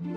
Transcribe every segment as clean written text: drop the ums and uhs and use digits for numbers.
We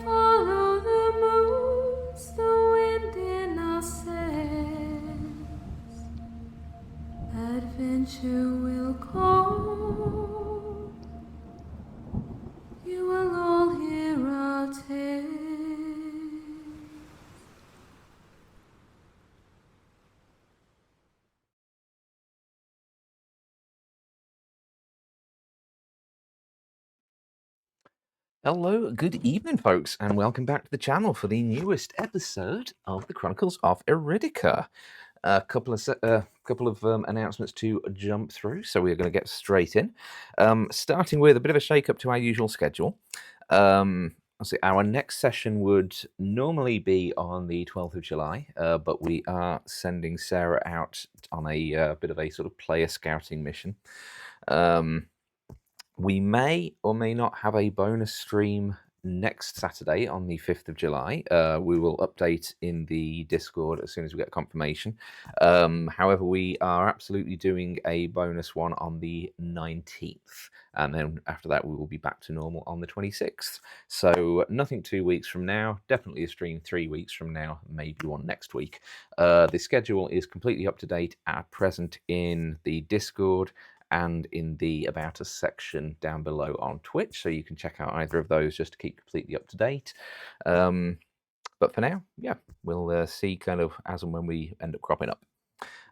follow the moons, the wind in our sails. Adventure will call. You will all hear our tale. Hello, good evening, folks, and welcome back to the channel for the newest episode of the Chronicles of Iridica. A couple of announcements to jump through, so we're going to get straight in. Starting with a bit of a shake-up to our usual schedule. Our next session would normally be on the 12th of July, but we are sending Sarah out on a bit of a sort of player scouting mission. We may or may not have a bonus stream next Saturday on the 5th of July. We will update in the Discord as soon as we get confirmation. However, we are absolutely doing a bonus one on the 19th. And then after that, we will be back to normal on the 26th. So nothing 2 weeks from now, definitely a stream 3 weeks from now, maybe one next week. The schedule is completely up to date at present in the Discord and in the About Us section down below on Twitch, so you can check out either of those just to keep completely up to date. But for now, yeah, we'll see kind of as and when we end up cropping up.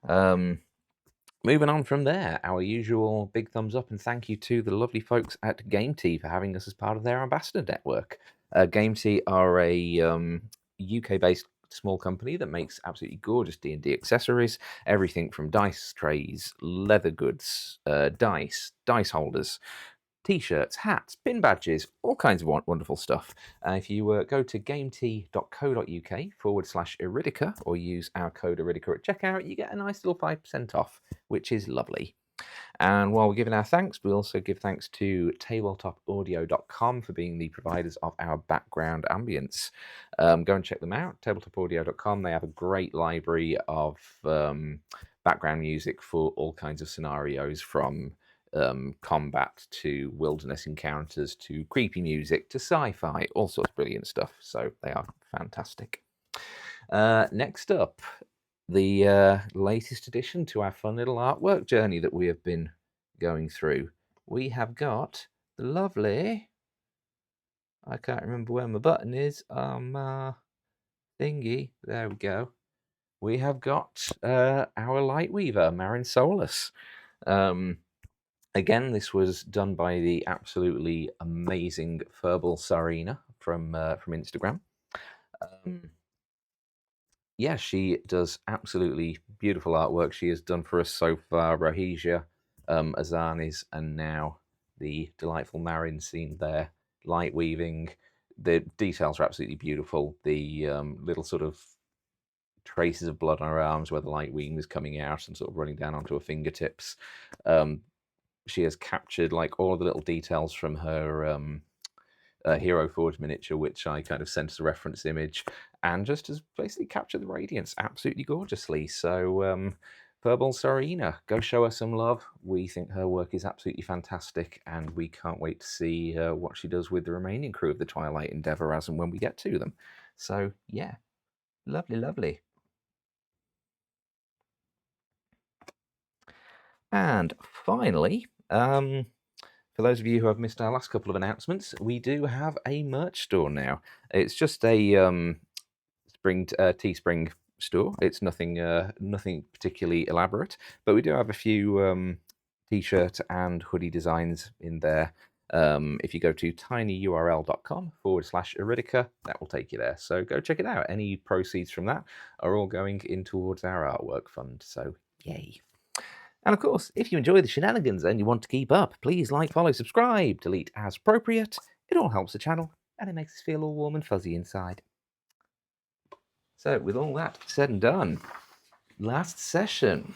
Moving on from there, our usual big thumbs up and thank you to the lovely folks at GameTee for having us as part of their ambassador network. GameTee are a UK-based small company that makes absolutely gorgeous D&D accessories, everything from dice trays, leather goods, dice holders, t-shirts, hats, pin badges, all kinds of wonderful stuff. If you go to gametee.co.uk/Iridica or use our code Iridica at checkout, you get a nice little 5% off, which is lovely. And while we're giving our thanks, we also give thanks to tabletopaudio.com for being the providers of our background ambience. Go and check them out, tabletopaudio.com. They have a great library of background music for all kinds of scenarios, from combat to wilderness encounters to creepy music to sci-fi, all sorts of brilliant stuff. So they are fantastic. Next up, the latest addition to our fun little artwork journey that we have been going through. We have got the lovely, I can't remember where my button is, thingy, there we go. We have got our Lightweaver, Marin Solus. Again, this was done by the absolutely amazing Furball Sarina from Instagram. Yeah, she does absolutely beautiful artwork. She has done for us so far Rohisia, Azanis, and now the delightful Marin scene there. light weaving. The details are absolutely beautiful. The little sort of traces of blood on her arms where the light weaving is coming out and sort of running down onto her fingertips. She has captured like all of the little details from her Hero Forge miniature, which I kind of sent as a reference image, and just has basically captured the radiance absolutely gorgeously. So, Verbal Sarina, go show her some love. We think her work is absolutely fantastic, and we can't wait to see what she does with the remaining crew of the Twilight Endeavour as and when we get to them. So, yeah, lovely, lovely. And finally, for those of you who have missed our last couple of announcements, we do have a merch store now. It's just a Teespring store. It's nothing particularly elaborate, but we do have a few t-shirt and hoodie designs in there. If you go to tinyurl.com/Iridica, that will take you there. So go check it out. Any proceeds from that are all going in towards our artwork fund. So yay. And of course, if you enjoy the shenanigans and you want to keep up, please like, follow, subscribe, delete as appropriate. It all helps the channel and it makes us feel all warm and fuzzy inside. So with all that said and done, last session.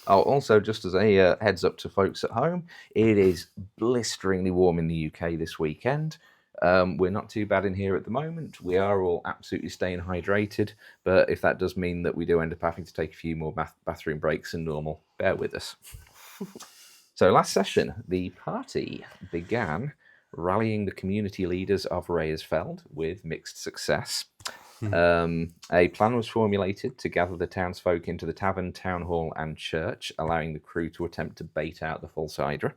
Oh, also just as a heads up to folks at home, it is blisteringly warm in the UK this weekend. We're not too bad in here at the moment. We are all absolutely staying hydrated, but if that does mean that we do end up having to take a few more bathroom breaks than normal, bear with us. So last session, the party began rallying the community leaders of Rayersfeld with mixed success. A plan was formulated to gather the townsfolk into the tavern, town hall, and church, allowing the crew to attempt to bait out the False Hydra.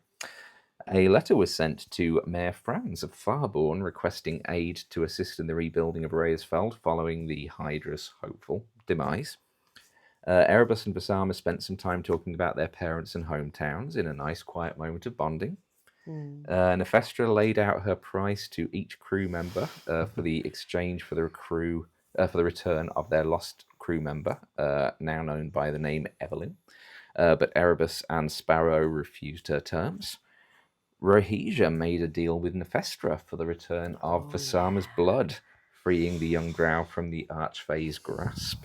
A letter was sent to Mayor Franz of Farborn requesting aid to assist in the rebuilding of Rayersfeld following the Hydra's hopeful demise. Erebus and Basama spent some time talking about their parents and hometowns in a nice quiet moment of bonding. Nefestra laid out her price to each crew member for the exchange for the return of their lost crew member, now known by the name Evelyn. But Erebus and Sparrow refused her terms. Rohesia made a deal with Nefestra for the return of Vasama's blood, freeing the young drow from the Archfey's grasp.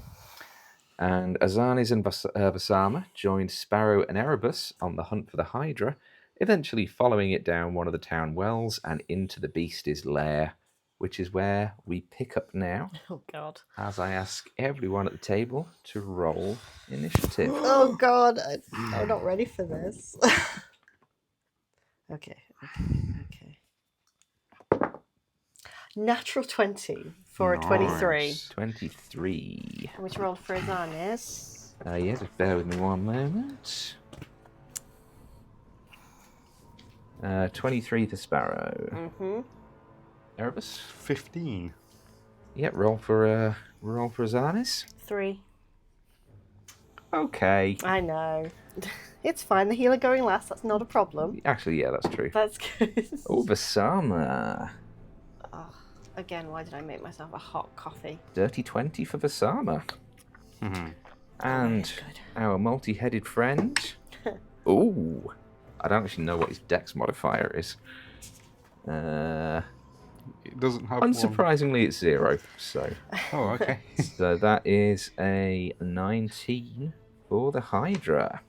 And Azanis and Vasama joined Sparrow and Erebus on the hunt for the Hydra, eventually following it down one of the town wells and into the beast's lair, which is where we pick up now. Oh, God. As I ask everyone at the table to roll initiative. Oh, God. I'm not ready for this. Okay. Natural 20 for a 23. 23. Which rolled for Azanis. Yeah, just bear with me one moment. 23 for Sparrow. Erebus? 15. Yep, roll for Azanis. 3. Okay. I know. It's fine. The healer going last. That's not a problem. Actually, yeah, that's true. That's good. Oh, Vasama. Oh, again, why did I make myself a hot coffee? Dirty 20 for Vasama. And Good. our multi-headed friend. Ooh. I don't actually know what his dex modifier is. It doesn't have Unsurprisingly, it's 0. So. Oh, okay. So that is a 19 for the Hydra.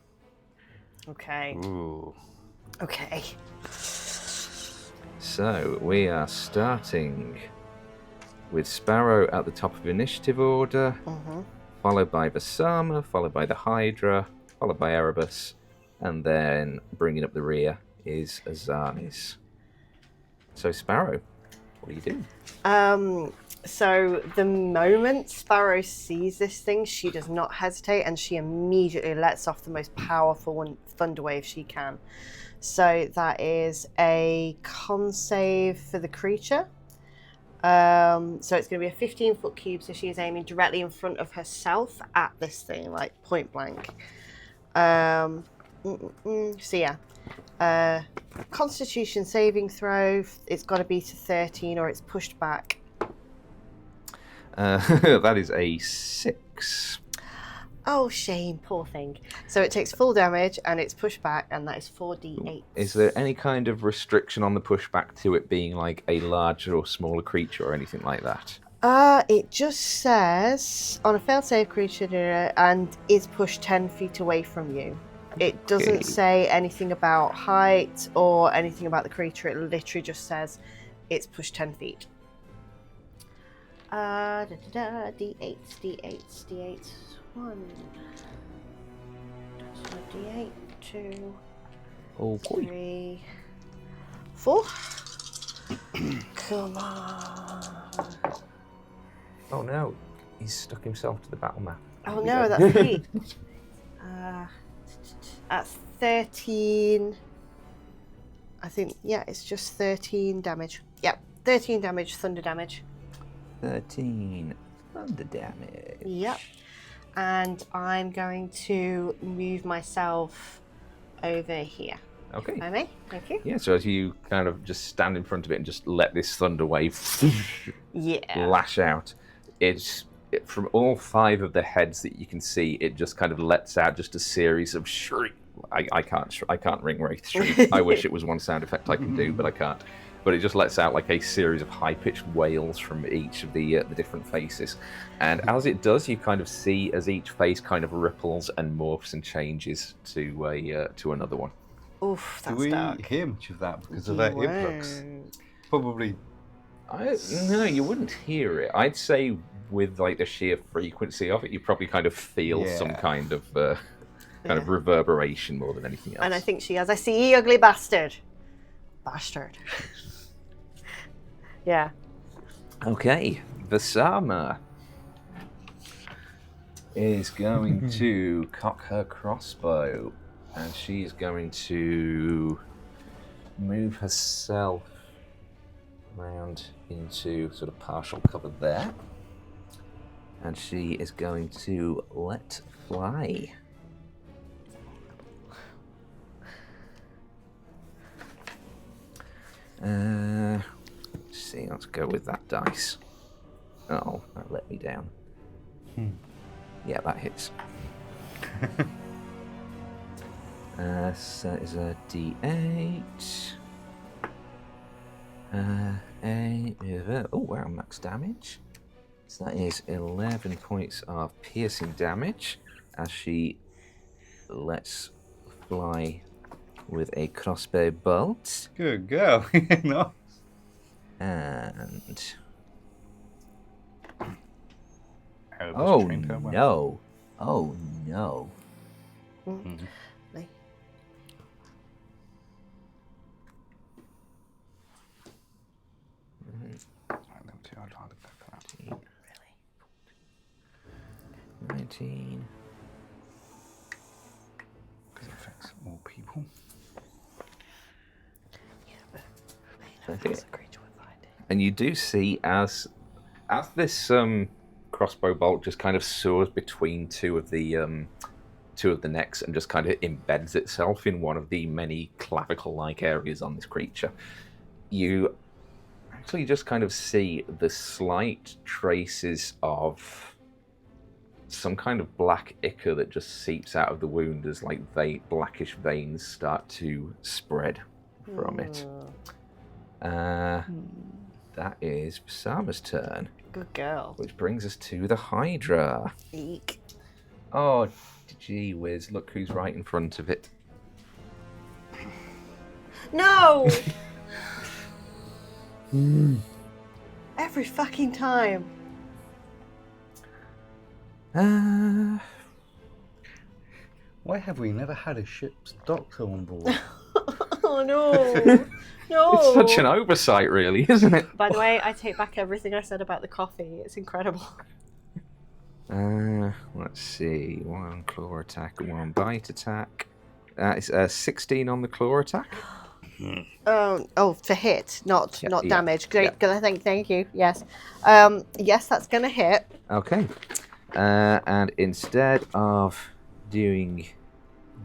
Okay. Ooh. Okay. So we are starting with Sparrow at the top of initiative order, followed by Vasama, followed by the Hydra, followed by Erebus, and then bringing up the rear is Azanis. So Sparrow, what do you do? So the moment Sparrow sees this thing, she does not hesitate and she immediately lets off the most powerful thunder wave she can. So that is a con save for the creature. So it's going to be a 15-foot cube, so she is aiming directly in front of herself at this thing, like point blank. So yeah. Constitution saving throw, it's got to be to 13 or it's pushed back. That is a 6. Oh, shame, poor thing. So it takes full damage and it's pushed back, and that is 4d8. Is there any kind of restriction on the pushback to it being like a larger or smaller creature or anything like that? It just says on a failed save creature and is pushed 10 feet away from you. It doesn't say anything about height or anything about the creature. It literally just says it's pushed 10 feet. D8. 1. D8. 2. Oh, boy. 3. 4. Come on. Oh no, he's stuck himself to the battle map. Oh no, that's me. That's 13. I think, yeah, it's just 13 damage. Yep, 13 damage, thunder damage. 13 thunder damage. Yep. And I'm going to move myself over here. Okay. If I may, thank you. Yeah, so as you kind of just stand in front of it and just let this thunder wave lash out, from all 5 of the heads that you can see, it just kind of lets out just a series of shriek. I can't ring Wraith shriek. I wish it was one sound effect I can do, but I can't. But it just lets out like a series of high-pitched wails from each of the different faces. And as it does, you kind of see as each face kind of ripples and morphs and changes to another one. Oof, that's Do we dark. hear much of that because of that influx? Probably. No, you wouldn't hear it. I'd say with like the sheer frequency of it, you probably kind of feel some kind of reverberation more than anything else. And I think she has, I see you ugly bastard. Bastard. Yeah. Okay, Vasama is going to cock her crossbow, and she is going to move herself around into sort of partial cover there, and she is going to let fly. Let's see, let's go with that dice. Oh, that let me down. Yeah, that hits. So that is a D8. Oh wow, max damage. So that is 11 points of piercing damage as she lets fly with a crossbow bolt. Good girl. No. And Erebus oh trained her well. no. Oh no. Mm. Like, Right, them two, I'd rather go for that. 19. Because it affects more people. yeah, but Okay. that's a creature with ID. And you do see as this crossbow bolt just kind of soars between two of the necks and just kind of embeds itself in one of the many clavicle-like areas on this creature. You actually just kind of see the slight traces of some kind of black ichor that just seeps out of the wound as like blackish veins start to spread from it. That is Sama's turn, Good girl. which brings us to the Hydra. Eek. Oh, gee whiz, look who's right in front of it. No! Every fucking time. Why have we never had a ship's doctor on board? Oh no. No. It's such an oversight, really, isn't it? By the way, I take back everything I said about the coffee. It's incredible. Let's see. 1 claw attack, 1 bite attack. It's a 16 on the claw attack. Oh, for hit, not Yeah. damage. Great. Yeah. Thank you. Yes. Yes, that's gonna hit. Okay. And instead of doing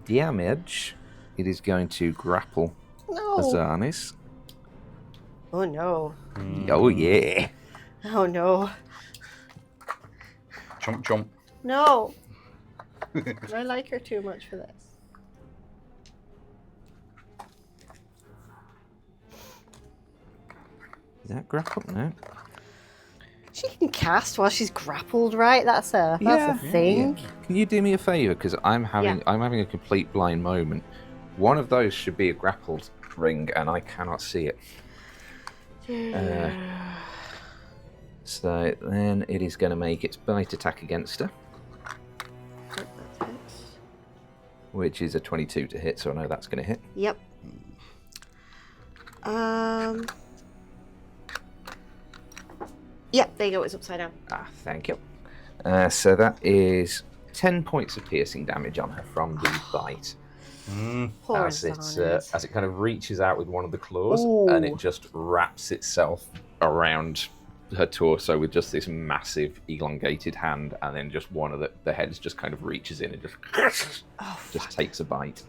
damage, it is going to grapple No. Azanis. Oh no. Oh, yeah. Oh no. Chomp chomp. No. I like her too much for this. Is that grapple? No. She can cast while she's grappled, right? That's a thing. Can you do me a favour? Because I'm having a complete blind moment. One of those should be a grappled ring, and I cannot see it. So then it is going to make its bite attack against her, which is a 22 to hit. So I know that's going to hit. Yep. Yep, there you go, it's upside down. Ah, thank you. So that is 10 points of piercing damage on her from the bite. Poor as Zarnes. it kind of reaches out with one of the claws, and it just wraps itself around her torso with just this massive elongated hand, and then just one of the heads just kind of reaches in and just takes a bite.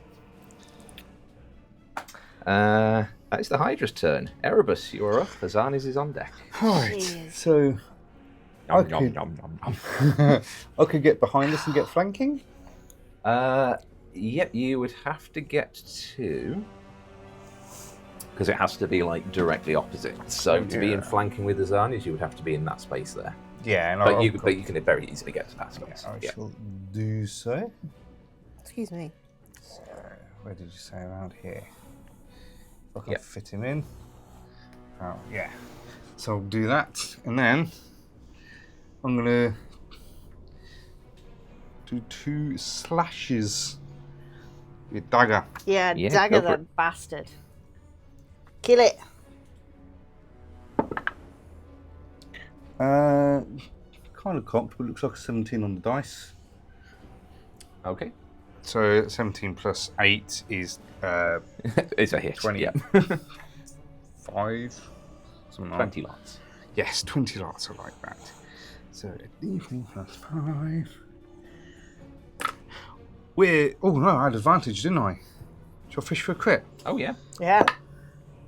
It's the Hydra's turn. Erebus, you're up. Zarnes is on deck. Right. Jeez. So Nom, Okay. nom, nom, nom, nom. I could get behind us and get flanking. Yep, you would have to get to, because it has to be like directly opposite. So to be in flanking with the Zarnes, you would have to be in that space there. Yeah, and But you can very easily get to that space. I Yeah. shall do so. Excuse me. So, where did you say around here? If I can Yep. fit him in. Oh, yeah. So I'll do that, and then I'm gonna do 2 slashes with dagger. Yeah, Yeah, dagger go for that bastard. Kill it. Kind of cocked, but looks like a 17 on the dice. Okay. So 17 plus 8 is It's a hit. 20. Yeah. 5. Something like 20 lots. Yes, 20 lots, I like that. So, d4 plus 5. Oh no, I had advantage, didn't I? Shall I fish for a crit? Oh, yeah. Yeah.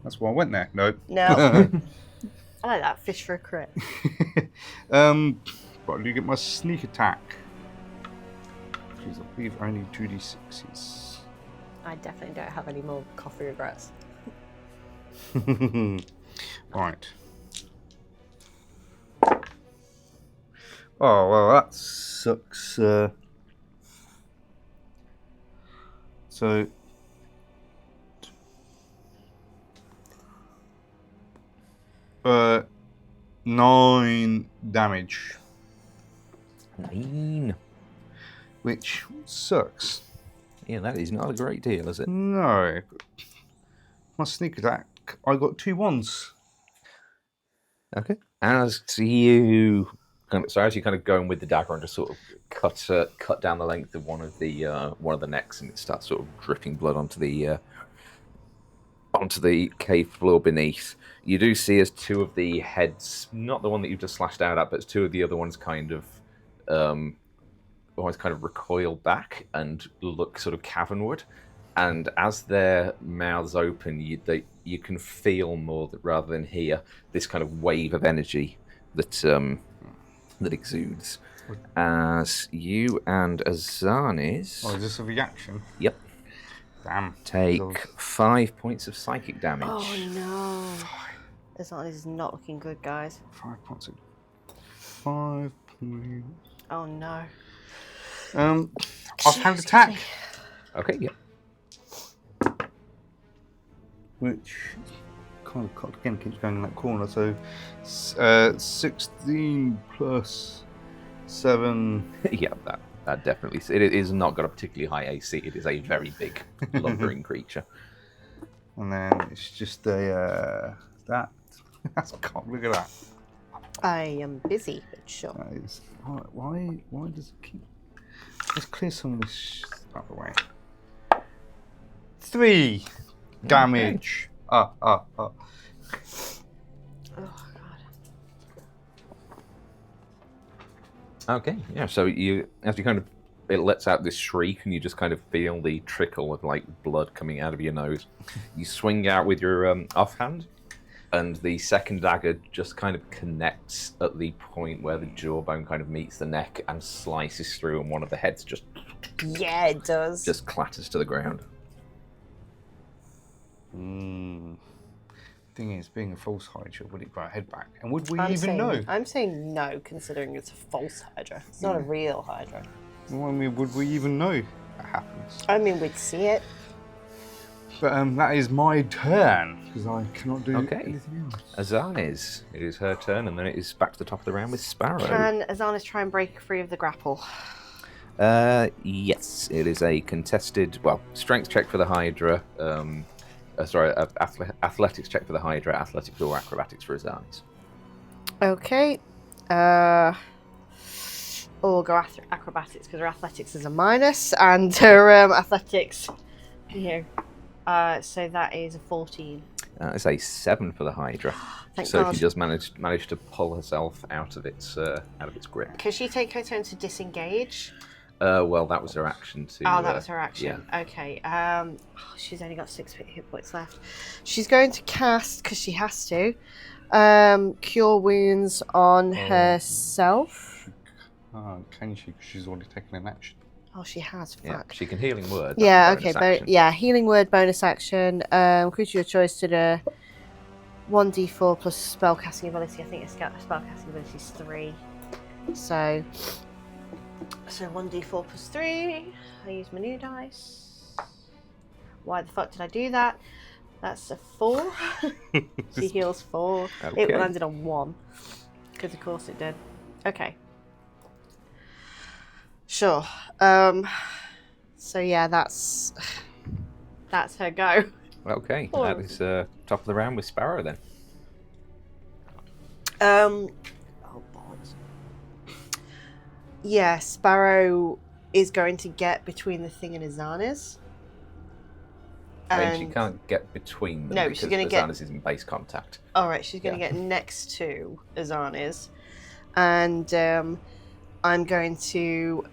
That's why I went there. No. No. I like that. Fish for a crit. But I do get my sneak attack. Which is, I believe, only 2d6s. I definitely don't have any more coffee regrets. Right. Oh, well, that sucks. So... 9 damage, 9. which sucks. Yeah, that is not a great deal, is it? No. My sneak attack, I got 2 1s. Okay. As you kind of going with the dagger and just sort of cut down the length of one of the necks, and it starts sort of dripping blood onto the cave floor beneath. You do see as 2 of the heads, not the one that you've just slashed out at, but 2 of the other ones kind of almost kind of recoil back and look sort of cavernward. And as their mouths open, you can feel more rather than hear this kind of wave of energy that exudes. As you and Zarnes, Oh, is this a reaction? Yep, Damn. take 5 points of psychic damage. Oh no. This is not looking good, guys. 5 points. 5 points. Oh no. Offhand attack. Okay, yeah. Which kind of cocked again, keeps going in that corner. So 16 plus 7. Yeah, that definitely. It is not got a particularly high AC. It is a very big, lumbering creature. And then it's just a that. That's cock. Look at that. I am busy, but sure. That is, why does it keep? Let's clear some of this out of the way. 3 damage. Oh god. Okay, yeah. So as you kind of, it lets out this shriek, and you just kind of feel the trickle of like blood coming out of your nose. You swing out with your offhand, and the second dagger just kind of connects at the point where the jawbone kind of meets the neck and slices through, and one of the heads just Yeah, it does. Just clatters to the ground. Thing is, being a false Hydra, would it grow a head back? And would we I'm even saying, know? I'm saying no, considering it's a false Hydra. It's not a real Hydra. Well, I mean, would we even know that happens? I mean, we'd see it. But that is my turn, because I cannot do Okay. anything else. Azani's. It is her turn, and then it is back to the top of the round with Sparrow. Can Azanis try and break free of the grapple? Yes, it is a contested, strength check for the Hydra. Athletics check for the Hydra, athletics or acrobatics for Azani's. Okay. Or go acrobatics, because her athletics is a minus, and her athletics, so that is a 14. It's a 7 for the Hydra. Thank so God. she does manage to pull herself out of its grip. Can she take her turn to disengage? Well, that was her action to. Oh, that was her action. Yeah. Okay. She's only got 6 hit points left. She's going to cast, because she has to, Cure Wounds on herself. Can she? Because she's already taken an action. Oh, she has. Fuck. Yeah, she can healing word. Yeah, that's a okay. bonus action. Healing word bonus action. Creature your choice to the 1d4 plus spellcasting ability. I think it's spellcasting ability is 3. So 1d4 plus 3. I use my new dice. Why the fuck did I do that? That's a 4. She heals 4. Okay. It landed on 1. Because of course it did. Okay. Sure. So yeah, that's her go. Okay, that is top of the round with Sparrow then. Oh balls. Yeah, Sparrow is going to get between the thing and Azanis. She can't get between them No, because she's gonna get- Azanis is in base contact. Alright, she's going to get next to Azanis. And I'm going to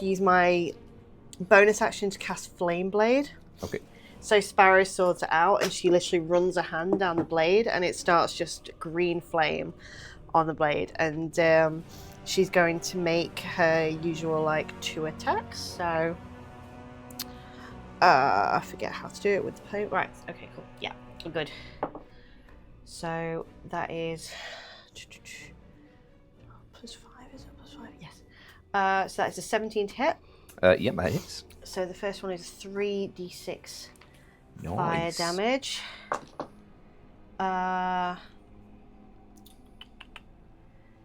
use my bonus action to cast Flame Blade. Okay. So Sparrow swords it out, and she literally runs her hand down the blade, and it starts just green flame on the blade. And she's going to make her usual 2 attacks. So I forget how to do it with the plate. Right. Okay. Cool. Yeah. Good. So that is plus 5. Is it plus 5? Yes. So that is a 17 to hit. Yeah, that hits. So the first one is 3d6 Nice. fire damage.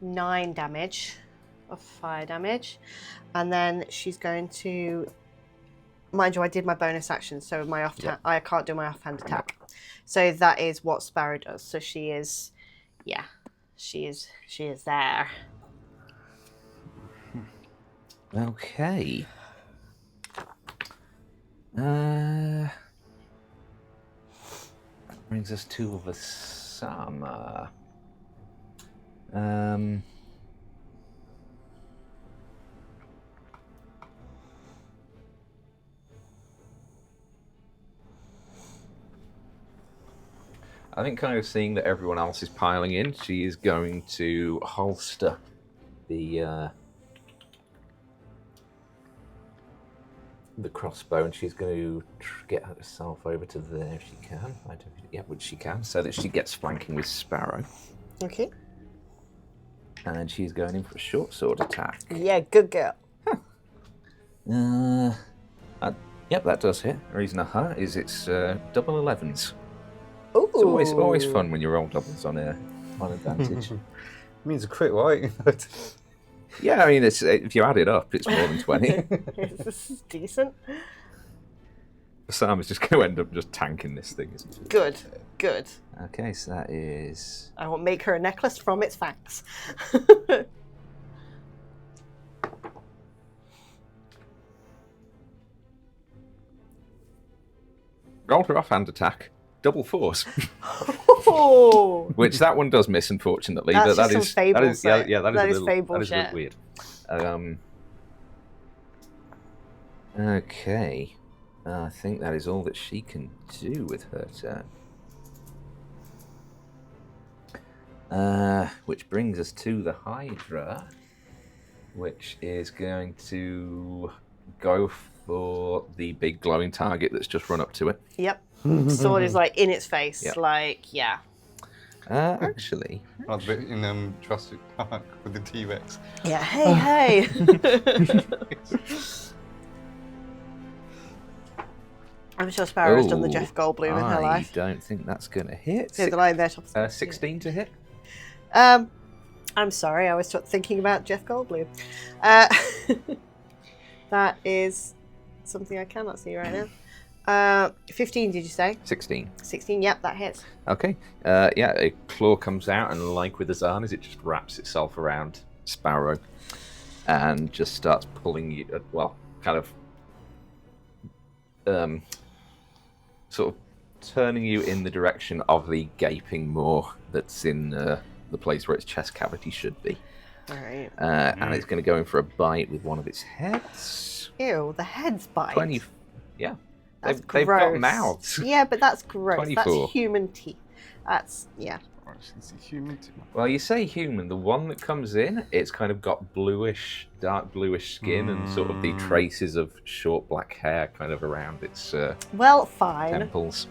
9 damage of fire damage. And then she's going to... Mind you, I did my bonus action, so I can't do my offhand attack. So that is what Sparrow does. So she is... Yeah. She is there. Okay. That brings us to the summer. I think kind of seeing that everyone else is piling in, she is going to holster the crossbow, and she's going to get herself over to there if she can. Which she can, so that she gets flanking with Sparrow. Okay. And she's going in for a short sword attack. Yeah, good girl. Yep, that does hit. The reason I hurt is it's double 11s. Ooh. It's always fun when you roll doubles on advantage. Means a crit, right? Yeah, I mean, if you add it up, it's more than 20. This is decent. Sam is just going to end up just tanking this thing, isn't he? Good. Okay, so that is... I will make her a necklace from its fangs. Rolled her offhand attack, double force. Oh. Which that one does miss, unfortunately. That's but just some fable that is shit. that is That a is little, fable that is a shit. bit weird. Okay. I think that is all that she can do with her turn. Which brings us to the Hydra. which is going to go for the big glowing target that's just run up to it. Yep. Sword is like in its face. Yep. Like, yeah. Actually, Like the bit in Jurassic Park with the T-Rex. Yeah, hey. I'm sure Sparrow's done the Jeff Goldblum in her life. I don't think that's going to hit. Yeah, the line there. 16 to hit. I'm sorry, I was thinking about Jeff Goldblum. That is something I cannot see right now. 15, did you say? 16. 16, yep, that hits. Okay. Yeah, a claw comes out, and like with the Zarnas, it just wraps itself around Sparrow and just starts pulling you, well, kind of sort of turning you in the direction of the gaping maw that's in the place where its chest cavity should be. All right. And it's going to go in for a bite with one of its heads. Ew, the head's bite. 20. Yeah. That's They've got gross. mouths. Yeah, but that's gross. 24. That's human teeth. That's, yeah. It's a human too. Well, you say human. The one that comes in, it's kind of got bluish, dark bluish skin and sort of the traces of short black hair kind of around its Well, fine. temples.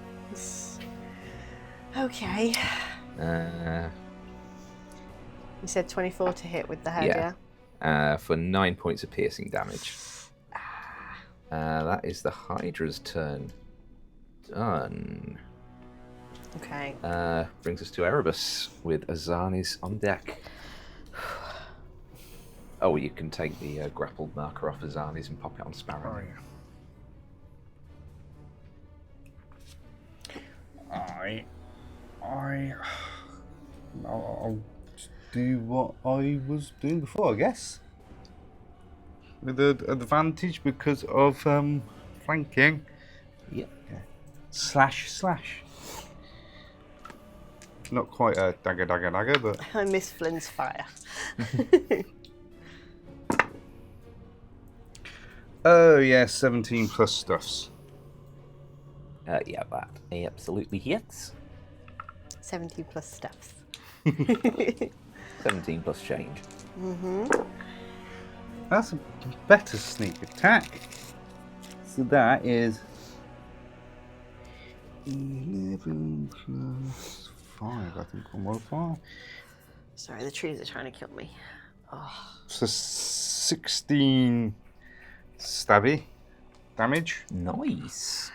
Okay. Uh, You said 24 to hit with the head, yeah? For 9 points of piercing damage. That is the Hydra's turn. Done. Okay. Brings us to Erebus with Azanis on deck. Oh, you can take the grappled marker off Azanis and pop it on Sparrow. I'll do what I was doing before, I guess. With the advantage because of flanking. Yep. Slash. Not quite a dagger, but I miss Flynn's fire. oh yeah, 17 plus stuffs. Yeah, that absolutely hits. 17 plus stuffs. 17 plus change. That's a better sneak attack. So that is 11 plus 5, I think, on modifier. Sorry, the trees are trying to kill me. Oh. So 16 stabby damage. Nice.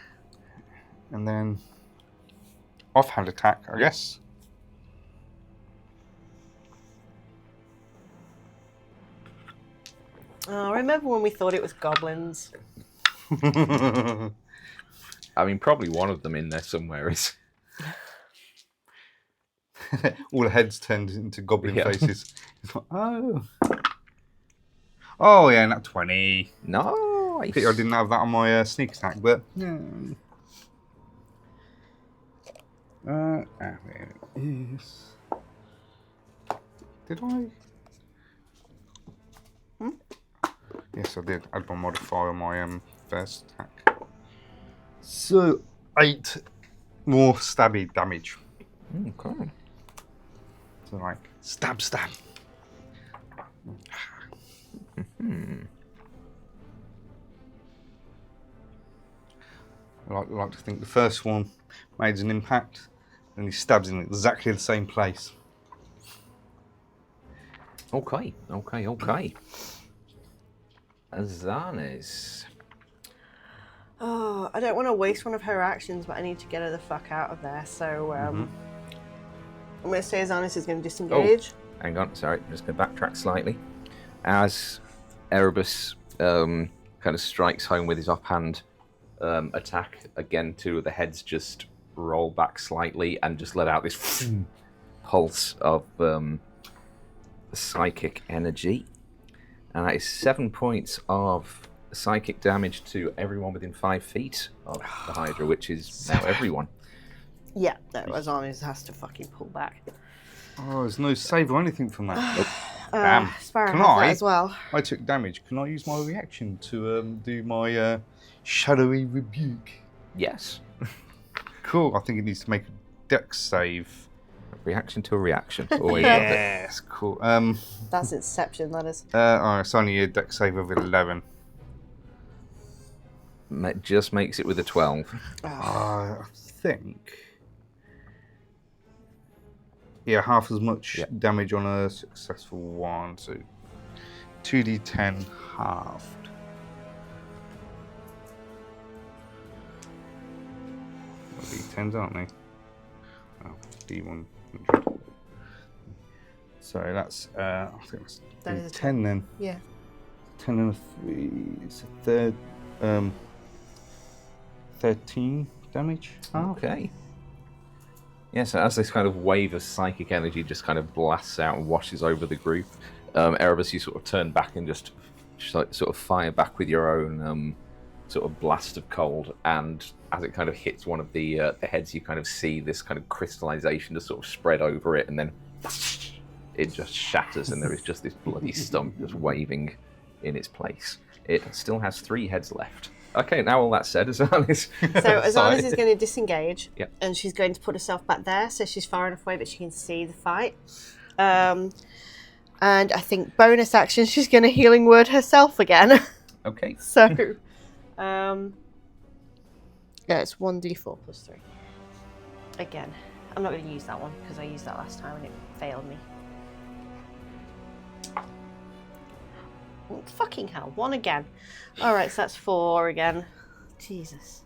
And then offhand attack, I guess. Oh, remember when we thought it was goblins? I mean, probably one of them in there somewhere is. All the heads turned into goblin Yeah. faces. It's like, oh yeah, not 20. Nice. Pity I didn't have that on my sneak attack, but yeah. There it is. Did I? Yes, I did. Add my modifier on my first attack. So 8 more stabby damage. Okay. So like stab. I like to think the first one made an impact, and he stabs in exactly the same place. Okay. Azanis. Oh, I don't want to waste one of her actions, but I need to get her the fuck out of there. So I'm going to say Azanis is going to disengage. Hang on, sorry, I'm just going to backtrack slightly. As Erebus kind of strikes home with his offhand attack, again, two of the heads just roll back slightly and just let out this pulse of psychic energy. And that is 7 points of psychic damage to everyone within 5 feet of the Hydra, which is now everyone. Yeah, no, Azanis has to fucking pull back. Oh, there's no save or anything from that. Damn. Sparrow Can has I? that as well. I took damage. Can I use my reaction to do my shadowy rebuke? Yes. Cool. I think it needs to make a dex save. Reaction to a reaction. Always love it. Yes, cool. That's Inception, that is. It's only a deck save of 11. Just makes it with a 12. I think. Yeah, half as much damage on a successful one, so 2d10 halved. D10s, aren't they? Oh, D100. So that's, I think that's That is a 10 then. Yeah. 10 and a 3. It's a third. 13 damage. Okay. Yeah, so as this kind of wave of psychic energy just kind of blasts out and washes over the group, Erebus, you sort of turn back and just sort of fire back with your own sort of blast of cold, and as it kind of hits one of the heads, you kind of see this kind of crystallization just sort of spread over it, and then it just shatters, and there is just this bloody stump just waving in its place. It still has 3 heads left. Okay, now all that said, Azana's Azana's is going to disengage, Yep. and she's going to put herself back there, so she's far enough away that she can see the fight. And I think bonus action, she's going to healing word herself again. Okay. So, yeah, it's 1d4 plus 3. Again, I'm not going to use that one because I used that last time and it failed me. Oh, fucking hell, 1 again. Alright, so that's 4 again. Jesus.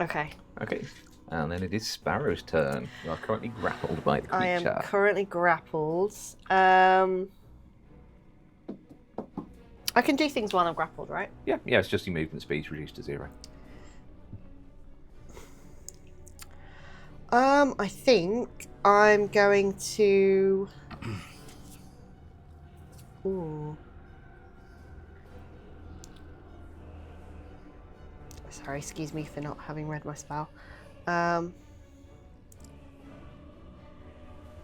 Okay. Okay. And then it is Sparrow's turn. You are currently grappled by the creature. I am currently grappled. I can do things while I'm grappled, right? Yeah, it's just your movement speed's reduced to 0. I think I'm going to... Ooh. Sorry, excuse me for not having read my spell.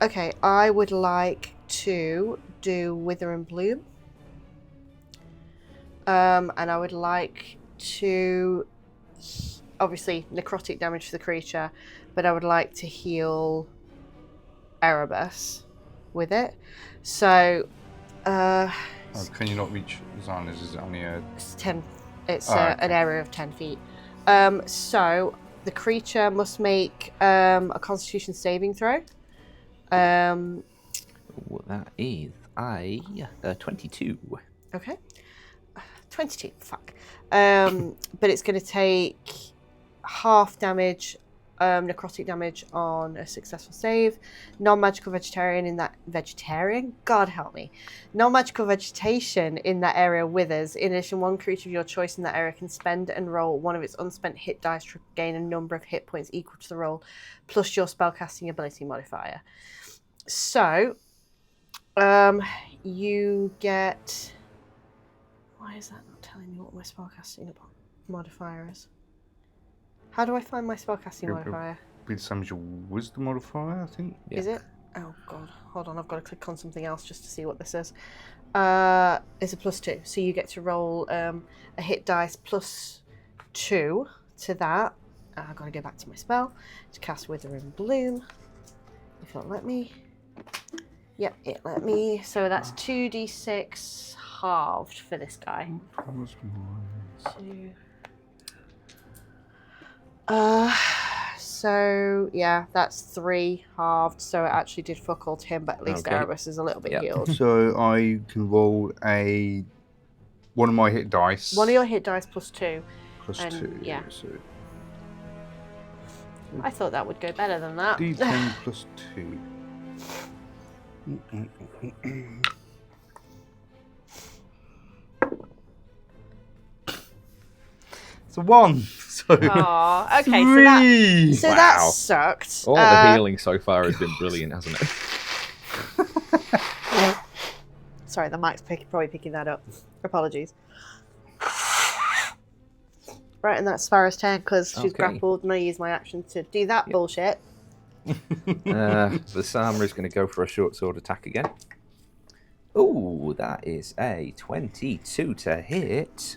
Okay, I would like to do Wither and Bloom. And I would like to, obviously, necrotic damage for the creature, but I would like to heal Erebus with it. So, can you not reach Zana's? Is it only a... it's 10. It's okay. an area of 10 feet. So the creature must make a Constitution saving throw. That is 22. Okay. 22. Fuck. But it's going to take half damage. Necrotic damage on a successful save. Non-magical vegetarian in that... Vegetarian? God help me. Non-magical vegetation in that area withers. In addition, one creature of your choice in that area can spend and roll one of its unspent hit dice to gain a number of hit points equal to the roll, plus your spellcasting ability modifier. So, you get... Why is that not telling me what my spellcasting modifier is? How do I find my spellcasting modifier? Be the same as your wisdom modifier, I think. Yeah. Is it? Oh god, hold on, I've got to click on something else just to see what this is. It's a +2, so you get to roll a hit dice +2 to that. I've got to go back to my spell to cast Wither and Bloom. If it'll let me. Yep, it let me. So that's 2d6 halved for this guy. That was mine. 2. So yeah, that's 3 halved. So it actually did fuck all to him, but at least Erebus is a little bit healed. So I can roll one of my hit dice. One of your hit dice +2. +2. Yeah. So I thought that would go better than that. D10 +2. It's a 1. So Aww, okay, 3. so that sucked. All the healing so far has been brilliant, hasn't it? Sorry, the mic's probably picking that up. Apologies. Right, and that's Farah's turn because she's grappled and I use my action to do that bullshit. The Sama is going to go for a short sword attack again. Ooh, that is a 22 to hit.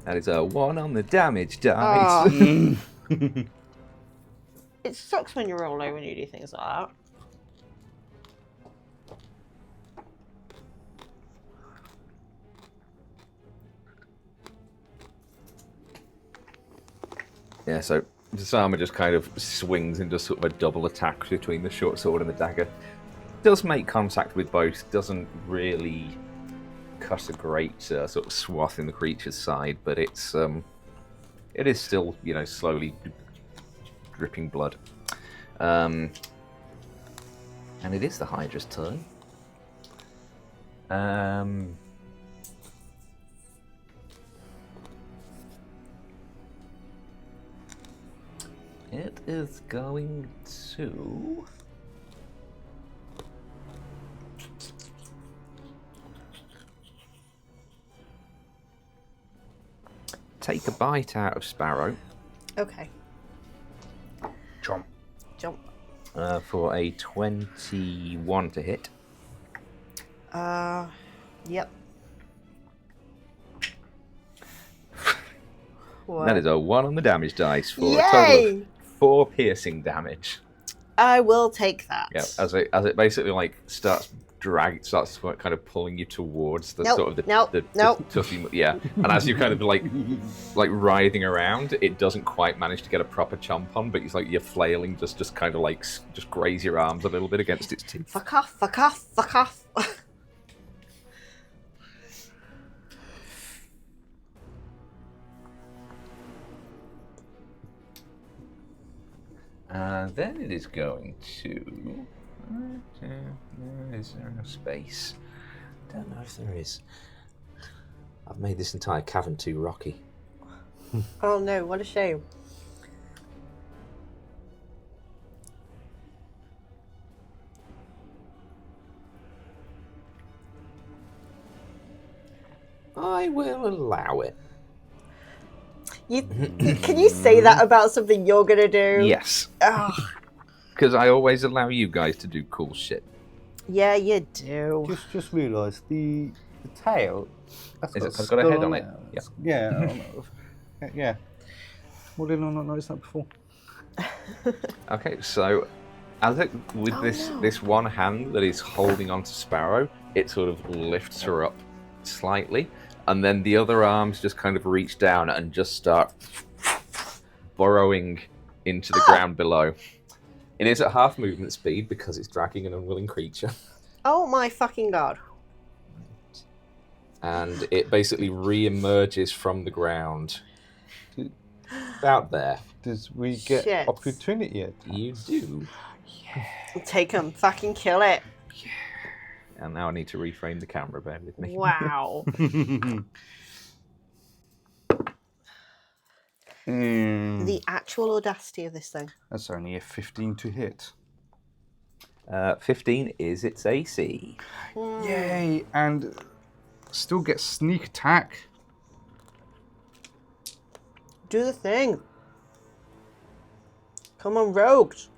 That is a 1 on the damage dice. Oh. It sucks when you roll low when you do things like that. Yeah, so Sama just kind of swings and does sort of a double attack between the short sword and the dagger. Does make contact with both, doesn't really cut a great sort of swath in the creature's side, but it is still, slowly dripping blood. And it is the Hydra's turn. It is going to... take a bite out of Sparrow. Okay. Chomp. Jump. For a 21 to hit. Yep. That is a 1 on the damage dice for Yay! a total of 4 piercing damage. I will take that. Yeah, as it basically starts kind of pulling you towards the sort of the toughy, yeah. And as you kind of like writhing around, it doesn't quite manage to get a proper chomp on, but it's like you're flailing, just kind of just graze your arms a little bit against its teeth. Fuck off! Fuck off! Fuck off! Then it is going to... Is there enough space? Don't know if there is. I've made this entire cavern too rocky. Oh no, what a shame. I will allow it. Can you say that about something you're gonna do? Yes. Ugh. Because I always allow you guys to do cool shit. Yeah, you do. Just realised the tail. That's It's got a head on it. Yeah. Yeah. Well, did I not notice that before? Okay, so as it with this one hand that is holding onto Sparrow, it sort of lifts her up slightly, and then the other arms just kind of reach down and just start burrowing into the ground below. It is at half movement speed because it's dragging an unwilling creature. Oh my fucking god. And it basically re-emerges from the ground. About there. Does we get Shit. opportunity yet? You do. Take him. Fucking kill it. And now I need to reframe the camera, bear with me. Wow. The actual audacity of this thing. That's only a 15 to hit. 15 is its AC. Yay! And still get sneak attack. Do the thing. Come on, rogues.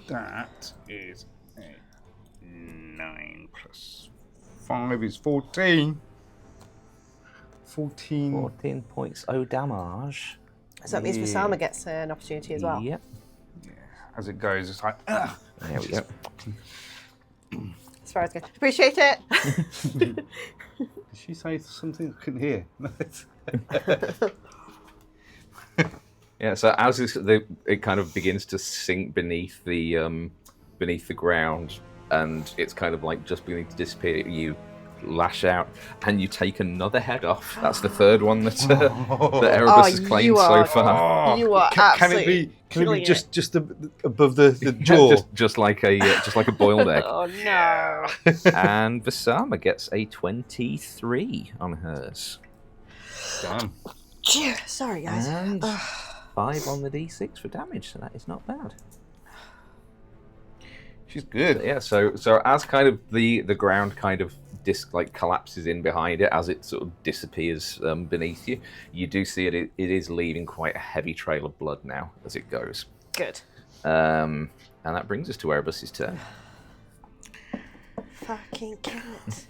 That is a 9 plus 5 is 14. 14 points damage. So that means Visama gets an opportunity as well. Yep. Yeah. As it goes, it's like, There we go. As far as good. Appreciate it. Did she say something I couldn't hear? Yeah, so as it kind of begins to sink beneath the ground, and it's kind of like just beginning to disappear, you lash out and you take another head off. That's the third one that Erebus has claimed so far. You are absolutely. Can it be just above the jaw? just like a boiled egg. Oh no! And Visama gets a 23 on hers. Damn. Sorry, guys. And 5 on the d6 for damage, so that is not bad. She's good. Yeah, so as kind of the ground kind of collapses in behind it, as it sort of disappears beneath you, you do see it is leaving quite a heavy trail of blood now as it goes. Good. And that brings us to Erebus's turn. Fucking kill it.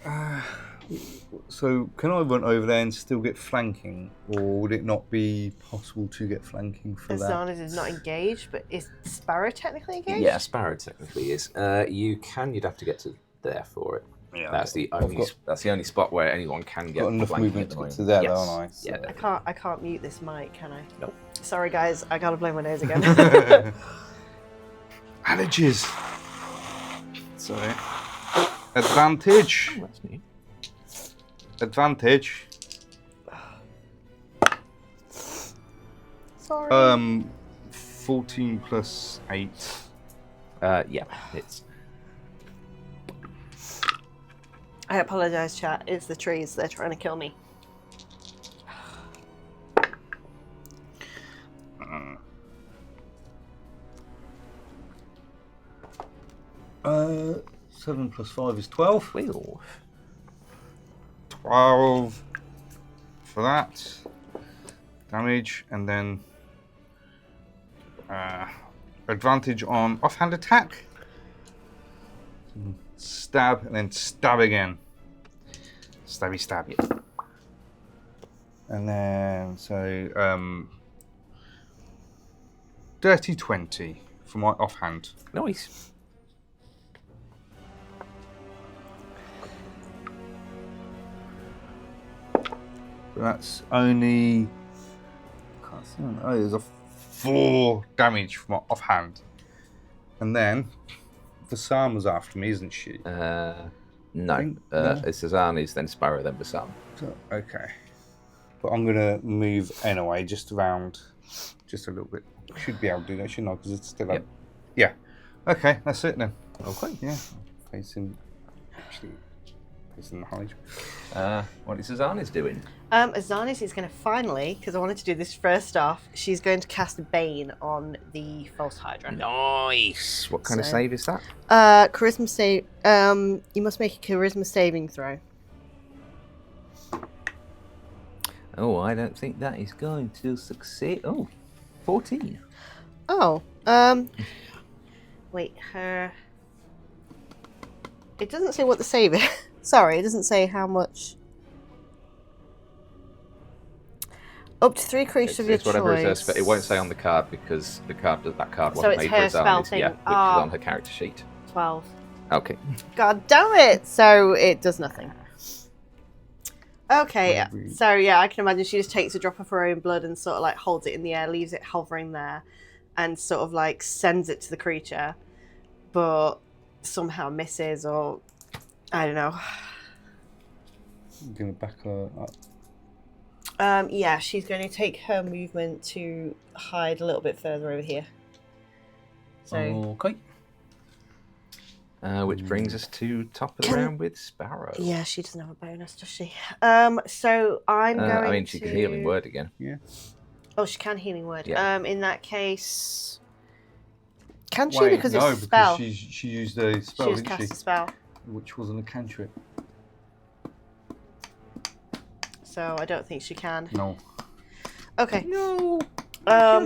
So, can I run over there and still get flanking, or would it not be possible to get flanking for As that? long as it's not engaged, but is Sparrow technically engaged? Yeah, Sparrow technically is. You can. You'd have to get to there for it. Yeah, That's the only spot where anyone can get got enough flanking movement at the to get moment. to there, Yes. don't I? So. Yeah. I can't mute this mic, can I? Nope. Sorry guys, I gotta blow my nose again. Allergies. Sorry. Advantage. Oh, that's new. Advantage. Sorry. 14 plus 8. Yeah, it's. I apologise, chat. It's the trees. They're trying to kill me. 7 plus 5 is 12. Wheel. 12 for that damage, and then advantage on offhand attack. Stab and then stab again. Stabby stab. Yep. And then so dirty 20 for my offhand. Nice. So that's only. Can't see. Oh, there's a 4 damage from my offhand. And then Vasama's after me, isn't she? No. No. It's Azani's, then Sparrow, then Basam. So, okay. But I'm gonna move anyway, just around, just a little bit. Should be able to do that, shouldn't I? Because it's still Yep. up. Yeah. Okay, that's it then. Okay. Yeah. Facing. Actually, facing the Hydra. What is Azani's doing? Azanis is going to finally, because I wanted to do this first off, she's going to cast Bane on the False Hydra. Nice. What kind of So- save is that? Charisma save. You must make a charisma saving throw. Oh, I don't think that is going to succeed. Oh, 14. Oh. Wait, her. It doesn't say what the save is. Sorry, it doesn't say how much. Up to 3 creatures of your It's whatever is her choice. it won't say on the card because that card wasn't So it's made her for spell Azani's. thing. Yeah, which is Ah. on her character sheet. 12. Okay. God damn it! So it does nothing. Okay, so yeah, I can imagine she just takes a drop of her own blood and sort of like holds it in the air, leaves it hovering there, and sort of like sends it to the creature, but somehow misses, or I don't know. I'm gonna back her up. Yeah, she's going to take her movement to hide a little bit further over here. So Okay. Which brings us to top of the round with Sparrow. yeah, she doesn't have a bonus, does she? So I'm going. I mean, she to... can heal in word again. Yeah. Oh, she can healing word. Yeah. In that case, can she? Wait, Because no, it's a spell. because she used a spell, She just didn't cast she? a spell, Which wasn't a cantrip. so I don't think she can. No. Okay. No. Oh,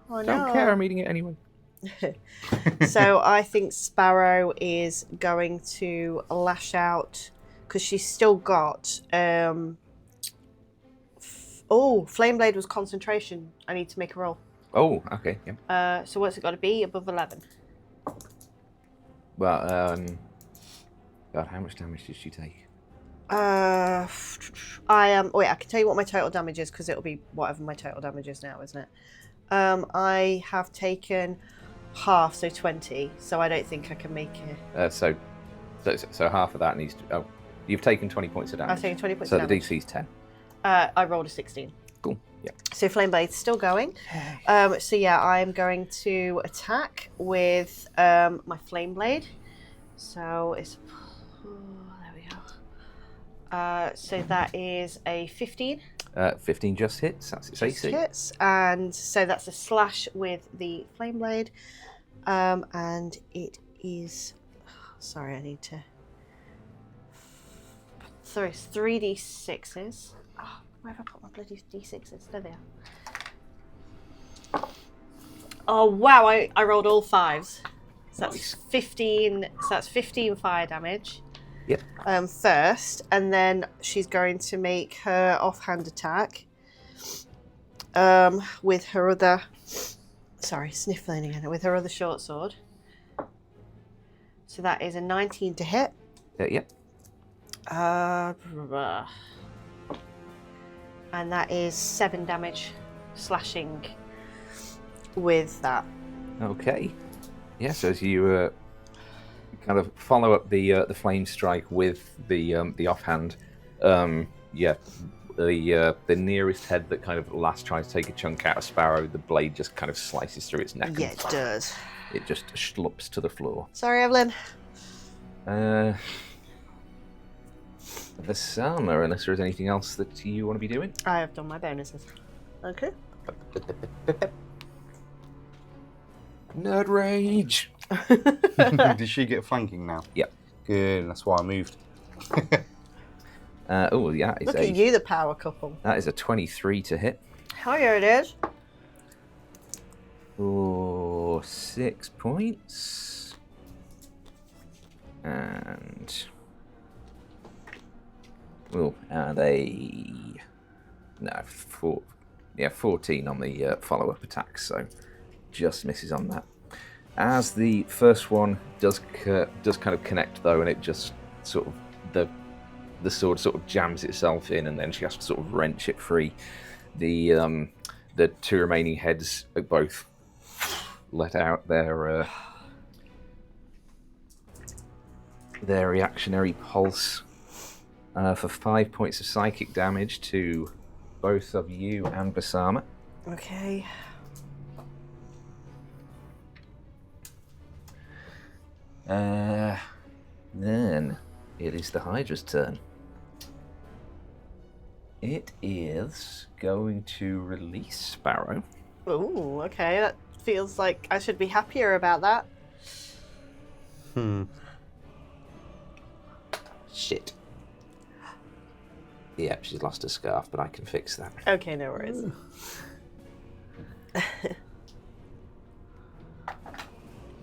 Don't no. care. I'm eating it anyway. So I think Sparrow is going to lash out because she's still got. Oh, Flameblade was concentration. I need to make a roll. Oh, okay. Yeah. So what's it got to be? Above 11. Well, God, how much damage did she take? I wait, I can tell you what my total damage is because it'll be whatever my total damage is now, isn't it? I have taken half, so 20. So I don't think I can make it. So half of that needs to. Oh, you've taken 20 points of damage. I've taken 20 points So of the damage. DC's 10. I rolled a 16. Cool. Yeah. So Flameblade's still going. So yeah, I'm going to attack with my Flameblade. So it's there we go. So that is a 15. 15 just hits. That's its Just AC. hits, and so that's a slash with the Flameblade. And it is. Sorry, I need to. Sorry, it's 3d6s. Oh, where have I put my bloody d6s? There they are. Oh wow, I rolled all 5s. So that's Nice. 15. So that's 15 fire damage. Yep. First, and then she's going to make her offhand attack. With her other. Sorry, sniffling again. With her other short sword. So that is a 19 to hit. Yep. And that is 7 damage slashing with that. Okay. Yes, as you kind of follow up the flame strike with the offhand, the nearest head that kind of last tries to take a chunk out of Sparrow, the blade just kind of slices through its neck. Yeah, and it does. It just schlups to the floor. Sorry, Evelyn. Vasama, unless there is anything else that you want to be doing. I have done my bonuses. Okay. Nerd rage. Did she get flanking now? Yep. Good, that's why I moved. Oh, yeah. Look at you, the power couple. That is a 23 to hit. Hell yeah, it is. For 6 points. And... Oh, and a... No, 14 on the follow-up attack, so just misses on that. As the first one does kind of connect, though, and it just sort of... The sword sort of jams itself in, and then she has to sort of wrench it free. The two remaining heads both let out their reactionary pulse for 5 points of psychic damage to both of you and Vasama. Okay. Then it is the Hydra's turn. It is going to release Sparrow. Ooh, okay. That feels like I should be happier about that. Shit. Yep, she's lost her scarf, but I can fix that. Okay, no worries.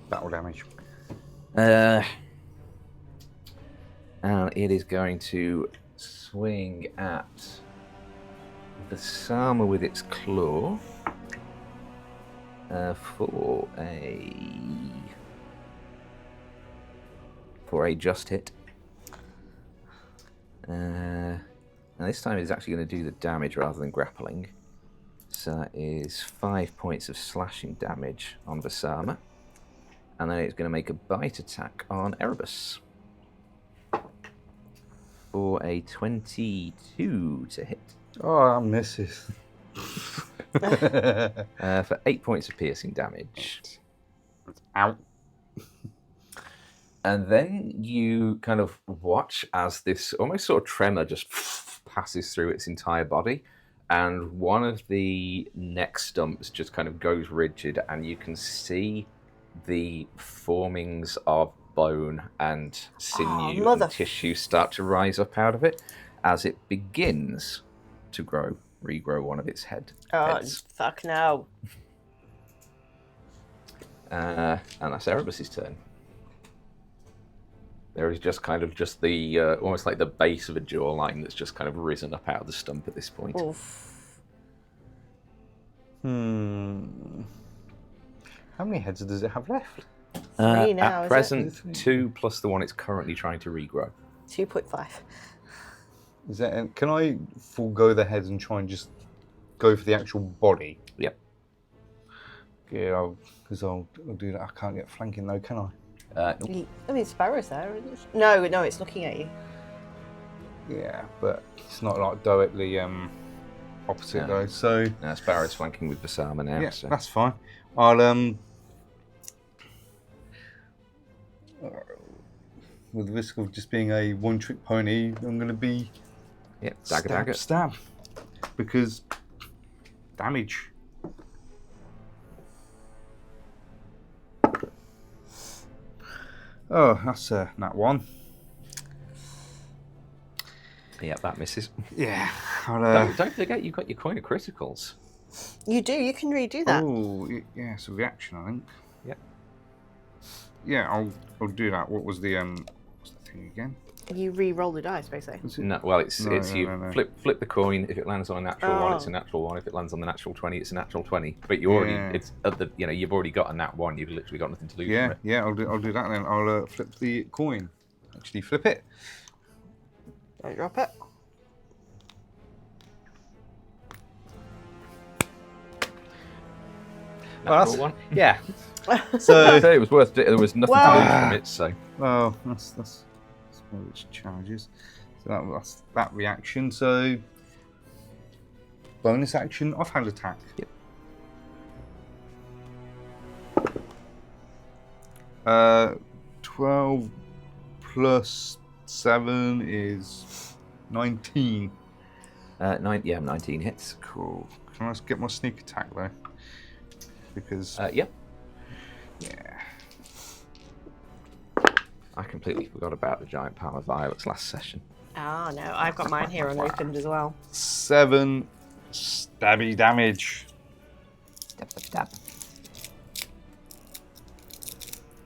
Battle damage. And it is going to swing at the Sama with its claw for a just hit. Now this time it's actually going to do the damage rather than grappling. So that is 5 points of slashing damage on Vasama. And then it's going to make a bite attack on Erebus. For a 22 to hit. Oh, that misses. For 8 points of piercing damage. Out. And then you kind of watch as this almost sort of tremor just passes through its entire body. And one of the neck stumps just kind of goes rigid, and you can see the formings of bone and sinew and tissue start to rise up out of it as it begins to regrow one of its heads. Fuck no. And that's Erebus's turn. There is just kind of just the almost like the base of a jawline that's just kind of risen up out of the stump at this point. Oof. How many heads does it have left? 3 now, at is present, it? 2 plus the one it's currently trying to regrow. 2.5. Is that? Can I forego the heads and try and just go for the actual body? Yep. Yeah, because I'll do that. I can't get flanking though, can I? Nope. I mean, Sparrow's there, isn't it? No, it's looking at you. Yeah, but it's not like directly opposite though. So Sparrow's flanking with Vasama now. yeah, So. that's fine. I'll with the risk of just being a one-trick pony, I'm going to be Dagger. stab, because damage. Oh, that's nat 1. Yeah, that misses. Yeah. Don't forget you've got your coin of criticals. You do. You can redo that. Oh, yeah, it's a reaction, I think. Yep. Yeah, I'll do that. What was the what's the thing again? You re-roll the dice, basically. Was it? No, well, it's No, you no. flip the coin. If it lands on a natural one, it's a Oh. natural one. If it lands on the natural 20, it's a natural 20. But you already Yeah. it's at the you've already got a nat 1. You've literally got nothing to lose from Yeah, it. yeah. I'll do that then. I'll flip the coin. Actually, flip it. Don't drop it. Natural that's- one. Yeah. So, So it was worth it. There was nothing to lose from it. So well, that's one of its charges. So that's that reaction. So, bonus action, offhand attack. Yep. 12 plus 7 is 19. 19 hits. Cool. Can I just get my sneak attack though? Because Yep. yeah. I completely forgot about the giant pile of violets last session. Oh, no. I've got mine here unopened as well. 7 stabby damage. Dab, dab, dab.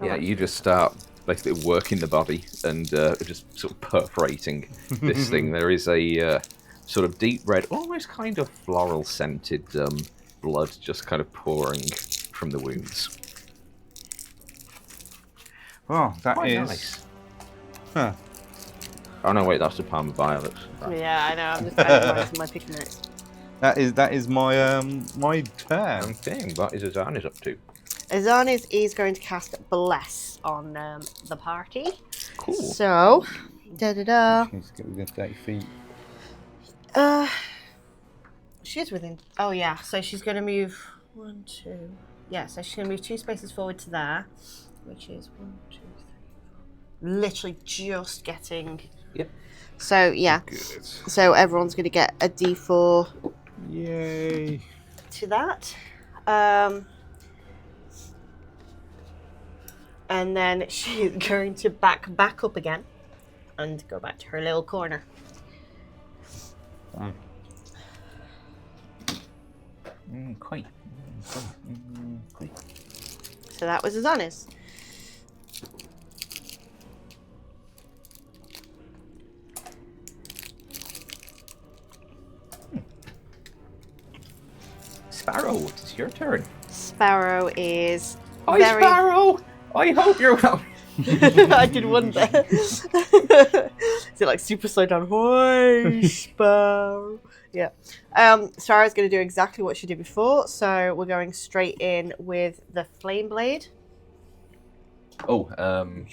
Yeah, you just start basically working the body and just sort of perforating this thing. There is a sort of deep red, almost kind of floral scented blood just kind of pouring from the wounds. Oh, that Quite is. nice. Huh. Oh no, wait, that's the palm of violets. Yeah, I know. I'm just adding my picking notes. That is my my turn. Okay, what is Azana's up to? Azan is going to cast Bless on the party. Cool. So, da-da-da. Let's get within 30 feet. She is within. Oh yeah, so she's going to move 1, 2. Yeah, so she's going to move 2 spaces forward to there, which is 1, 2, 3, 4. Literally just getting. Yep. So yeah, Good. so everyone's going to get a D4 Yay. to that. And then she's going to back up again and go back to her little corner. Quite. So that was Azanis. Sparrow, it's your turn. Sparrow is Hi, very... Sparrow! I hope you're well. I did wonder. Is it like super slow down? Hi, Sparrow. Yeah. Sarah's going to do exactly what she did before. So we're going straight in with the Flame Blade. Oh,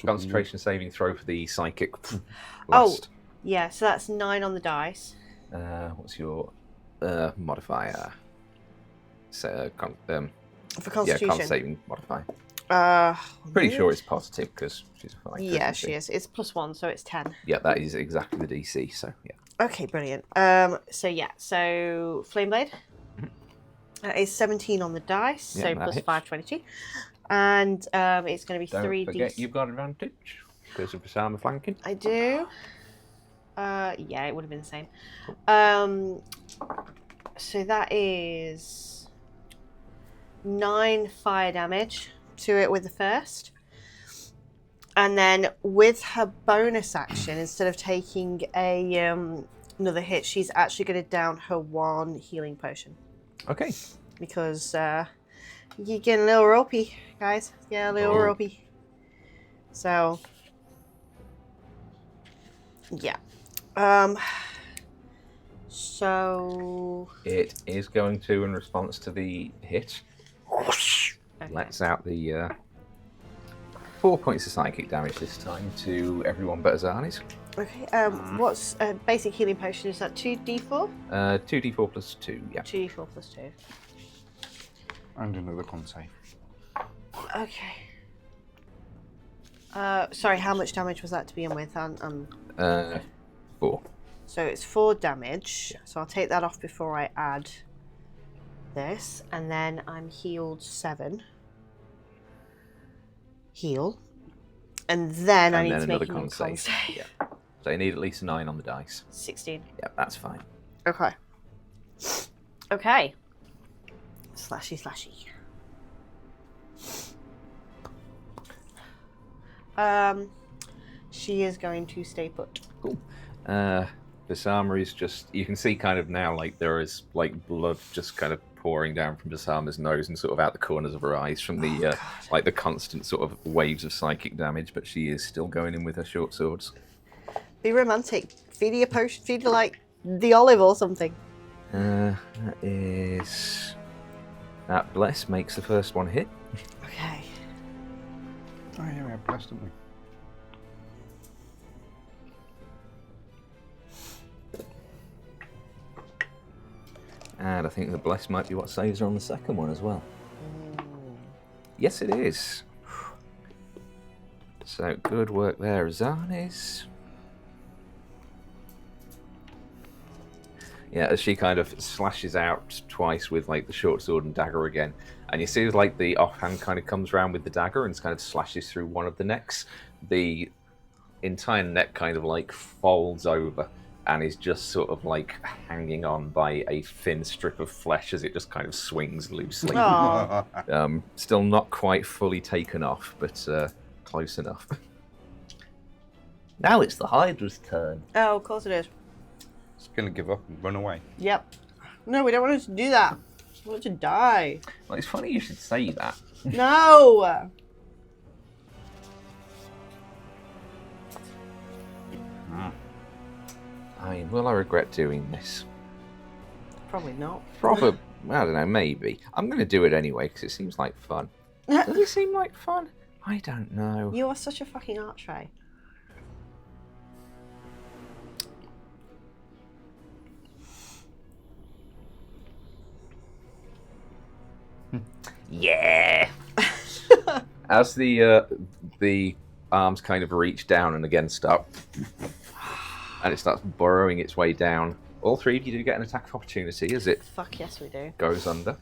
concentration saving throw for the psychic Oh. blast. Yeah, so that's 9 on the dice. What's your modifier? So, For yeah, Constitution. con saving modifier. Pretty sure it's positive because she's a fighter. Yeah, isn't she is. It's +1, so it's 10. Yeah, that is exactly the DC. So yeah. Okay, brilliant. So yeah, so Flame Blade is 17 on the dice, Yeah, so that plus hits. 5, 22. And it's going to be Don't 3d. forget you've got advantage because of Basama flanking. I do. Yeah, it would have been the same. So that is 9 fire damage to it with the first. And then with her bonus action, instead of taking a another hit, she's actually going to down her 1 healing potion. Okay. Because you're getting a little ropey, guys. Yeah, a little ropey. So, yeah. So... It is going to, in response to the hit, lets out the 4 points of psychic damage this time to everyone but Azani's. Okay, what's a basic healing potion? Is that 2d4? 2d4 plus 2, yeah. 2d4 plus 2. And another con save. Okay. Sorry, how much damage was that to begin with? 4. So it's 4 damage. So I'll take that off before I add this. And then I'm healed 7. Heal. And then I And need then to another make a new con con save. save. Yeah. So you need at least a 9 on the dice. 16. Yeah, that's fine. Okay. Okay. Slashy, slashy. She is going to stay put. Cool. Basama is just, you can see kind of now like there is like blood just kind of pouring down from Basama's nose and sort of out the corners of her eyes from the like the constant sort of waves of psychic damage, but she is still going in with her short swords. Be romantic. Feed her your potion. Feed her like the olive or something. That bless makes the first one hit. Okay. Oh yeah, we had blessed, didn't we? And I think the bless might be what saves her on the second one as well. Yes, it is. So good work there, Zanis. Yeah, as she kind of slashes out twice with like the short sword and dagger again, and you see like the offhand kind of comes around with the dagger and kind of slashes through one of the necks. The entire neck kind of like folds over and is just sort of like hanging on by a thin strip of flesh as it just kind of swings loosely. Still not quite fully taken off, but close enough. Now it's the Hydra's turn. Oh, of course it is. It's going to give up and run away. Yep. No, we don't want her to do that. We want her to die. Well, it's funny you should say that. No! I mean, will I regret doing this? Probably not. Probably. I don't know, maybe. I'm going to do it anyway because it seems like fun. Does it seem like fun? I don't know. You are such a fucking archway. Yeah. As the arms kind of reach down and again start, and it starts burrowing its way down. All three of you do get an attack of opportunity as it Fuck yes, we do. goes under.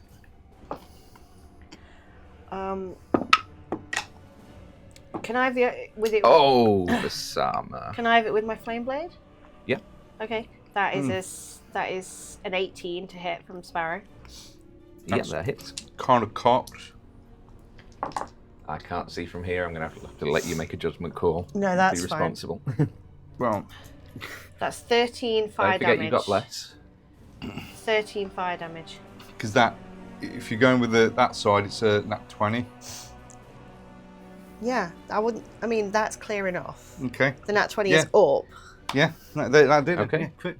Can I have it with it? Oh, the summer. Can I have it with my flame blade? Yeah. Okay. That is an 18 to hit from Sparrow. Yeah, that hits. Kind of cocked. I can't see from here. I'm going to have to let you make a judgment call. No, that's Be fine. responsible. Well, That's 13 fire Don't forget damage. you got less. 13 fire damage. because that, if you're going with that side, it's a nat 20. Yeah, I wouldn't. I mean, that's clear enough. Okay. The nat 20 Yeah. is up. Yeah, that did it. Okay. Yeah, quick.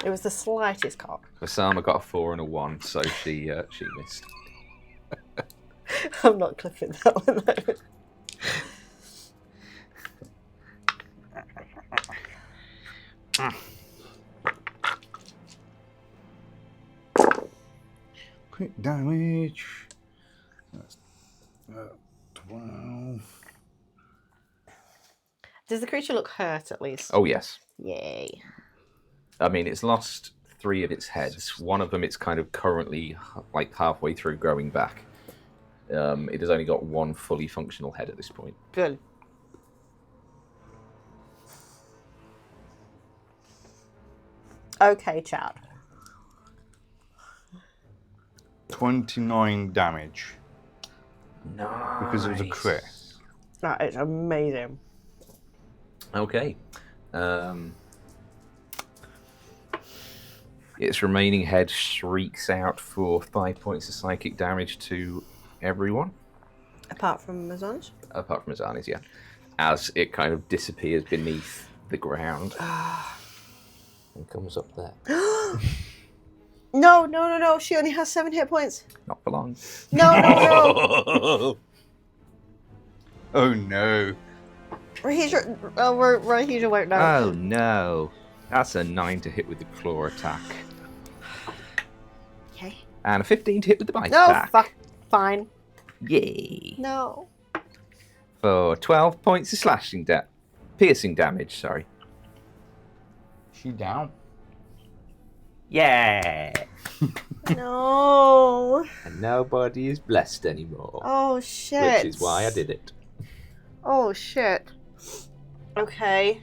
It was the slightest cock. Osama got a 4 and a 1, so she missed. I'm not clipping that one though. Quick damage. That's 12. Does the creature look hurt at least? Oh yes. Yay. I mean, it's lost 3 of its heads. One of them, it's kind of currently like halfway through growing back. It has only got 1 fully functional head at this point. Good. Okay, Chad. 29 damage No. because it was a crit. That is amazing. Okay. Its remaining head shrieks out for 5 points of psychic damage to everyone. Apart from Mazanj? Apart from Azani's, yeah. As it kind of disappears beneath the ground. And comes up there. No. She only has 7 hit points. Not for long. No. Oh no. Rahija won't know. Oh no. That's a 9 to hit with the claw attack. Okay. And a 15 to hit with the bite No, attack. fuck. Fine. Yay. No. For 12 points of piercing damage, sorry. She down. Yeah. No. And nobody is blessed anymore. Oh, shit. Which is why I did it. Oh, shit. Okay.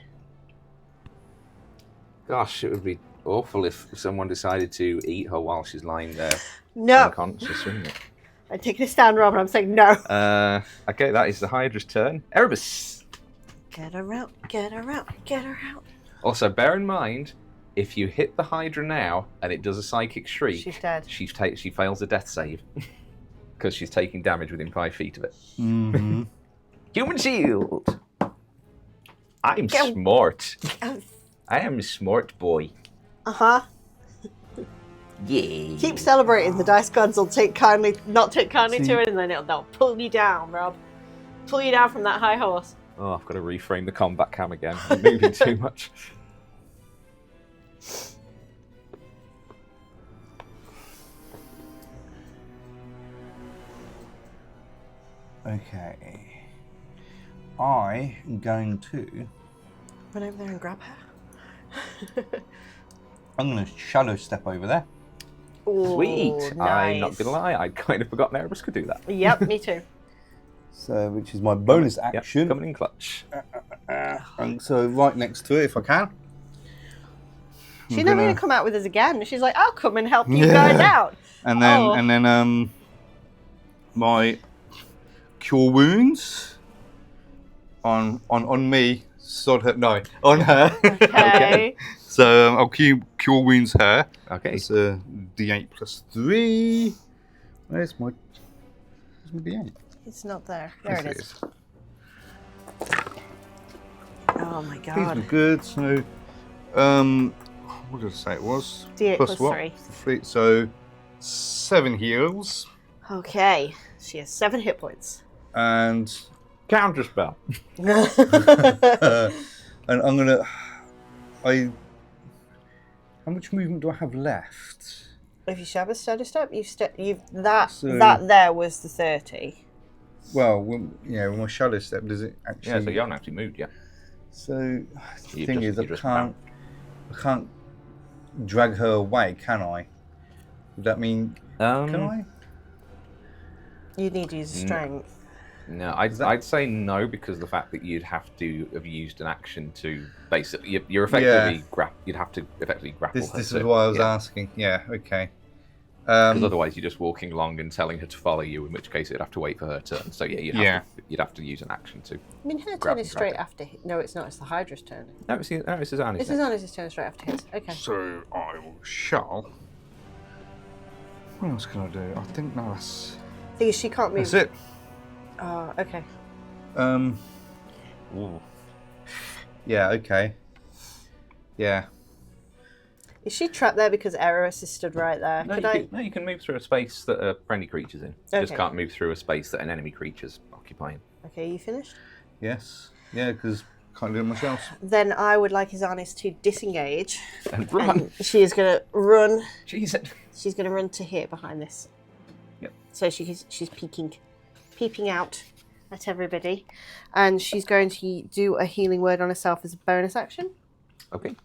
Gosh, it would be awful if someone decided to eat her while she's lying there No. unconscious, wouldn't it? I'm taking a stand, Rob, and I'm saying no. Okay, that is the Hydra's turn. Erebus. Get her out, get her out, get her out. Also, bear in mind, if you hit the Hydra now and it does a psychic shriek, She's dead. She fails a death save because she's taking damage within 5 feet of it. Mm-hmm. Human shield. I'm Go. smart. I am a smart boy. Uh-huh. Yeah. Keep celebrating. The dice gods will not take kindly to it, and then they'll pull you down, Rob. Pull you down from that high horse. Oh, I've got to reframe the combat cam again. I'm moving too much. Okay. I am going to. Run over there and grab her. I'm going to shadow step over there. Ooh, Sweet. nice. I'm not gonna lie, I'd kind of forgotten Erebus could do that. Yep, me too. So, which is my bonus action. Yep, coming in clutch. And so right next to it, if I can. She's never going to come out with us again. She's like, I'll come and help you guys out. And then, my cure wounds on me. Sod her. No, on her. Okay. So I'll cure wounds her. Okay. It's a D8 plus 3. Where's my D8? It's not there. There Yes, it is. Oh my These god. were good. So, what did I say it was? D8 plus what? 3. 3. So 7 heals Okay. She has 7 hit points. and Counter spell. and I'm gonna. How much movement do I have left? If you shove a study step, that So- there was the 30. Well, with my shadow step, does it actually? Yeah, so you haven't actually moved yet. So the You thing just- is, I you just can't drag her away, can I? Would that mean can I? You need to use strength. No, I'd say no, because the fact that you'd have to have used an action to basically you're effectively you'd have to effectively grapple her. This is why I was asking. Yeah, okay. Because otherwise you're just walking along and telling her to follow you, in which case you'd have to wait for her turn. So yeah, you'd have to use an action to. I mean, her Grab turn is and drag straight it. after. No, it's not. It's the Hydra's turn. No, it's Azani's. This is Anis's turn straight after his. Okay. So I shall. What else can I do? I think that's Thing is, she can't move. it. Oh, okay. Ooh. Yeah. Okay. Yeah. Is she trapped there because Erebus is stood right there? No, you can move through a space that are friendly creatures in. You just Okay. can't move through a space that an enemy creature's occupying. Okay, you finished? Yes. Yeah, because can't do it myself. Then I would like Azanis to disengage. And run! And she is going to run. Jesus. She's going to run to here behind this. Yep. So she's peeping out at everybody. And she's going to do a healing word on herself as a bonus action. Okay.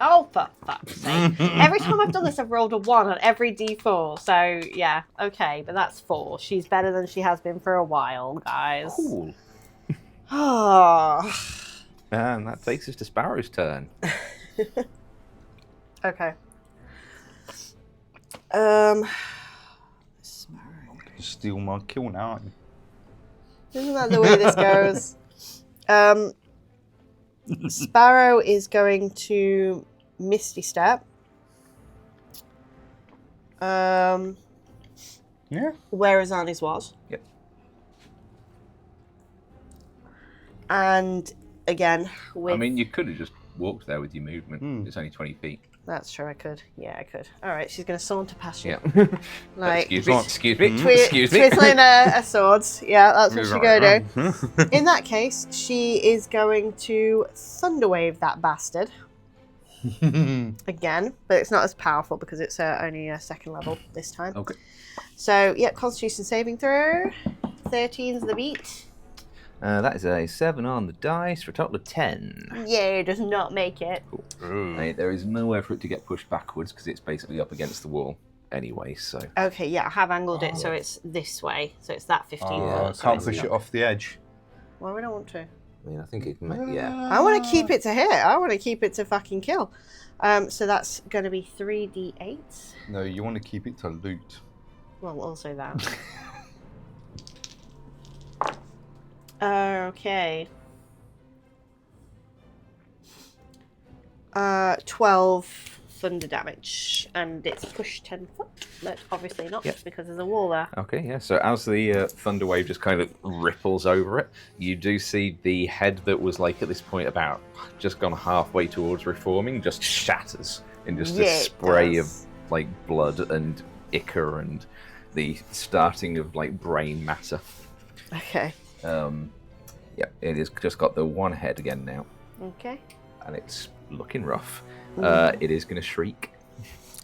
Oh, for fuck's sake. Every time I've done this, I've rolled a 1 on every d4. So, yeah, okay, but that's 4. She's better than she has been for a while, guys. Cool. Oh. And that takes us to Sparrow's turn. Okay. Steal my kill now. Aren't you? Isn't that the way this goes? Sparrow is going to Misty Step. Yeah. Where Azani's was. Yep. And again, with... I mean, you could have just walked there with your movement. It's only 20 feet. That's true, I could. Yeah, I could. All right, she's going to saunter past you. Yeah. Like, Excuse me. Excuse me. twizzling her swords. Yeah, that's what she's going to do. In that case, she is going to Thunderwave that bastard. Again, but it's not as powerful because it's only a 2nd level this time. Okay. So, yeah, Constitution saving throw. 13's the beat. That is a 7 on the dice for a total of 10. Yeah, does not make it. Cool. Right, there is nowhere for it to get pushed backwards because it's basically up against the wall anyway, so... Okay, yeah, I have angled it so it's this way. So it's that 15 I foot. so can't it's push not- it off the edge. Well, we don't want to. I mean, I think it can make, yeah. I want to keep it to hit. I want to keep it to fucking kill. So that's going to be 3d8. No, you want to keep it to loot. Well, also that. Okay. 12 thunder damage, and it's pushed 10 foot, but obviously not because there's a wall there. Okay, yeah. So as the thunder wave just kind of ripples over it, you do see the head that was like at this point about just gone halfway towards reforming just shatters in just this spray of like blood and ichor and the starting of like brain matter. Okay. Yeah, it has just got the one head again now. Okay. And it's looking rough. It is going to shriek.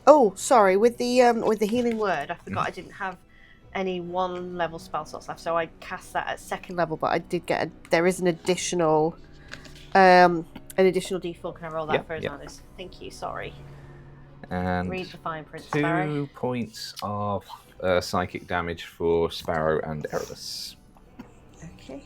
Oh, sorry. With the healing word, I forgot I didn't have any 1 level spell slots left, so I cast that at 2nd level. But I did get there is an additional D4. Can I roll that for us? Thank you. Sorry. And read the fine print. 2 Sparrow. points of psychic damage for Sparrow and Erebus. Okay.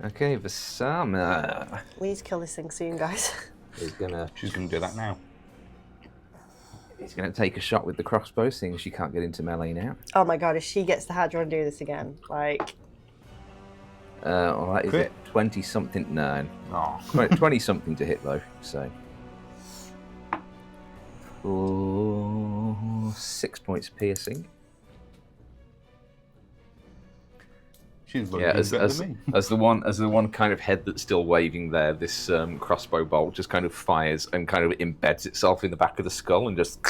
Okay, Vasama. We need to kill this thing soon, guys. She's gonna do that now. He's gonna take a shot with the crossbow, seeing she can't get into melee now. Oh my god, if she gets the Hydra and do this again, like... Well, that is it. 20-something, no. Oh. 20-something to hit, though, so... 6 points of piercing. She's as the one kind of head that's still waving there, this crossbow bolt just kind of fires and kind of embeds itself in the back of the skull and just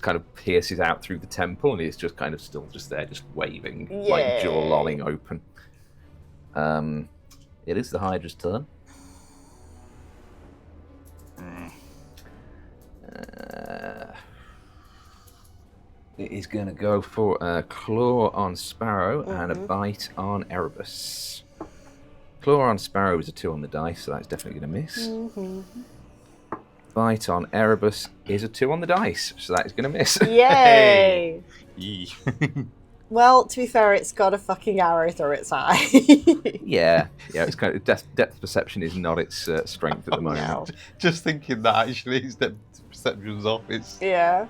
kind of pierces out through the temple, and it's just kind of still just there, just waving, like jaw lolling open. It is the Hydra's turn. It is going to go for a claw on Sparrow and a bite on Erebus. Claw on Sparrow is a 2 on the dice, so that's definitely going to miss. Bite on Erebus is a 2 on the dice, so that is going to miss. Yay! Well, to be fair, it's got a fucking arrow through its eye. yeah, it's kind of depth perception is not its strength at the moment. No. Just thinking that actually his depth perception's off. Yeah.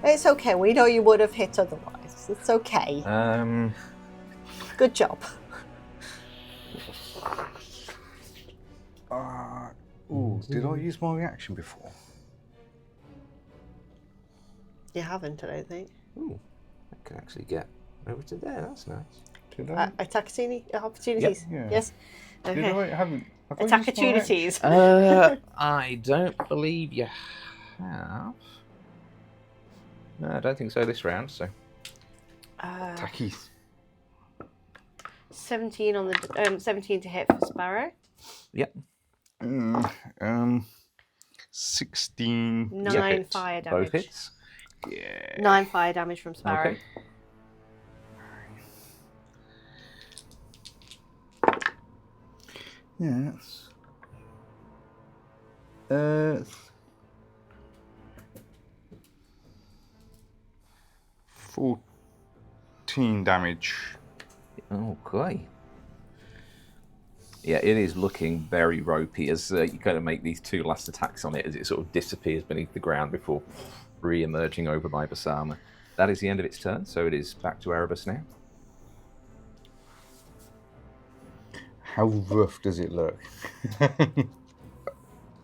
It's okay. We know you would have hit otherwise. It's okay. Good job. Did I use my reaction before? You haven't, I don't think. Ooh, I can actually get over to there. That's nice. Did I? Attack opportunities. Yep. Yeah. Yes. Did Okay. I haven't? Attack opportunities. I don't believe you have. No, I don't think so this round. So. Attackies. 17 on the 17 to hit for Sparrow. Yep. 16. 9 fire damage. Both hits. Yeah. 9 fire damage from Sparrow. Okay. Yeah. 14 damage. Okay. Yeah, it is looking very ropey as you kind of make these 2 last attacks on it as it sort of disappears beneath the ground before re-emerging over by Vasama. That is the end of its turn, so it is back to Erebus now. How rough does it look?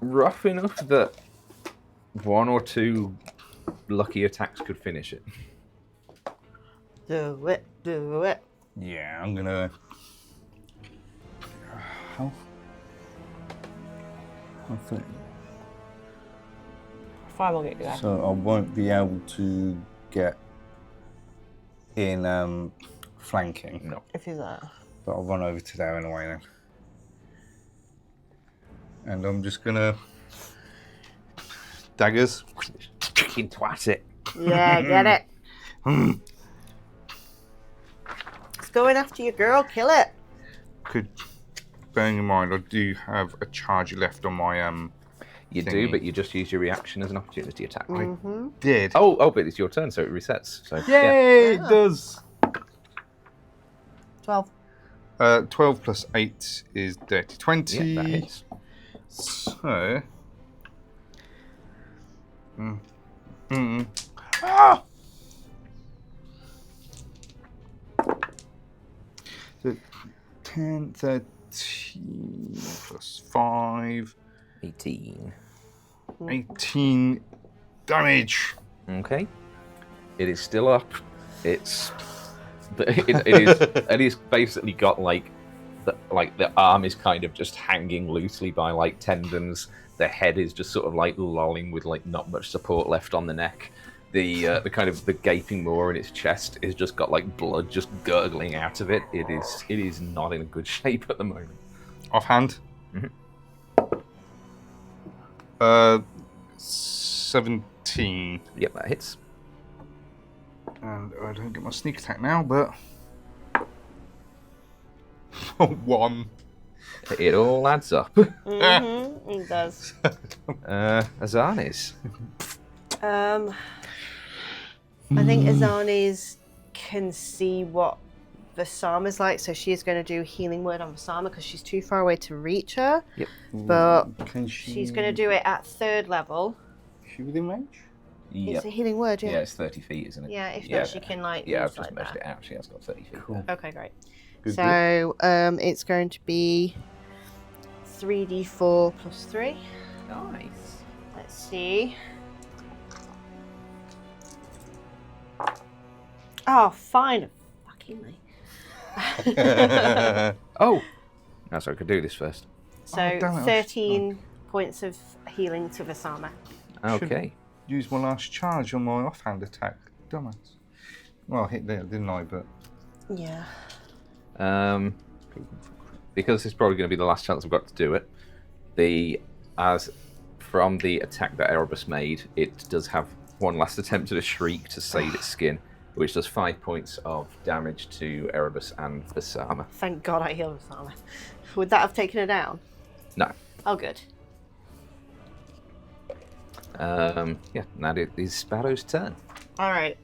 Rough enough that 1 or 2 lucky attacks could finish it. Do it. Do it. Yeah, I'm gonna. How? I think. 5 will get you there. So I won't be able to get in flanking. No. If you're there. But I'll run over to there anyway then. And I'm just gonna daggers. Fucking twat it. Yeah, get it. It's going after your girl. Kill it. Bearing in mind, I do have a charge left on my You do, but you just use your reaction as an opportunity attack. Mm-hmm. Did. Oh, but it's your turn, so it resets. So Yay! It does. 12. 12 plus 8 is dirty 20. Yeah, that hits. So. Ah! So 10, 13 plus 5. 18. 18 damage. Okay. It is still up. It is basically got like the arm is kind of just hanging loosely by like tendons. The head is just sort of like lolling with like not much support left on the neck. The kind of the gaping maw in its chest is just got like blood just gurgling out of it. It is not in a good shape at the moment. Offhand. Mhm. 17. Yep, that hits. And I don't get my sneak attack now, but 1. It all adds up. Mm-hmm. It does. Azani's. I think Azani's can see what Vasama's like, so she is going to do healing word on Vasama because she's too far away to reach her. Yep. But Can she... she's going to do it at 3rd level. Is she within range? It's a healing word, yeah. Yeah, it's 30 feet, isn't it? Yeah, if not, she can like. Yeah, use I've just like measured that. it out. She has got 30 feet. Cool. Okay, great. Good, So it's going to be 3d4 plus 3. Nice. Let's see. Oh, fine. Fucking me. Oh! No, so I could do this first. So Oh, damn it, 13 points of healing to Vasama. Okay. Use my last charge on my offhand attack. Dumbass. Well, I hit there, didn't I? But Yeah. Because it's probably going to be the last chance I've got to do it. As from the attack that Erebus made, it does have one last attempt at a shriek to save its skin, which does 5 points of damage to Erebus and Vasama. Thank God I healed Vasama. Would that have taken her down? No. Oh, good. Yeah, now it is Sparrow's turn. All right.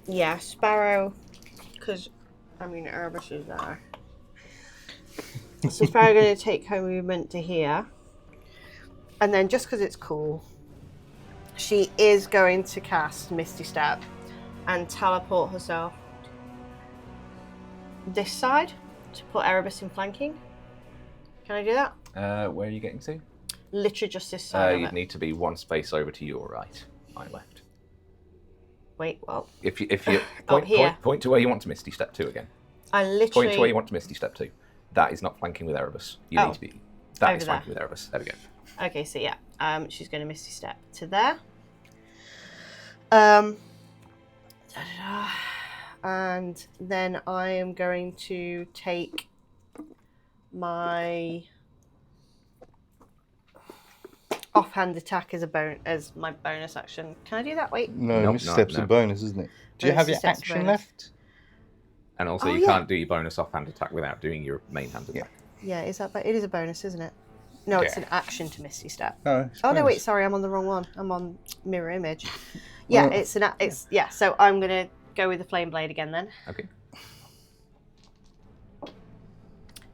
Yeah, Sparrow, because I mean Erebus is there. So Sparrow going to take her movement to here, and then just because it's cool, she is going to cast Misty Step and teleport herself this side to put Erebus in flanking. Can I do that? Where are you getting to? Literally just this side of You'd it. need to be one space over to your right. My left. Wait, well, If you Oh, here. point to where you want to Misty Step to again. I literally... Point to where you want to Misty Step to. That is not flanking with Erebus. You Oh, need to be. That over is flanking with Erebus. There we go. Okay, so yeah, she's going to Misty Step to there. And then I am going to take my offhand attack as my bonus action. Can I do that? Wait. no, Nope, misstep's no. a bonus, isn't it? Do you have your Misstep's a action bonus. left? And also, Oh, you yeah. can't do your bonus offhand attack without doing your main hand attack. Yeah, is that? It is a bonus, isn't it? No, it's Yeah. an action to Misty Step. No. It's Oh no, bonus. wait, sorry, I'm on the wrong one. I'm on mirror image. Yeah, Well, it's yeah. So I'm gonna go with the flame blade again then. Okay.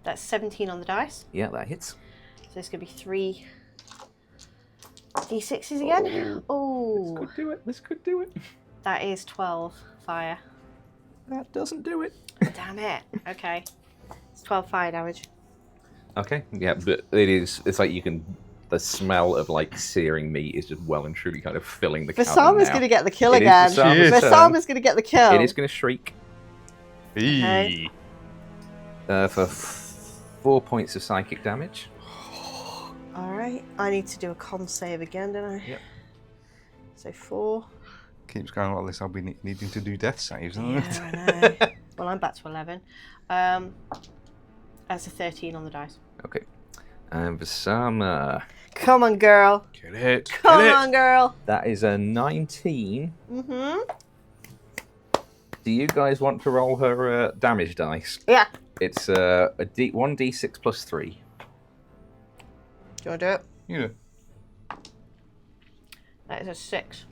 That's 17 on the dice. Yeah, that hits. So it's gonna be 3 d6s again. Oh, Could do it. This could do it. that is 12 fire. That doesn't do it. Damn it. Okay, it's 12 fire damage. Okay. Yeah, but it's like you can. The smell of like searing meat is just well and truly kind of filling the cabin Vasama's now. gonna get the kill It is again. Vasama's turn. Vasama's gonna get the kill. It is going to shriek Eee. for 4 points of psychic damage. All right, I need to do a con save again, don't I? Yep. So 4. Keeps going like this. I'll be needing to do death saves, isn't it? Yeah, I know. Well, I'm back to 11. That's a 13 on the dice. Okay. And Vasama, Come on, girl. Get it. Come on, girl. that is a 19. Mm-hmm. Do you guys want to roll her damage dice? Yeah. It's 1d6 plus 3. you want to do it? You know. That is a 6.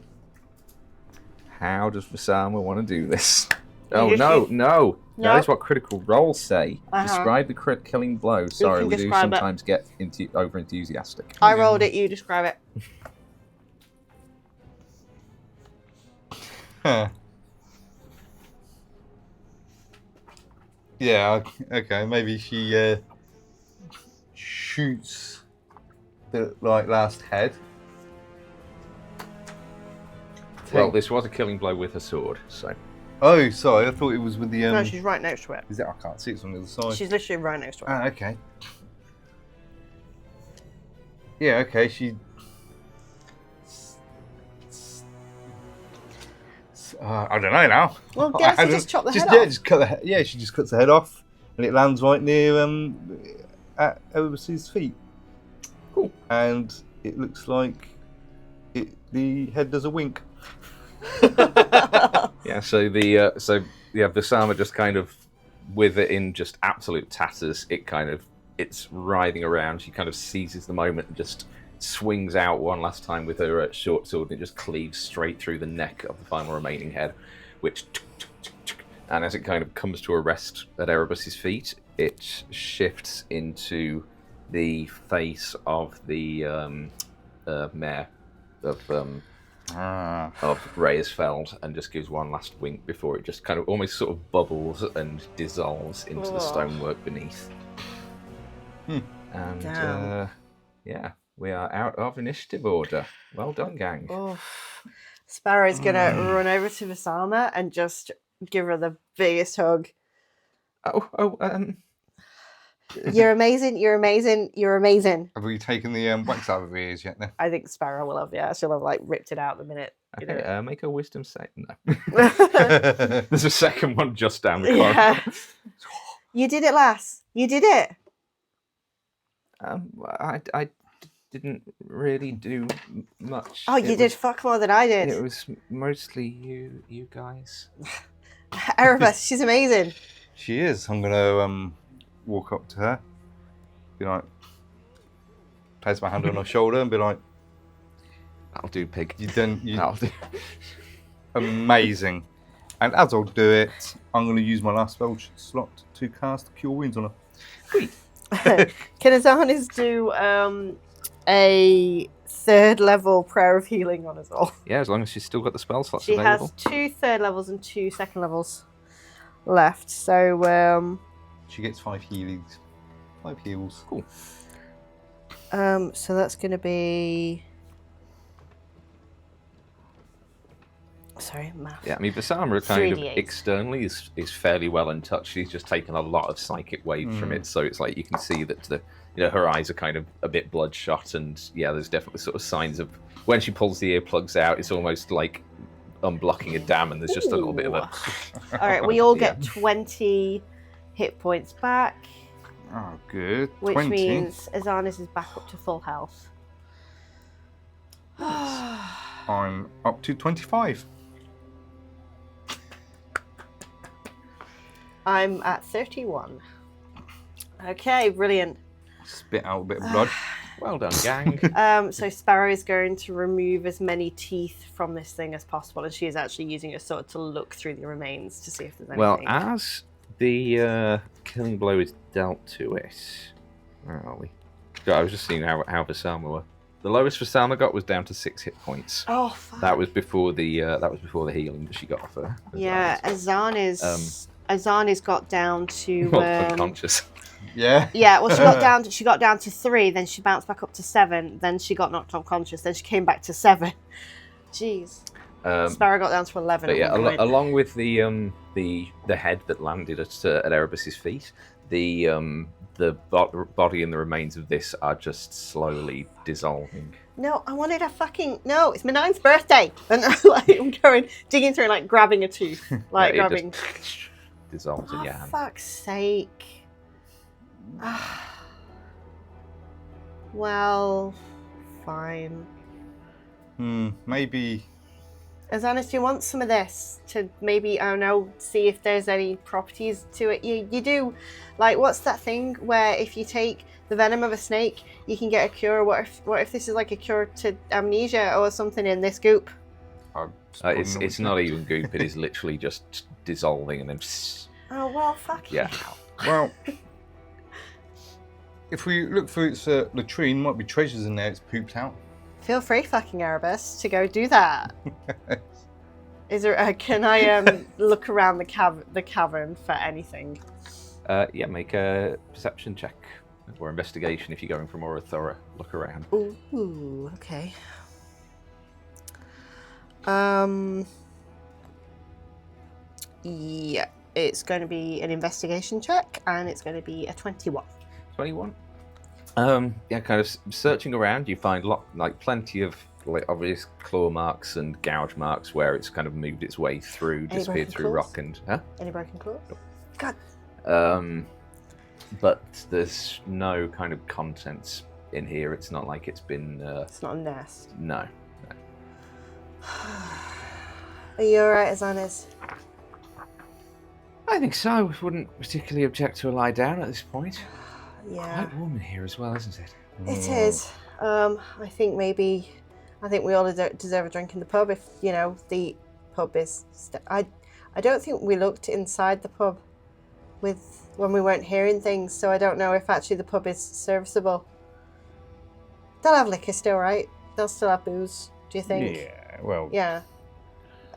How does Vasama want to do this? You Oh, just- no. No. That is what critical roles say. Uh-huh. Describe the crit killing blow. Sorry, can we do describe it. sometimes get over enthusiastic. I rolled it, you describe it. Huh. Yeah, okay, maybe she shoots the last head. Well, this was a killing blow with a sword, so. Oh, sorry, I thought it was with the No, she's right next to it. Is that I can't see it's on the other side. She's literally right next to it. Ah, okay. Yeah, okay, she I don't know now. Well, guess I you just chop the head yeah, off. just cut the head. Yeah, she just cuts the head off, and it lands right near at Erebus's feet. Cool. And it looks like the head does a wink. Yeah, so Vasama just kind of, with it in just absolute tatters, it's writhing around. She kind of seizes the moment and just swings out one last time with her short sword, and it just cleaves straight through the neck of the final remaining head, which, and as it kind of comes to a rest at Erebus's feet, it shifts into the face of the mayor of Reyesfeld and just gives one last wink before it just kind of almost sort of bubbles and dissolves into the stonework beneath. And yeah, we are out of initiative order. Well done, gang. Oh. Sparrow's gonna run over to Vasama and just give her the biggest hug. You're amazing, you're amazing, you're amazing. Have we taken the wax out of her ears yet? Then I think Sparrow will have, yeah. She'll have like ripped it out the minute. You know. Okay, make a wisdom save. No. There's a second one just down the corner. Yeah. You did it, lass. You did it. I didn't really do much. Oh, you did fuck more than I did. It was mostly you guys. Erebus, she's amazing. she is. I'm gonna walk up to her, be like, place my hand on her shoulder, and be like, That'll do, pig. That'll do. Amazing. And as I'll do it, I'm going to use my last spell slot to cast Cure Wounds on her. Sweet. Can Azanis do a 3rd level Prayer of Healing on us all? Yeah, as long as she's still got the spell slots She available. has 2 3rd levels and 2 2nd levels left. So She gets 5 healings. 5 heals. Cool. so that's going to be... Sorry, math. Yeah, I mean, Vasama kind of 3d8. externally is fairly well in touch. She's just taken a lot of psychic waves from it, so it's like you can see that her eyes are kind of a bit bloodshot, and yeah, there's definitely sort of signs of when she pulls the earplugs out, it's almost like unblocking a dam, and there's just a little bit of a. All right, we all get 20 hit points back, Oh, good. which 20. means Azanis is back up to full health. I'm up to 25. I'm at 31. Okay, brilliant. Spit out a bit of blood. Well done, gang. So Sparrow is going to remove as many teeth from this thing as possible, and she is actually using her sword to look through the remains to see if there's anything. Well, as the killing blow is dealt to it, where are we? I was just seeing how Vasama were. The lowest Vasama got was down to 6 hit points. Oh, fuck. That was before the healing that she got off her. Yeah, Azani's got down to unconscious. Yeah. Yeah, well, she got down to 3, then she bounced back up to 7, then she got knocked unconscious, then she came back to 7. Jeez. Sparrow got down to 11. But yeah, at one point. along with the head that landed at Erebus's feet, the body and the remains of this are just slowly dissolving. No, I wanted a fucking... No, it's my 9th birthday! And like, I'm going, digging through and like grabbing a tooth. Like Yeah, it grabbing... just dissolves in your Oh, hand. fuck's sake. Well, fine. Maybe Azanis, do you want some of this to maybe, I don't know, see if there's any properties to it? You do, like, what's that thing where if you take the venom of a snake, you can get a cure? What if this is like a cure to amnesia or something in this goop? It's not even goop. It is literally just dissolving and then. Oh, well, fuck Yeah. Well, if we look through its latrine, might be treasures in there. It's pooped out. Feel free, fucking Erebus, to go do that. Is there? Can I look around the cavern for anything? Yeah, make a perception check or investigation if you're going for more of a thorough look around. Ooh, okay. Yeah, it's going to be an investigation check, and it's going to be a 21. 21. Yeah, kind of searching around, you find plenty of obvious claw marks and gouge marks where it's kind of moved its way through, disappeared through rock and. Any broken claws? Nope. God. But there's no kind of contents in here. It's not like it's been. It's not a nest. No. Are you alright, Azanis? I think so. I wouldn't particularly object to a lie down at this point. Yeah. Quite warm in here as well, isn't it? It is. I think we all deserve a drink in the pub if, the pub is... I don't think we looked inside the pub when we weren't hearing things, so I don't know if actually the pub is serviceable. They'll have liquor still, right? They'll still have booze, do you think? Yeah, well... Yeah.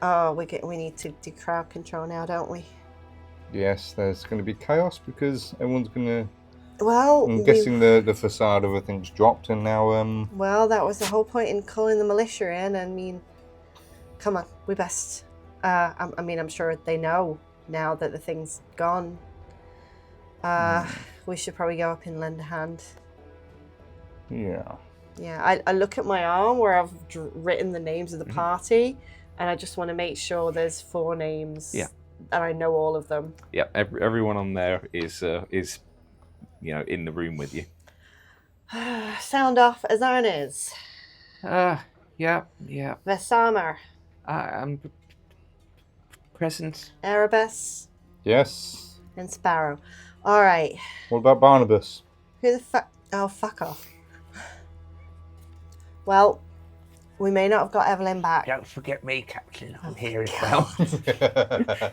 Oh, we need to do crowd control now, don't we? Yes, there's going to be chaos because everyone's going to... Well, I'm guessing the facade of everything's dropped and now... Well, that was the whole point in calling the militia in. I mean, come on, we best... I'm sure they know now that the thing's gone. We should probably go up and lend a hand. Yeah. Yeah, I look at my arm where I've written the names of the party, and I just want to make sure there's 4 names. Yeah. And I know all of them. Yeah, everyone on there is in the room with you. Sound off, Azanis. Yeah. Vesamar. I'm present. Erebus. Yes. And Sparrow. All right. What about Barnabas? Who the fuck? Oh, fuck off. Well, we may not have got Evelyn back. Don't forget me, Captain. I'm here as well.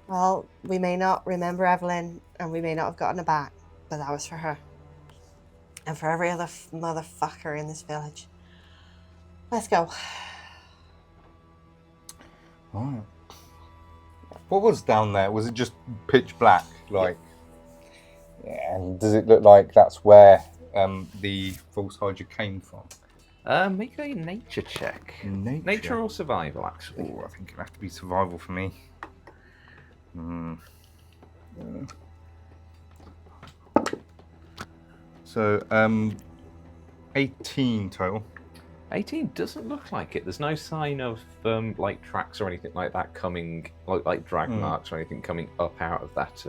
Well, we may not remember Evelyn, and we may not have gotten her back, but that was for her. And for every other motherfucker in this village. Let's go. Right. What was down there? Was it just pitch black? Like, yeah. And does it look like that's where the False Hydra came from? Make a nature check. Nature or survival, actually. Oh, I think it'll have to be survival for me. So, 18 total. 18 doesn't look like it. There's no sign of tracks or anything like that coming, like drag marks or anything coming up out of that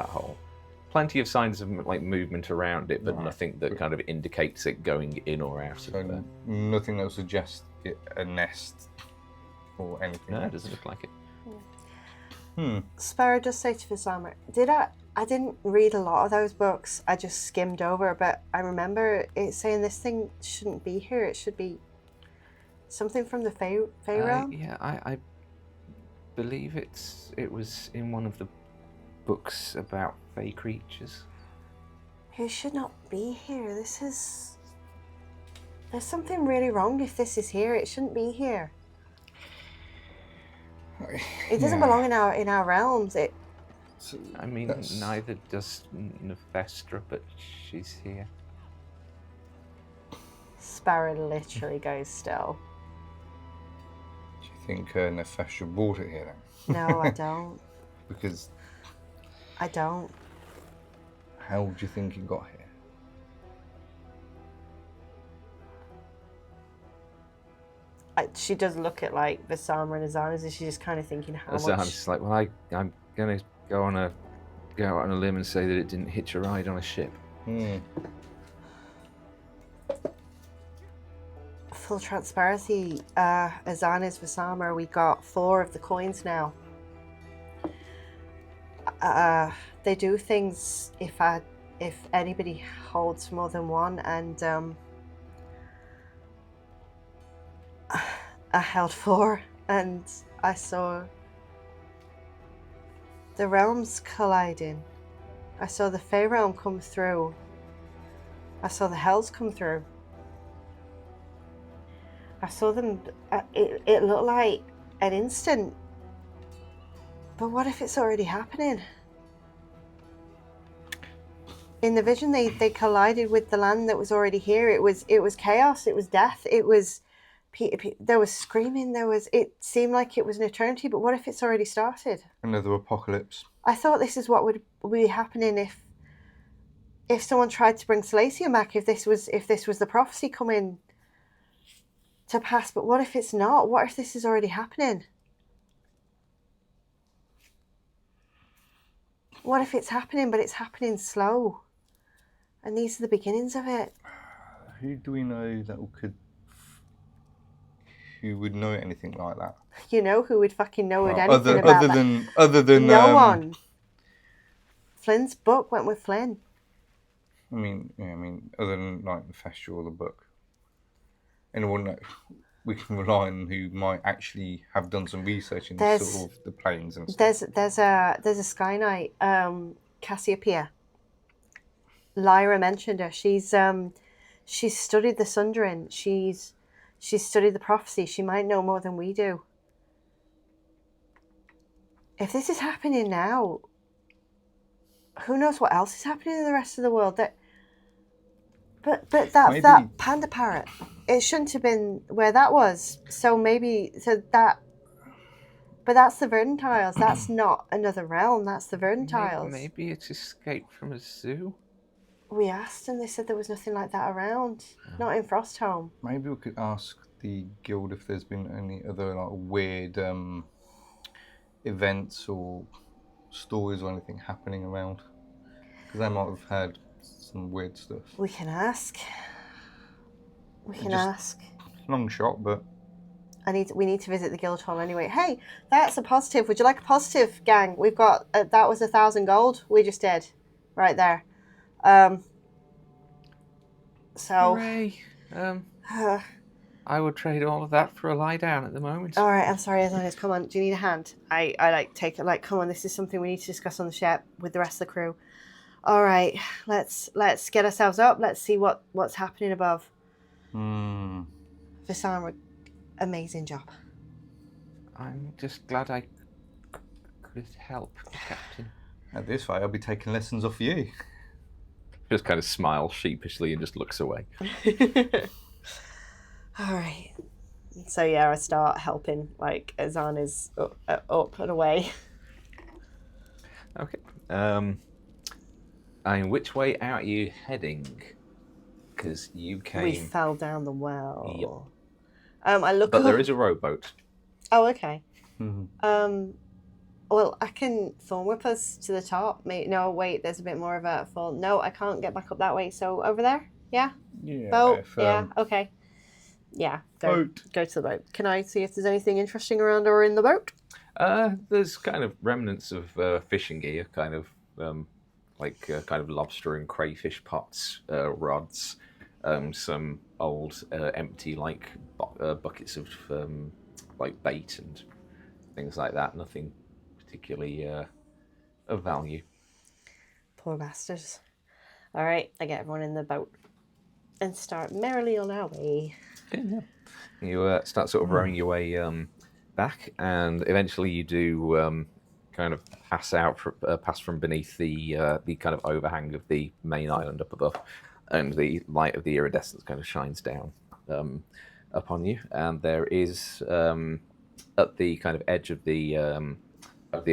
hole. Plenty of signs of movement around it, but nothing that kind of indicates it going in or out of there. Nothing that would suggest a nest or anything. No, it doesn't look like it. Sparrow, just say to Visama, I didn't read a lot of those books. I just skimmed over, but I remember it saying this thing shouldn't be here. It should be something from the Fey realm. Yeah, I believe it was in one of the books about Fey creatures. It should not be here. There's something really wrong if this is here. It shouldn't be here. It doesn't belong in our realms. Neither does Nefestra, but she's here. Sparrow literally goes still. Do you think Nefestra brought it here then? No, I don't. Because... I don't. How do you think it got here? She does look at Visama and Azanis, and she's just kind of thinking how So I'm much. just like, well, I'm gonna go out on a limb and say that it didn't hitch a ride on a ship. full transparency, Azana's Vasama, we got 4 of the coins now. They do things if anybody holds more than one, and I held 4, and I saw the realms colliding. I saw the Fey realm come through. I saw the Hells come through. I saw them. It looked like an instant. But what if it's already happening? In the vision, they collided with the land that was already here. It was chaos. It was death. It was. There was screaming. It seemed like it was an eternity. But what if it's already started? Another apocalypse. I thought this is what would be happening if someone tried to bring Salacium back. If this was the prophecy coming to pass. But what if it's not? What if this is already happening? What if it's happening, but it's happening slow? And these are the beginnings of it. Who do we know who would know anything like that? You know who would fucking know anything other about that? Other than no one. Flynn's book went with Flynn. I mean, other than like the festival or the book, anyone that we can rely on who might actually have done some research in sort of the planes and stuff. There's a Sky Knight, Cassiopeia. Lyra mentioned her. She's studied the Sundering. She's studied the prophecy. She might know more than we do. If this is happening now, who knows what else is happening in the rest of the world? But that panda parrot, it shouldn't have been where that was. But that's the Verdant That's not another realm. That's the Verdant Maybe it's escaped from a zoo. We asked, and they said there was nothing like that around. Not in Frostholm. Maybe we could ask the guild if there's been any other like weird events or stories or anything happening around, because they might have had some weird stuff. We can ask. Ask. Long shot, but We need to visit the Guildhall anyway. Hey, that's a positive. Would you like a positive, gang? We've got that was 1,000 gold we just did, right there. Hooray. I would trade all of that for a lie down at the moment. All right, I'm sorry, Azanias. Come on, do you need a hand? I take it. Come on, this is something we need to discuss on the ship with the rest of the crew. All right, let's get ourselves up. Let's see what's happening above. Visama, amazing job. I'm just glad I could help, Captain. At this rate, I'll be taking lessons off you. Just kind of smiles sheepishly and just looks away. All right. So yeah, I start helping, like Azana's up and away. Okay. Which way out are you heading? Because you came. We fell down the well. Yep. I look. But up... there is a rowboat. Oh, okay. Mm-hmm. Well, I can thorn whip us to the top. No, wait. There's a bit more of a fall. No, I can't get back up that way. So over there. Yeah. Yeah. Boat. Yeah. Okay. Yeah. Go to the boat. Can I see if there's anything interesting around or in the boat? There's kind of remnants of fishing gear, kind of kind of lobster and crayfish pots, rods, some old empty buckets of bait and things like that. Nothing particularly of value. Poor bastards. All right, I get everyone in the boat and start merrily on our way. Yeah. You start sort of rowing your way back, and eventually you do kind of pass from beneath the kind of overhang of the main island up above, and the light of the iridescence kind of shines down upon you. And there is at the kind of edge of the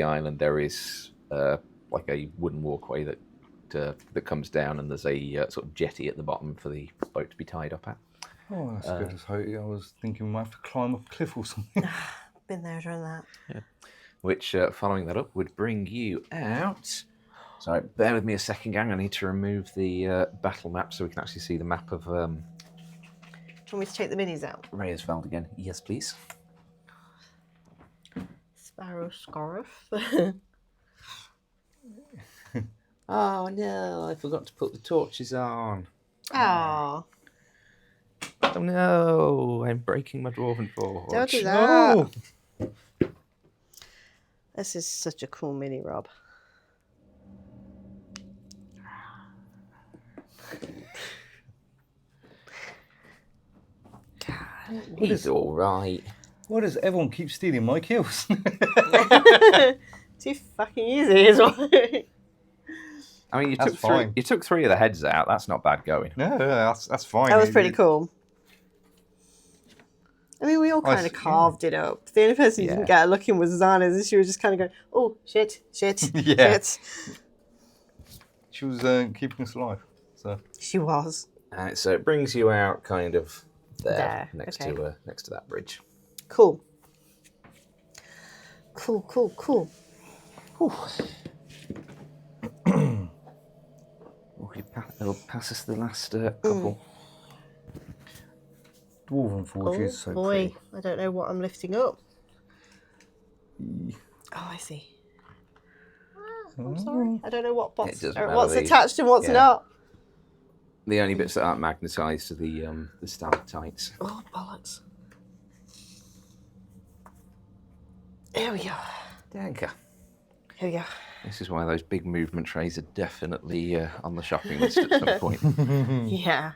island there is like a wooden walkway that comes down, and there's a sort of jetty at the bottom for the boat to be tied up at. Oh, that's good as hope. I was thinking we might have to climb up a cliff or something. Been there, done that. Yeah. Which, following that up, would bring you out. Sorry, bear with me a second, gang. I need to remove the battle map so we can actually see the map of want me to take the minis out? Reyesfeld again. Yes, please. Sparrow scarf. Oh no, I forgot to put the torches on. Oh, Oh no, I'm breaking my dwarven forge. don't do that. No. This is such a cool mini, Rob. He's all right. Why does everyone keep stealing my kills? Too fucking easy as well. I mean, That's you fine. took 3 of the heads out. That's not bad going. No, that's fine. That was pretty cool. I mean, we all I kind of see, carved it up. The only person who Yeah. didn't get a look in was Zana's, and she was just kind of going, "Oh shit, shit, Yeah. shit." She was keeping us alive. So She was. So it brings you out kind of there, There, next okay. to that bridge. Cool. Cool. It'll pass us the last couple. dwarven forge Oh is so boy, pretty. I don't know what I'm lifting up. Oh, I see. I'm sorry. I don't know what It doesn't or matter, what's the- attached and what's yeah. not. The only bits that aren't magnetised are the stalactites. Oh, bollocks. Here we go. Danke. Here we go. This is why those big movement trays are definitely on the shopping list at some point. Yeah.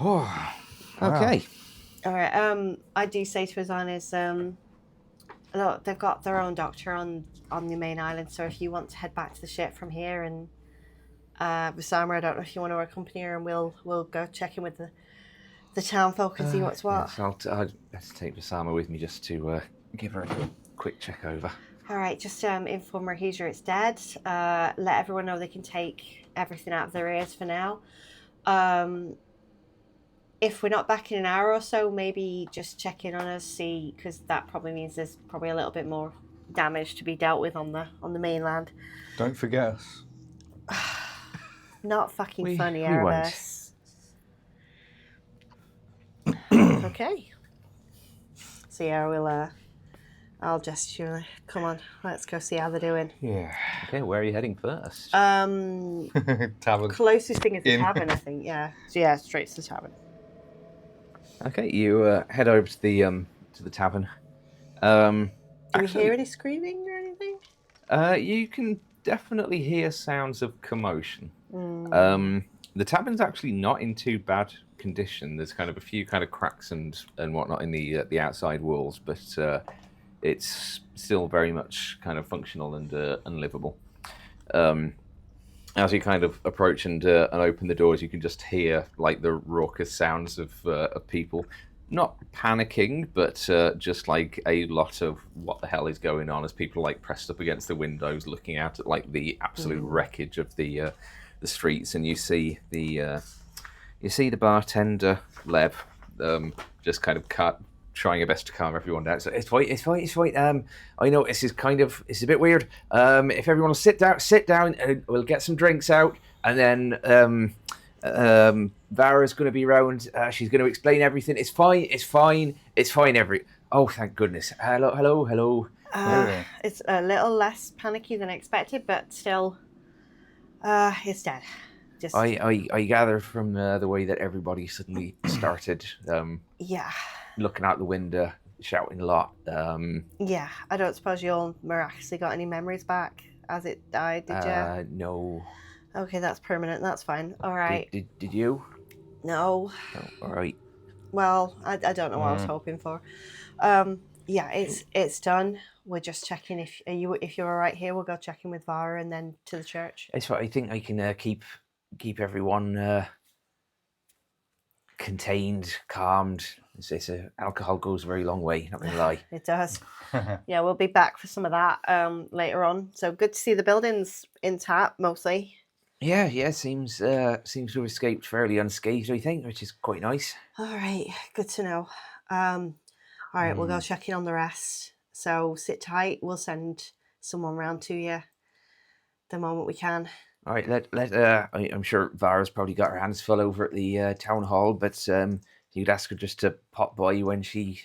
Okay. All right. I do say to Azana's, look, they've got their own doctor on the main island. So if you want to head back to the ship from here, and Visama, I don't know if you want to accompany her, and we'll go check in with the town folk and see what's what. Yes, I'll have to take Visama with me just to give her a quick check over. All right, just inform Rahija it's dead. Let everyone know they can take everything out of their ears for now. If we're not back in an hour or so, maybe just check in on us, see, because that probably means there's probably a little bit more damage to be dealt with on the mainland. Don't forget us. Not fucking We funny, won't. Erebus. Okay. So yeah, I'll gesture. Come on, let's go see how they're doing. Yeah. Okay, where are you heading first? Tavern. Closest thing is the In. tavern, I think. Yeah. So yeah, straight to the tavern. Okay, you head over to the tavern. Do we Actually, hear any screaming or anything? you can definitely hear sounds of commotion. Mm. The tavern's actually not in too bad condition. There's kind of a few kind of cracks and whatnot in the outside walls, but it's still very much kind of functional and unlivable. As you kind of approach and open the doors, you can just hear like the raucous sounds of people, not panicking, but just like a lot of what the hell is going on as people like pressed up against the windows, looking out at like the absolute wreckage of the streets, and you see the bartender Lev just kind of trying her best to calm everyone down. So it's fine. I know it's a bit weird. If everyone will sit down, and we'll get some drinks out, and then Vara's going to be around. She's going to explain everything. It's fine. Oh, thank goodness. Hello. It's a little less panicky than expected, but still, it's dead. Just I gather from the way that everybody suddenly started yeah. looking out the window, shouting a lot. Yeah, I don't suppose you all miraculously got any memories back as it died, did you? No. Okay, that's permanent. That's fine. All right. Did you? No. Oh, all right. Well, I don't know what I was hoping for. Yeah, it's done. We're just checking if you're all right here. We'll go check in with Vara and then to the church. It's fine. I think I can keep everyone contained, calmed. Alcohol goes a very long way. Not gonna lie. It does. Yeah, we'll be back for some of that later on. So good to see the buildings intact mostly. Yeah. Seems to have escaped fairly unscathed, I think, which is quite nice. All right, good to know. All right, we'll go check in on the rest. So sit tight. We'll send someone round to you the moment we can. All right, I'm sure Vara's probably got her hands full over at the town hall, but you'd ask her just to pop by when she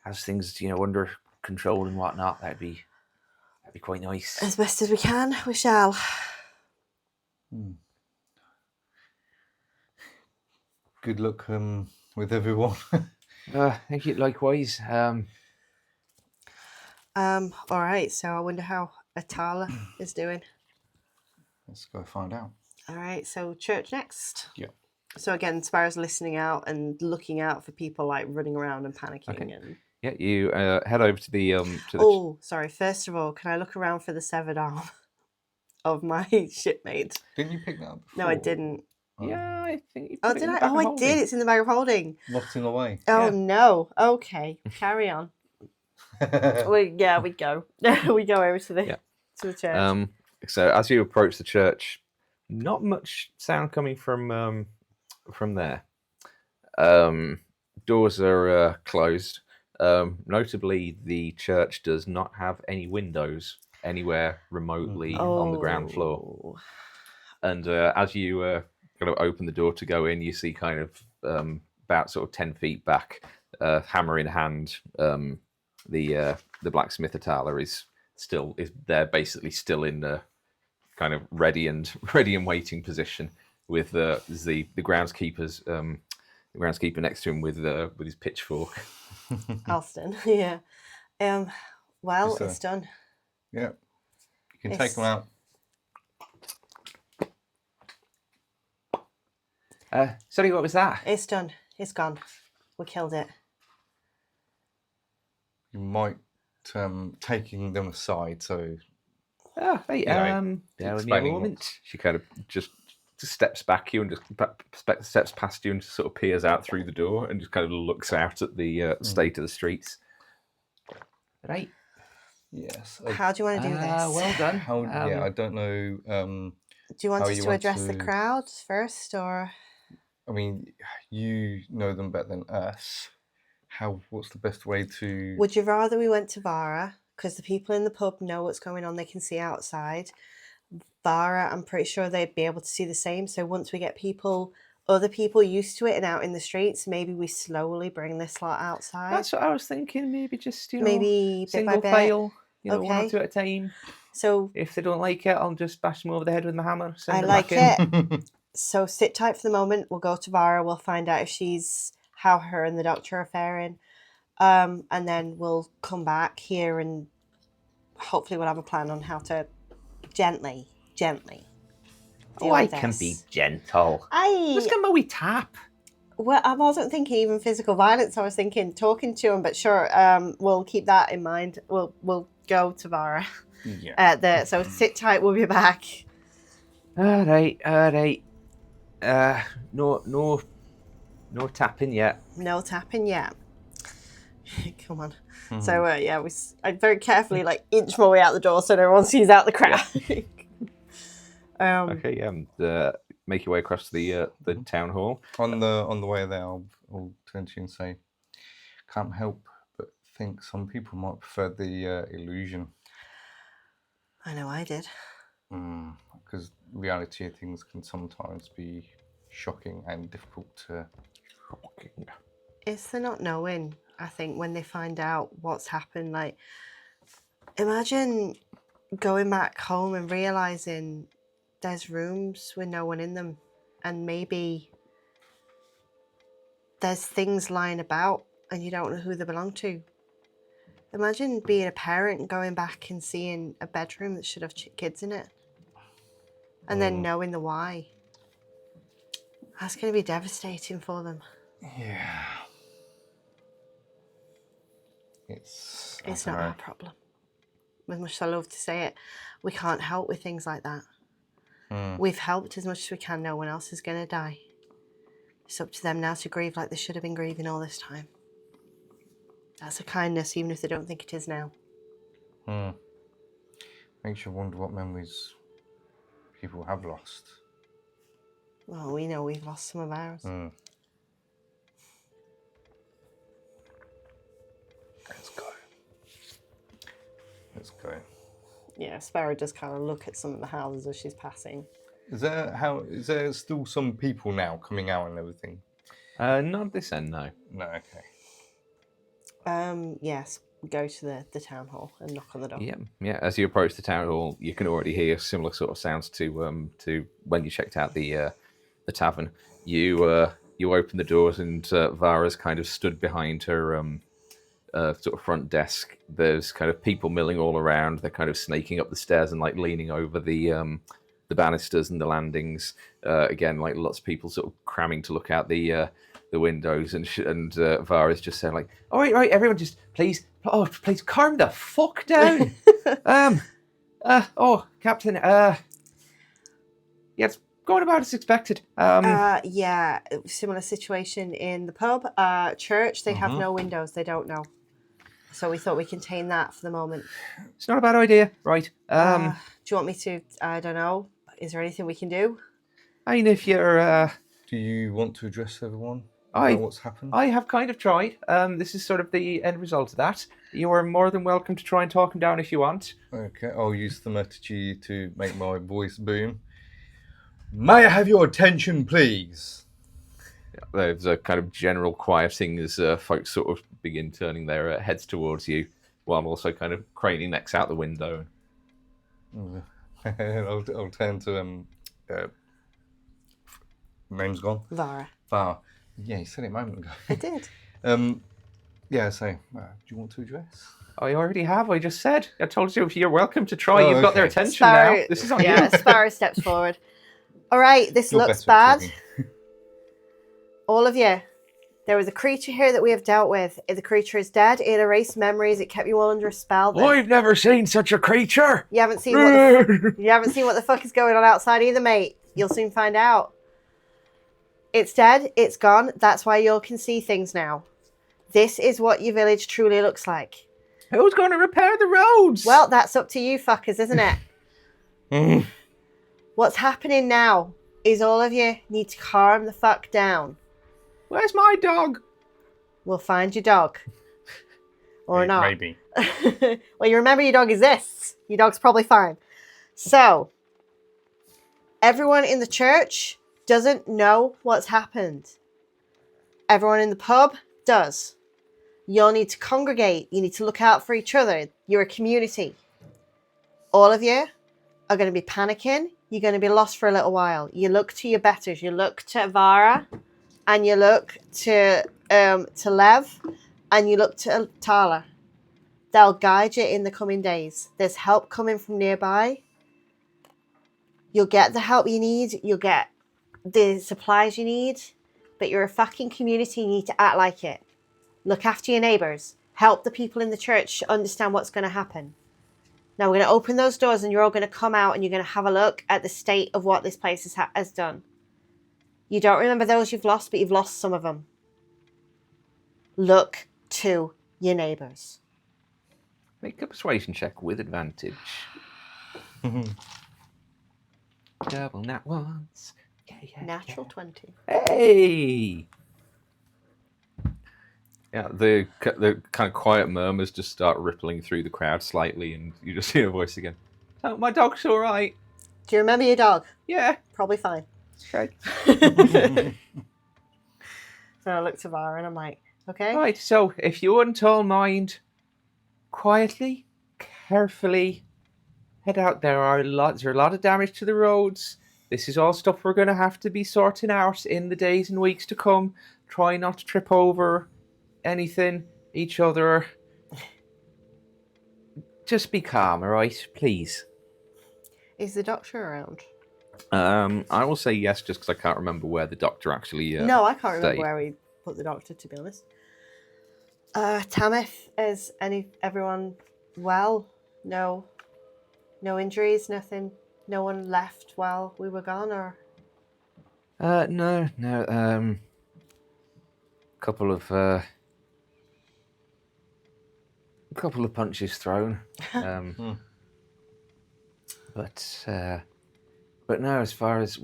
has things, under control and whatnot. That'd be quite nice. As best as we can, we shall. Good luck with everyone. Thank you. Likewise. All right. So I wonder how Atala is doing. Let's go find out. All right. So church next. Yeah. So again, Sparrow's listening out and looking out for people like running around and panicking. Okay. And Yeah, you head over to the oh, sorry. First of all, can I look around for the severed arm of my shipmate? Didn't you pick that up before? No, I didn't. Yeah, I think you Oh, put it did in the I? bag Oh, of I holding. did. It's in the bag of holding. Rotting away. Oh Yeah. no. Okay, carry on. we go. We go over to the church. So as you approach the church, not much sound coming from there. Doors are closed. Notably, the church does not have any windows anywhere remotely on the ground floor. And as you kind of open the door to go in, you see kind of about sort of 10 feet back, hammer in hand, the blacksmith Atala is there, basically still in the kind of ready and waiting position with the groundskeeper's the groundskeeper next to him with his pitchfork. Alston, yeah. Well, it's done. Yeah. You can take them out. Sorry, what was that? It's done. It's gone. We killed it. You might taking them aside, so Hey, bear with me a explaining moment. what- She kind of just steps back you and just steps past you and just sort of peers out through the door and just kind of looks out at the state of the streets. Right. yes. How do you want to do this? Well done. I don't know. Do you want how us you to want address the to- crowd first, or I mean, you know them better than us. What's the best way to? would you rather we went to Vara? Because the people in the pub know what's going on; they can see outside. Vara, I'm pretty sure they'd be able to see the same. So once we get other people used to it and out in the streets, maybe we slowly bring this lot outside. That's what I was thinking. Maybe just maybe bit single by bit. file. One or Okay. two at a time. So If they don't like it, I'll just bash them over the head with my hammer. Send I them like back in. it. So sit tight for the moment. We'll go to Vara. We'll find out if how her and the doctor are faring. And then we'll come back here and hopefully we'll have a plan on how to gently deal I with can this. be gentle. Just give him a wee tap. Well, I wasn't thinking even physical violence. I was thinking talking to him, but sure, we'll keep that in mind. We'll go to Vara. Yeah. So sit tight. We'll be back. All right. No tapping yet. No tapping yet. Come on. So I very carefully inch my way out the door so no one sees out the crack. Okay. Make your way across the town hall. On the way there, I'll turn to you and say, can't help but think some people might prefer the illusion. I know I did. Because reality of things can sometimes be shocking and difficult to. It's the not knowing, I think, when they find out what's happened. Imagine going back home and realising there's rooms with no one in them, and maybe there's things lying about and you don't know who they belong to. Imagine being a parent and going back and seeing a bedroom that should have kids in it, and then knowing the why. That's going to be devastating for them. Yeah. It's Not our problem. As much as I love to say it, we can't help with things like that. We've helped as much as we can. No one else is going to die. It's up to them now to grieve like they should have been grieving all this time. That's a kindness, even if they don't think it is now. Makes you wonder what memories people have lost. Well, we know we've lost some of ours. Let's go. Yeah, Sparrow does kind of look at some of the houses as she's passing. Is there still some people now coming out and everything? Not this end, no. No, okay. Yes, go to the town hall and knock on the door. Yeah. As you approach the town hall, you can already hear similar sort of sounds to when you checked out the tavern. You open the doors, and Vara's kind of stood behind her sort of front desk. There's kind of people milling all around. They're kind of snaking up the stairs and like leaning over the banisters and the landings. Again, like lots of people sort of cramming to look out the windows, and Vara's just saying like, "All right, everyone, just please calm the fuck down." Captain, it's going about as expected. Yeah, similar situation in the pub. Church, they have no windows. They don't know. So we thought we contain that for the moment. It's not a bad idea, right? Do you want me to? I don't know. Is there anything we can do? I mean, if you're, Do you want to address everyone? What's happened? I have kind of tried. This is sort of the end result of that. You are more than welcome to try and talk him down if you want. Okay, I'll use thaumaturgy to make my voice boom. May I have your attention, please? There's a kind of general quieting as folks sort of begin turning their heads towards you, while also kind of craning necks out the window. I'll turn to name's gone. Vara. Vara. Yeah, you said it a moment ago. I did. Yeah. So, do you want to address? I already have. I just said. I told you you're welcome to try. You've got their attention Sparrow, now. This is on yeah, you. Sparrow steps forward. All right, this You're looks better at bad. talking. All of you. There was a creature here that we have dealt with. The creature is dead. It erased memories. It kept you all under a spell. I've never seen such a creature. You haven't seen what the fuck is going on outside either, mate. You'll soon find out. It's dead. It's gone. That's why you all can see things now. This is what your village truly looks like. Who's going to repair the roads? Well, that's up to you fuckers, isn't it? What's happening now is all of you need to calm the fuck down. Where's my dog? We'll find your dog. Or not. Maybe. Well, you remember your dog exists. Your dog's probably fine. So, everyone in the church doesn't know what's happened. Everyone in the pub does. You all need to congregate. You need to look out for each other. You're a community. All of you are going to be panicking. You're going to be lost for a little while. You look to your betters. You look to Vara, and you look to Lev, and you look to Tala. They'll guide you in the coming days. There's help coming from nearby. You'll get the help you need. You'll get the supplies you need. But you're a fucking community. You need to act like it. Look after your neighbours. Help the people in the church understand what's going to happen. Now we're going to open those doors, and you're all going to come out, and you're going to have a look at the state of what this place has done. You don't remember those you've lost, but you've lost some of them. Look to your neighbours. Make a persuasion check with advantage. Double nat once. Yeah. Natural 20. Hey! Yeah, the kind of quiet murmurs just start rippling through the crowd slightly, and you just hear a voice again. Oh, my dog's all right. Do you remember your dog? Yeah. Probably fine. Okay. So I look to Vara and I'm like, okay. Right, so if you wouldn't all mind, quietly, carefully, head out. There's a lot of damage to the roads. This is all stuff we're going to have to be sorting out in the days and weeks to come. Try not to trip over anything, each other. Just be calm, all right? Please. Is the doctor around? I will say yes, just because I can't remember where the doctor actually. No, I can't remember stayed. where we put the doctor, to be honest. Tamith, is everyone well? No injuries, nothing. No one left while we were gone, or? No. Couple of punches thrown. But no, as far as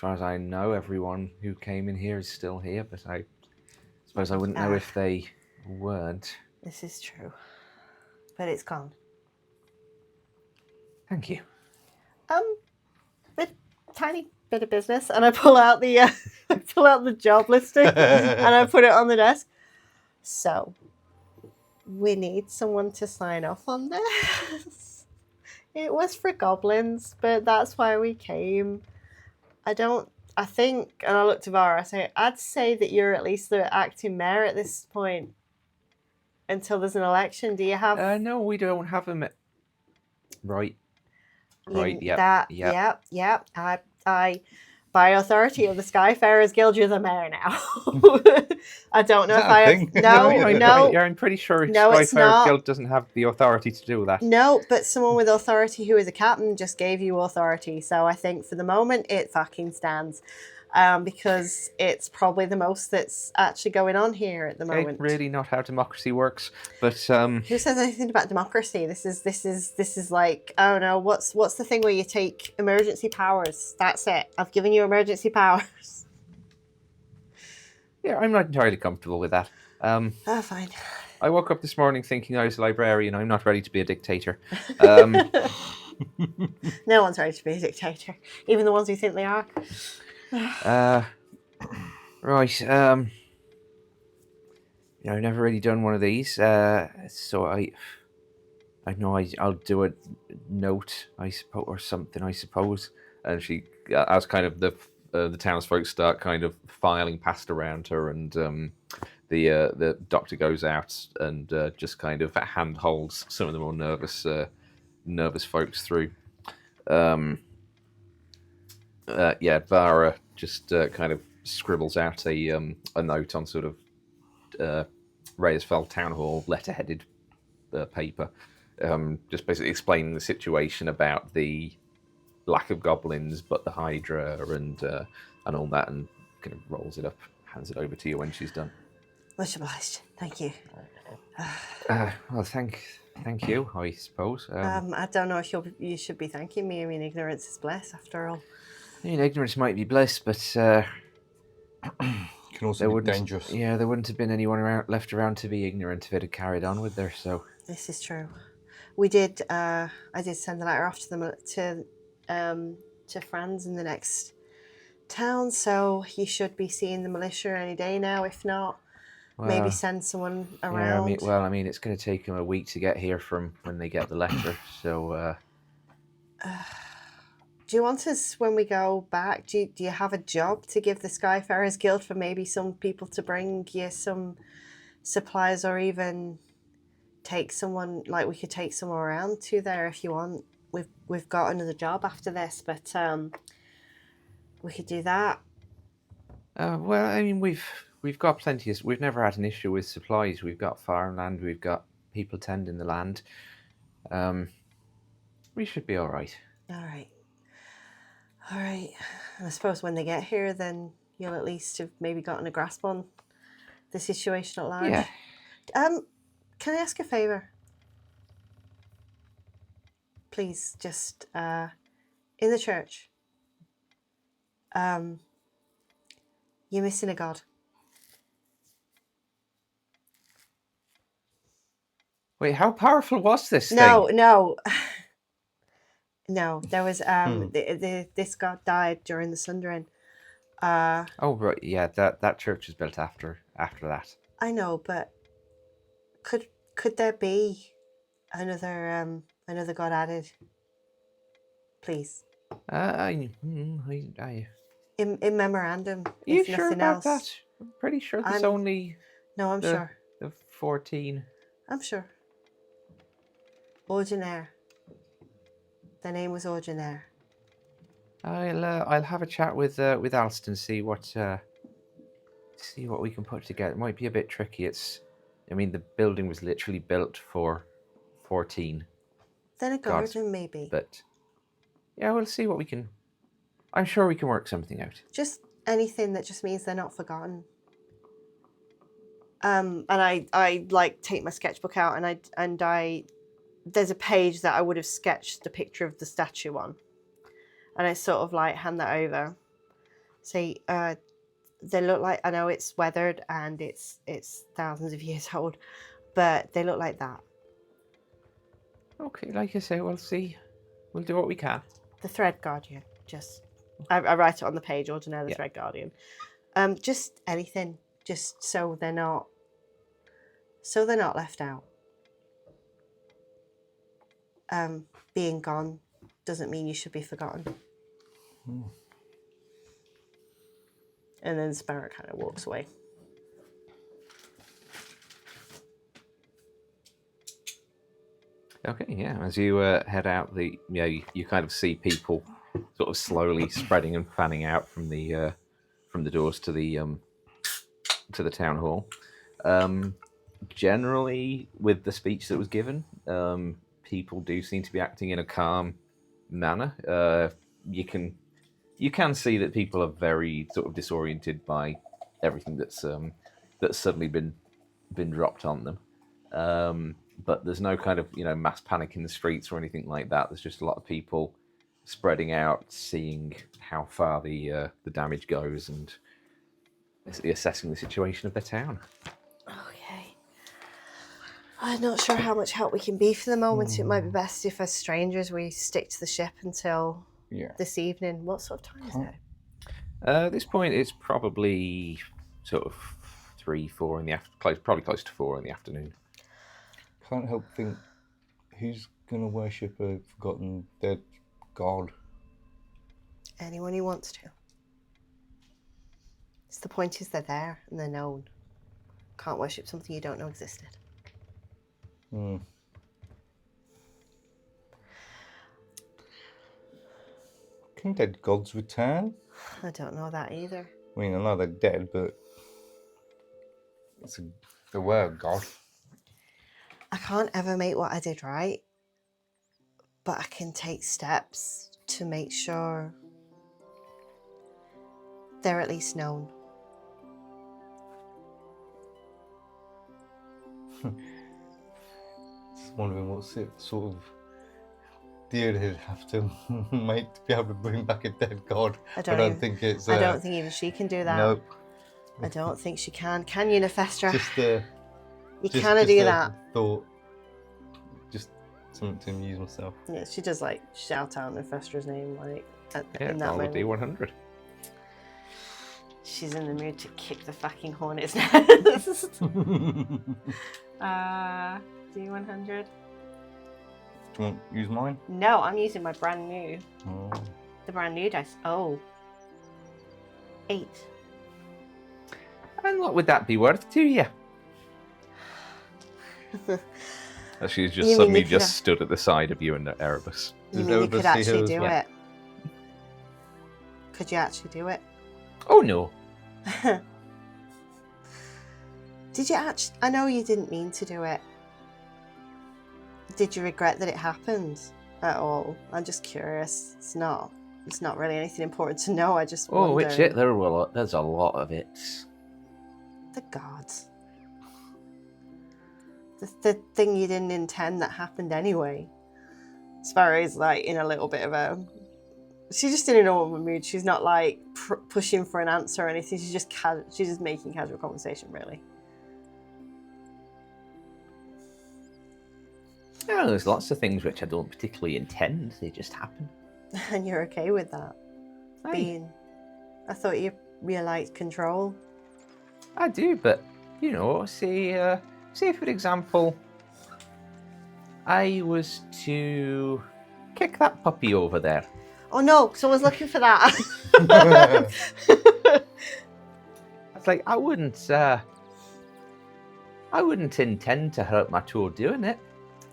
I know, everyone who came in here is still here, but I suppose I wouldn't know if they weren't. This is true. But it's gone. Thank you. But tiny bit of business, and I pull out the I pull out the job listing and I put it on the desk. So we need someone to sign off on this. It was for goblins, but that's why we came. I think, and I looked to Vara, I'd say that you're at least the acting mayor at this point until there's an election. Do you have... No, we don't have him. Right. Right, yep. I, by authority of the Skyfarers Guild, you're the mayor now. I don't know if I have... No. I'm pretty sure No, it's Skyfarers not. Guild doesn't have the authority to do that. No, but someone with authority who is a captain just gave you authority. So I think for the moment, it fucking stands. Because it's probably the most that's actually going on here at the moment. It's really not how democracy works. But who says anything about democracy? This is like, I don't know, what's the thing where you take emergency powers? That's it. I've given you emergency powers. Yeah, I'm not entirely comfortable with that. Fine. I woke up this morning thinking I was a librarian. I'm not ready to be a dictator. No one's ready to be a dictator, even the ones who think they are. Right. I've never really done one of these, so I know I'll do a note, I suppose, or something, I suppose. And she, as kind of the townsfolk start kind of filing past around her, and the doctor goes out and just kind of handholds some of the more nervous folks through. Vara just kind of scribbles out a note on sort of Reyesfeld Town Hall letterheaded paper, just basically explaining the situation about the lack of goblins, but the Hydra and all that, and kind of rolls it up, hands it over to you when she's done. Much obliged. Thank you. Well, thank you, I suppose. I don't know if you should be thanking me. I mean, ignorance is bliss, after all. I mean, ignorance might be bliss, but Can also be dangerous. Yeah, there wouldn't have been anyone left around to be ignorant if it had carried on with her. So this is true. We did. I did send the letter off to them to Franz in the next town. So you should be seeing the militia any day now. If not, maybe send someone around. Yeah, I mean, it's going to take them a week to get here from when they get the letter. So. Do you want us, when we go back, do you have a job to give the Skyfarers Guild for maybe some people to bring you some supplies, or even take someone, like we could take someone around to there if you want. We've got another job after this, but we could do that. Well, I mean, we've got plenty of... We've never had an issue with supplies. We've got farmland. We've got people tending the land. We should be all right. All right. I suppose when they get here, then you'll at least have maybe gotten a grasp on the situation at large. Yeah. Can I ask a favour? Please, just in the church. You're missing a god. Wait, how powerful was this thing? No, there was this god died during the Sundering. Oh right, yeah, that church was built after that. I know, but could there be another god added? Please. In memorandum. Are you if sure nothing about else. that? I'm pretty sure there's only. No, I'm sure. The 14. I'm sure. Ordinaire. Their name was Ordinaire. I'll have a chat with Alston, see what we can put together. It might be a bit tricky. The building was literally built for 14. Then a garden, maybe. But yeah, we'll see what we can. I'm sure we can work something out. Just anything that just means they're not forgotten. And I like take my sketchbook out, and I there's a page that I would have sketched a picture of the statue on, and I sort of like hand that over. Say, they look like, I know it's weathered and it's thousands of years old, but they look like that. Okay, like I say, we'll see. We'll do what we can. The Thread Guardian, just I write it on the page, Ordinary Yeah. Thread Guardian. Just anything, just so they're not left out. Being gone doesn't mean you should be forgotten. And then Sparrow kind of walks away. Okay, yeah. As you head out, you kind of see people sort of slowly spreading and fanning out from the doors to the town hall. Generally, with the speech that was given, people do seem to be acting in a calm manner. You can see that people are very sort of disoriented by everything that's suddenly been dropped on them. But there's no kind of mass panic in the streets or anything like that. There's just a lot of people spreading out, seeing how far the damage goes, and assessing the situation of their town. Okay. I'm not sure how much help we can be for the moment. It might be best if, as strangers, we stick to the ship until this evening. What sort of time is it? At this point, it's probably sort of 3-4 in the probably close to 4 in the afternoon. Can't help think, who's gonna worship a forgotten dead god? Anyone who wants to. It's the point is they're there and they're known. Can't worship something you don't know existed. Can dead gods return? I don't know that either. I mean, I know they're dead, but they were a god. I can't ever make what I did right, but I can take steps to make sure they're at least known. Just wondering what sort of deal they'd have to make to be able to bring back a dead god. I don't think even she can do that. Nope. I don't think she can. Can you, Nephestra? You just cannot do that. Thought. Just something to amuse myself. Yeah, she does shout out Nephestra's name in that roll a moment. D100. She's in the mood to kick the fucking hornet's nest. D100. Do you want to use mine? No, I'm using my brand new. Oh. The brand new dice. Oh. 8. And what would that be worth to you? She's just You mean suddenly you could just stood at the side of you and Erebus. You Does mean you Erebus could see actually her as do well? it? Could you actually do it? Oh no. Did you actually? I know you didn't mean to do it. Did you regret that it happened at all? I'm just curious. It's not really anything important to know. I just Oh, wonder. which it? There's a lot of it. The gods. The thing you didn't intend that happened anyway. Sparrow's in a little bit of a... She's just in a normal mood. She's not pushing for an answer or anything. She's just making casual conversation, really. Oh, there's lots of things which I don't particularly intend. They just happen. And you're okay with that? Aye. I thought you liked control. I do, but say for example, I was to kick that puppy over there. Oh no, someone's looking for that. It's like I wouldn't intend to hurt my toe doing it.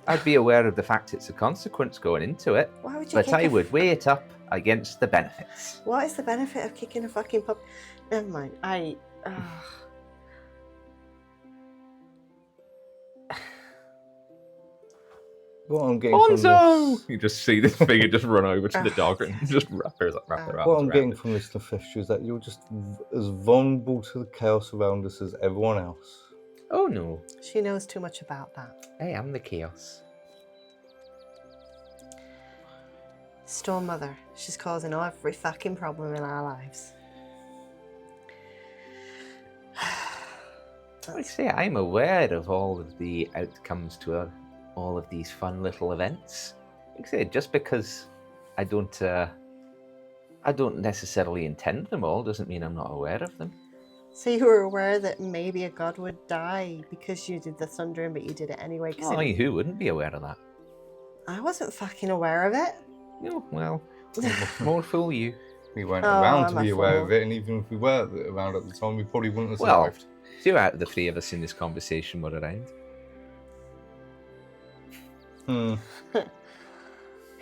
I'd be aware of the fact it's a consequence going into it, Why would you but kick I would weigh it up against the benefits. What is the benefit of kicking a fucking puppy? Never mind. What I'm getting from Bonzo! this, You just see this figure just run over to the dog and just wrap their arms what I'm getting around it. from this Nephestra is that you're just as vulnerable to the chaos around us as everyone else. Oh no, She knows too much about that. I am the chaos. Storm Mother. She's causing every fucking problem in our lives. Like I say, I'm aware of all of the outcomes to all of these fun little events. Like I say, just because I don't I don't necessarily intend them all, doesn't mean I'm not aware of them. So you were aware that maybe a god would die because you did the thundering, but you did it anyway. Oh, who wouldn't be aware of that? I wasn't fucking aware of it. No, well, more fool you. We weren't Oh, around I'm to a be aware fool. of it, and even if we were around at the time, we probably wouldn't have Well, survived. 2 out of the 3 of us in this conversation were around.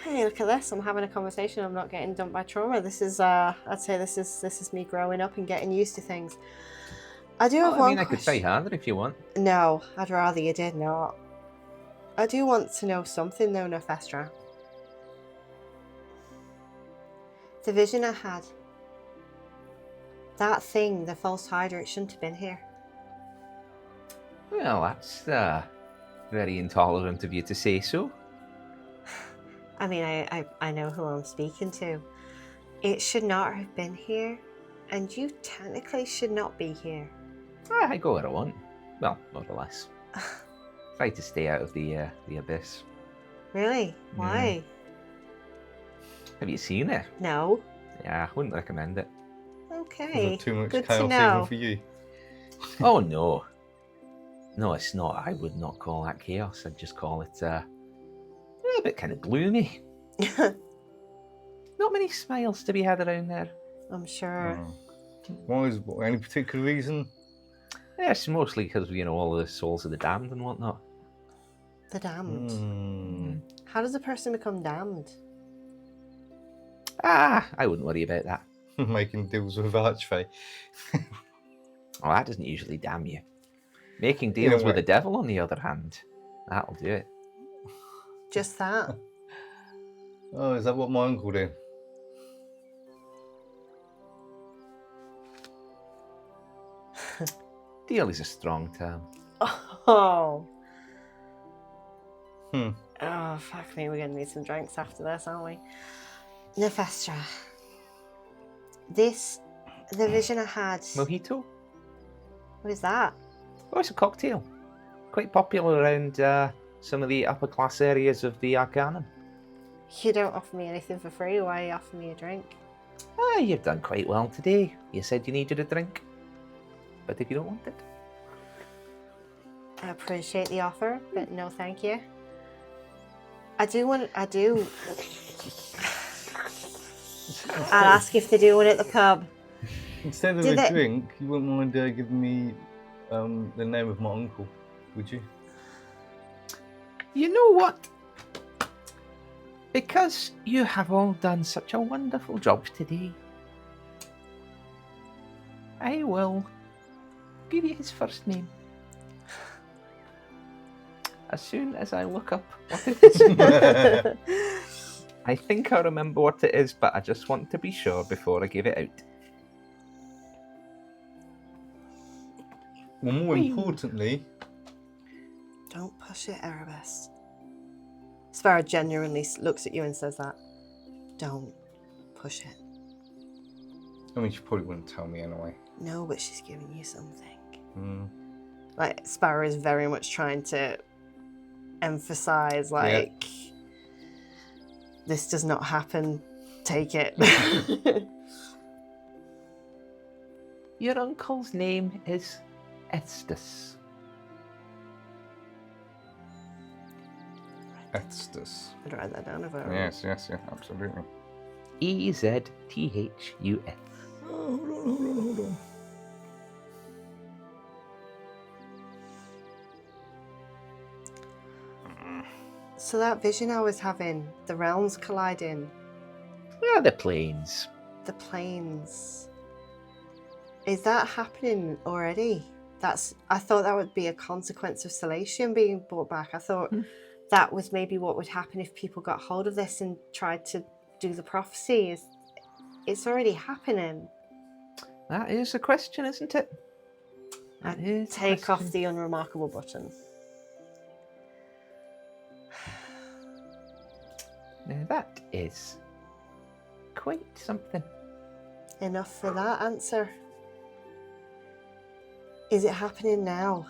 Hey, look at this! I'm having a conversation. I'm not getting dumped by trauma. This is, I'd say, this is me growing up and getting used to things. I do have one I could say harder if you want. No, I'd rather you did not. I do want to know something though, Nefestra. The vision I had. That thing, the False Hydra, it shouldn't have been here. Well, that's very intolerant of you to say so. I mean, I know who I'm speaking to. It should not have been here, and you technically should not be here. I go where I want. Well, more or less. Try to stay out of the abyss. Really? Why? Have you seen it? No. Yeah, I wouldn't recommend it. Okay. Too much Good to chaos even know. for you. Oh no. No, it's not. I would not call that chaos. I'd just call it a bit kind of gloomy. Not many smiles to be had around there. I'm sure. Why is any particular reason? Yeah, it's mostly because, all the souls of the damned and whatnot. The damned. How does a person become damned? I wouldn't worry about that. Making deals with Archfey. Well, that doesn't usually damn you. Making deals with the way. devil, on the other hand, that'll do it. Just that? Oh, is that what my uncle did? Deal is a strong term. Oh. Hmm. Oh, fuck me. We're going to need some drinks after this, aren't we? Nefestra. The vision I had. Mojito? What is that? Oh, it's a cocktail. Quite popular around some of the upper class areas of the Arcanum. You don't offer me anything for free. Why are you offering me a drink? You've done quite well today. You said you needed a drink. But if you don't want it. I appreciate the offer, but no thank you. I do. I'll ask if they do one at the pub. Instead of Do a they- drink, you wouldn't mind giving me the name of my uncle, would you? You know what? Because you have all done such a wonderful job today, I will give you his first name. As soon as I look up what it is. I think I remember what it is, but I just want to be sure before I give it out. Well, more importantly, Don't push it, Erebus. Sarah genuinely looks at you and says that. Don't push it. I mean, she probably wouldn't tell me anyway. No, but she's giving you something. Mm. Like, Sparrow is very much trying to emphasize, like, this does not happen. Take it. Your uncle's name is Estes. Estes. I'd write that down if I were. Yes, absolutely. Ezthus. Oh, hold on. So that vision I was having, the realms colliding, Yeah, the planes. the planes. Is that happening already? I thought that would be a consequence of Salatium being brought back. I thought that was maybe what would happen if people got hold of this and tried to do the prophecy. It's already happening. That is a question, isn't it? That is a Take off question. the unremarkable button. Now that is quite something. Enough for that answer. Is it happening now?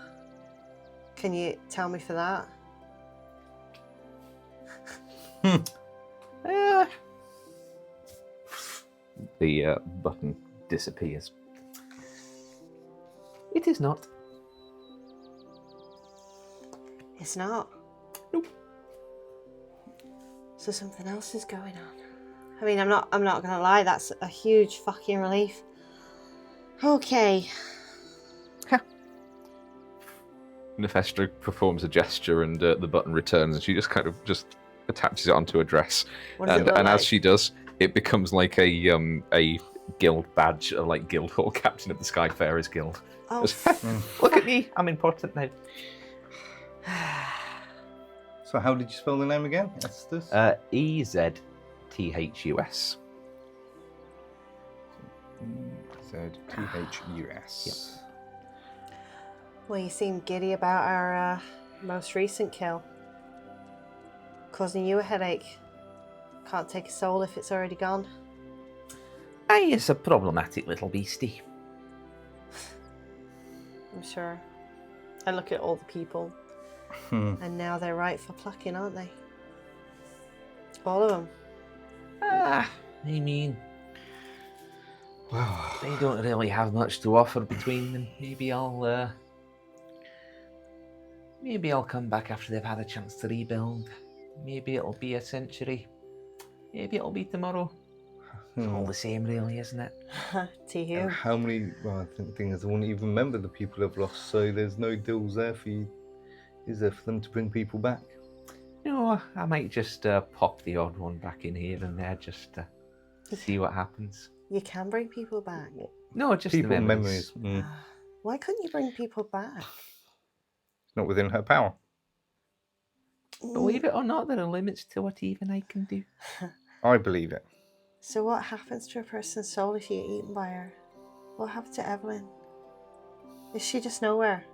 Can you tell me for that? the button disappears. It is not. It's not. Nope. So something else is going on. I mean, I'm not gonna lie, that's a huge fucking relief. Okay. Nefestra performs a gesture and the button returns, and she just kind of just attaches it onto a dress. What does it look And like? as she does, it becomes like a guild badge, like Guildhall captain of the Skyfarers Guild. Oh, Just, look at me, I'm important now. So how did you spell the name again? Estus? EZTHUS. ZTHUS. well, you seem giddy about our most recent kill. Causing you a headache. Can't take a soul if it's already gone. Aye, it's a problematic little beastie. I'm sure. I look at all the people, and now they're ripe for plucking, aren't they? All of them. I mean, Well, they don't really have much to offer between them. Maybe I'll come back after they've had a chance to rebuild. Maybe it'll be a century. Maybe it'll be tomorrow. It's all the same, really, isn't it? To you. how many? Well, I think the thing is, I wouldn't even remember the people I've lost. So there's no deals there for you, is there, for them to bring people back? No, I might just pop the odd one back in here and there just to see what happens. You can bring people back. No, just People the and memories. memories. Why couldn't you bring people back? It's not within her power. Believe it or not, there are limits to what even I can do. I believe it. So what happens to a person's soul if you get eaten by her? What happened to Evelyn? Is she just nowhere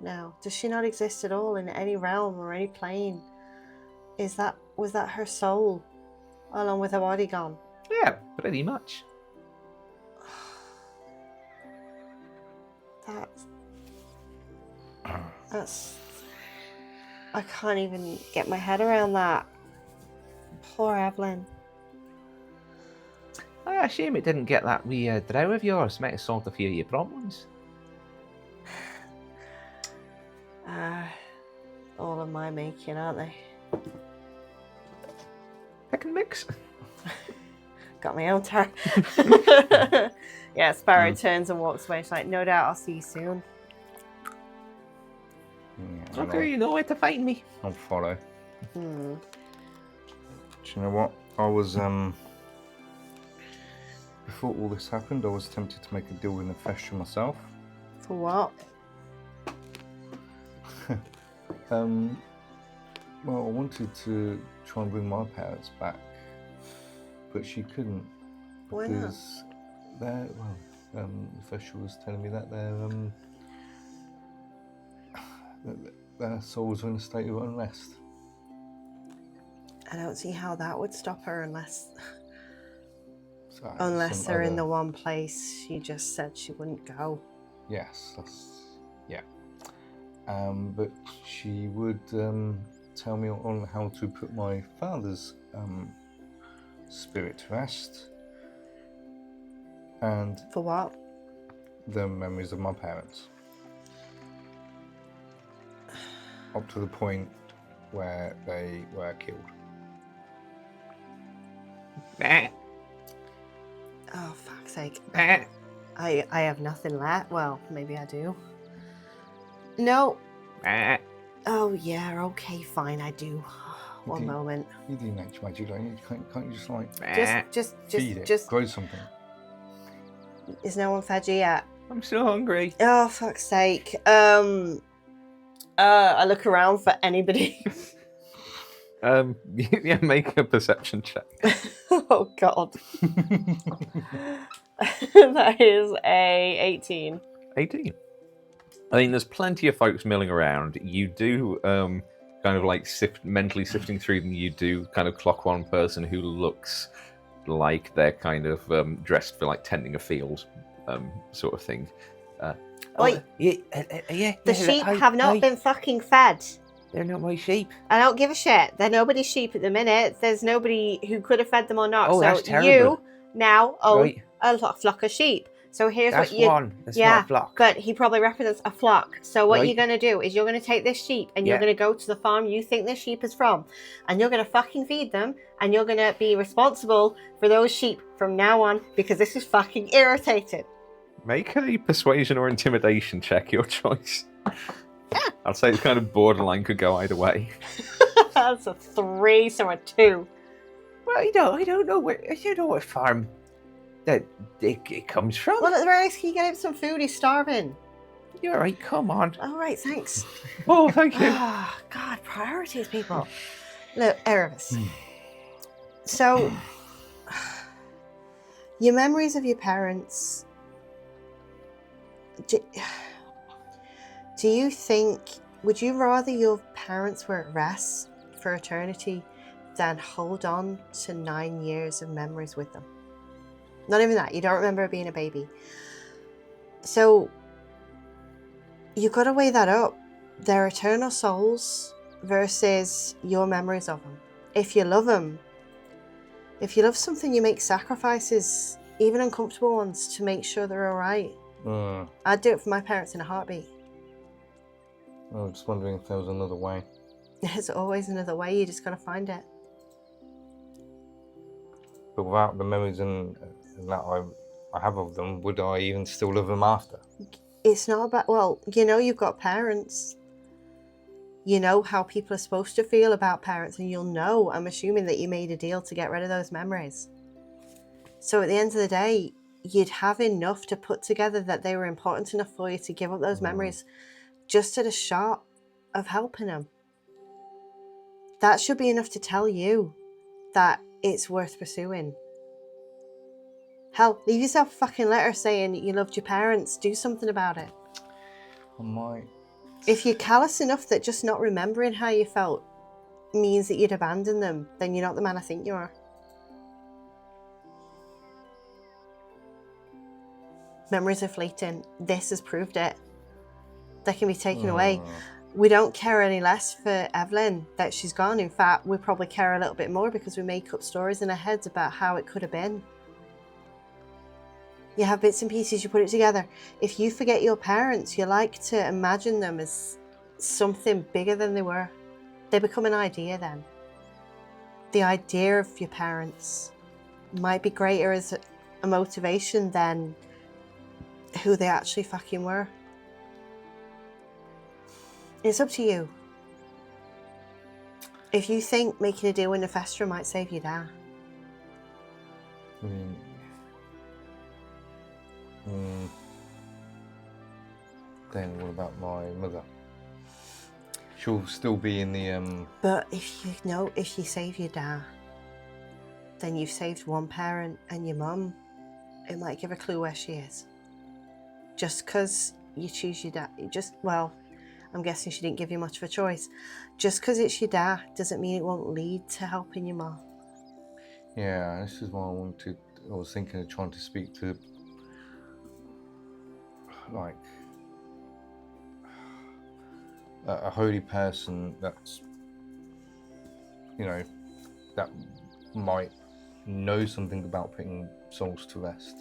now? Does she not exist at all in any realm or any plane? Was that her soul along with her body gone? Yeah, pretty much. That's I can't even get my head around that. Poor Evelyn. Oh, shame it didn't get that wee drow of yours. Might have solved a few of your problems. All of my making, aren't they? Pick and mix. Got my own turn. Yeah, Sparrow turns and walks away. She's like, no doubt I'll see you soon. Yeah, Okay, you know where to find me. I'll follow. Hmm. Do you know what? I was before all this happened, I was tempted to make a deal with Nefestra myself. For what? Well, I wanted to try and bring my parents back, but she couldn't. Why not? Because Nefestra was telling me that their souls are in a state of unrest. I don't see how that would stop her unless So unless some they're in other- the one place she just said she wouldn't go. Yes, yeah. But she would tell me on how to put my father's spirit to rest and For what? the memories of my parents. Up to the point where they were killed. Oh, fuck's sake. Eh. I have nothing left. Well, maybe I do. No. Oh, yeah, okay, fine, I do. One do. moment. You do nature magic, don't you? Can't you just like feed it, Just. grow something? Is no one fed you yet? I'm so hungry. Oh, fuck's sake. I look around for anybody. Yeah, make a perception check. Oh, God. That is a 18. 18. I mean, there's plenty of folks milling around. You do kind of like mentally sifting through them. You do kind of clock one person who looks like they're kind of dressed for like tending a field, sort of thing. Oi. The sheep have not been fucking fed. They're not my sheep. I don't give a shit. They're nobody's sheep at the minute. There's nobody who could have fed them or not. Oh, so that's terrible. you now own Right. a flock of sheep. So here's That's what you... one. That's yeah, not a flock. but he probably represents a flock. So what Right. you're going to do is you're going to take this sheep and you're Yeah. going to go to the farm you think this sheep is from. And you're going to fucking feed them. And you're going to be responsible for those sheep from now on, because this is fucking irritating. Make a persuasion or intimidation check, your choice. I'd say it's kind of borderline, could go either way. That's a 3, so a 2. Well, I don't know what farm that it comes from. Well, at the very least, can you get him some food? He's starving. You're right, come on. All right, thanks. Oh, thank you. Ah, God, priorities, people. Look, Erebus. So, your memories of your parents. Do you think, would you rather your parents were at rest for eternity than hold on to 9 years of memories with them? Not even that. You don't remember being a baby. So, you've got to weigh that up. Their eternal souls versus your memories of them. If you love them, if you love something, you make sacrifices, even uncomfortable ones, to make sure they're all right. I'd do it for my parents in a heartbeat. I was just wondering if there was another way. There's always another way. You just got to find it. But without the memories and that I have of them, would I even still love them after? It's not about, well, you know, you've got parents. You know how people are supposed to feel about parents, and you'll know, I'm assuming, that you made a deal to get rid of those memories. So at the end of the day, you'd have enough to put together that they were important enough for you to give up those memories just at a shot of helping them. That should be enough to tell you that it's worth pursuing. Hell, leave yourself a fucking letter saying you loved your parents. Do something about it. I might. If you're callous enough that just not remembering how you felt means that you'd abandon them, then you're not the man I think you are. Memories are fleeting. This has proved it. They can be taken away. We don't care any less for Evelyn that she's gone. In fact, we probably care a little bit more because we make up stories in our heads about how it could have been. You have bits and pieces, you put it together. If you forget your parents, you like to imagine them as something bigger than they were. They become an idea then. The idea of your parents might be greater as a motivation than who they actually fucking were. It's up to you. If you think making a deal with Nefestra might save you dad. Then what about my mother? She'll still be in the But if you save your dad, then you've saved one parent, and your mum, it might give a clue where she is. Just because you choose your dad, I'm guessing she didn't give you much of a choice. Just because it's your dad doesn't mean it won't lead to helping your mum. Yeah, this is why I was thinking of trying to speak to, like, a holy person that's, that might know something about putting souls to rest.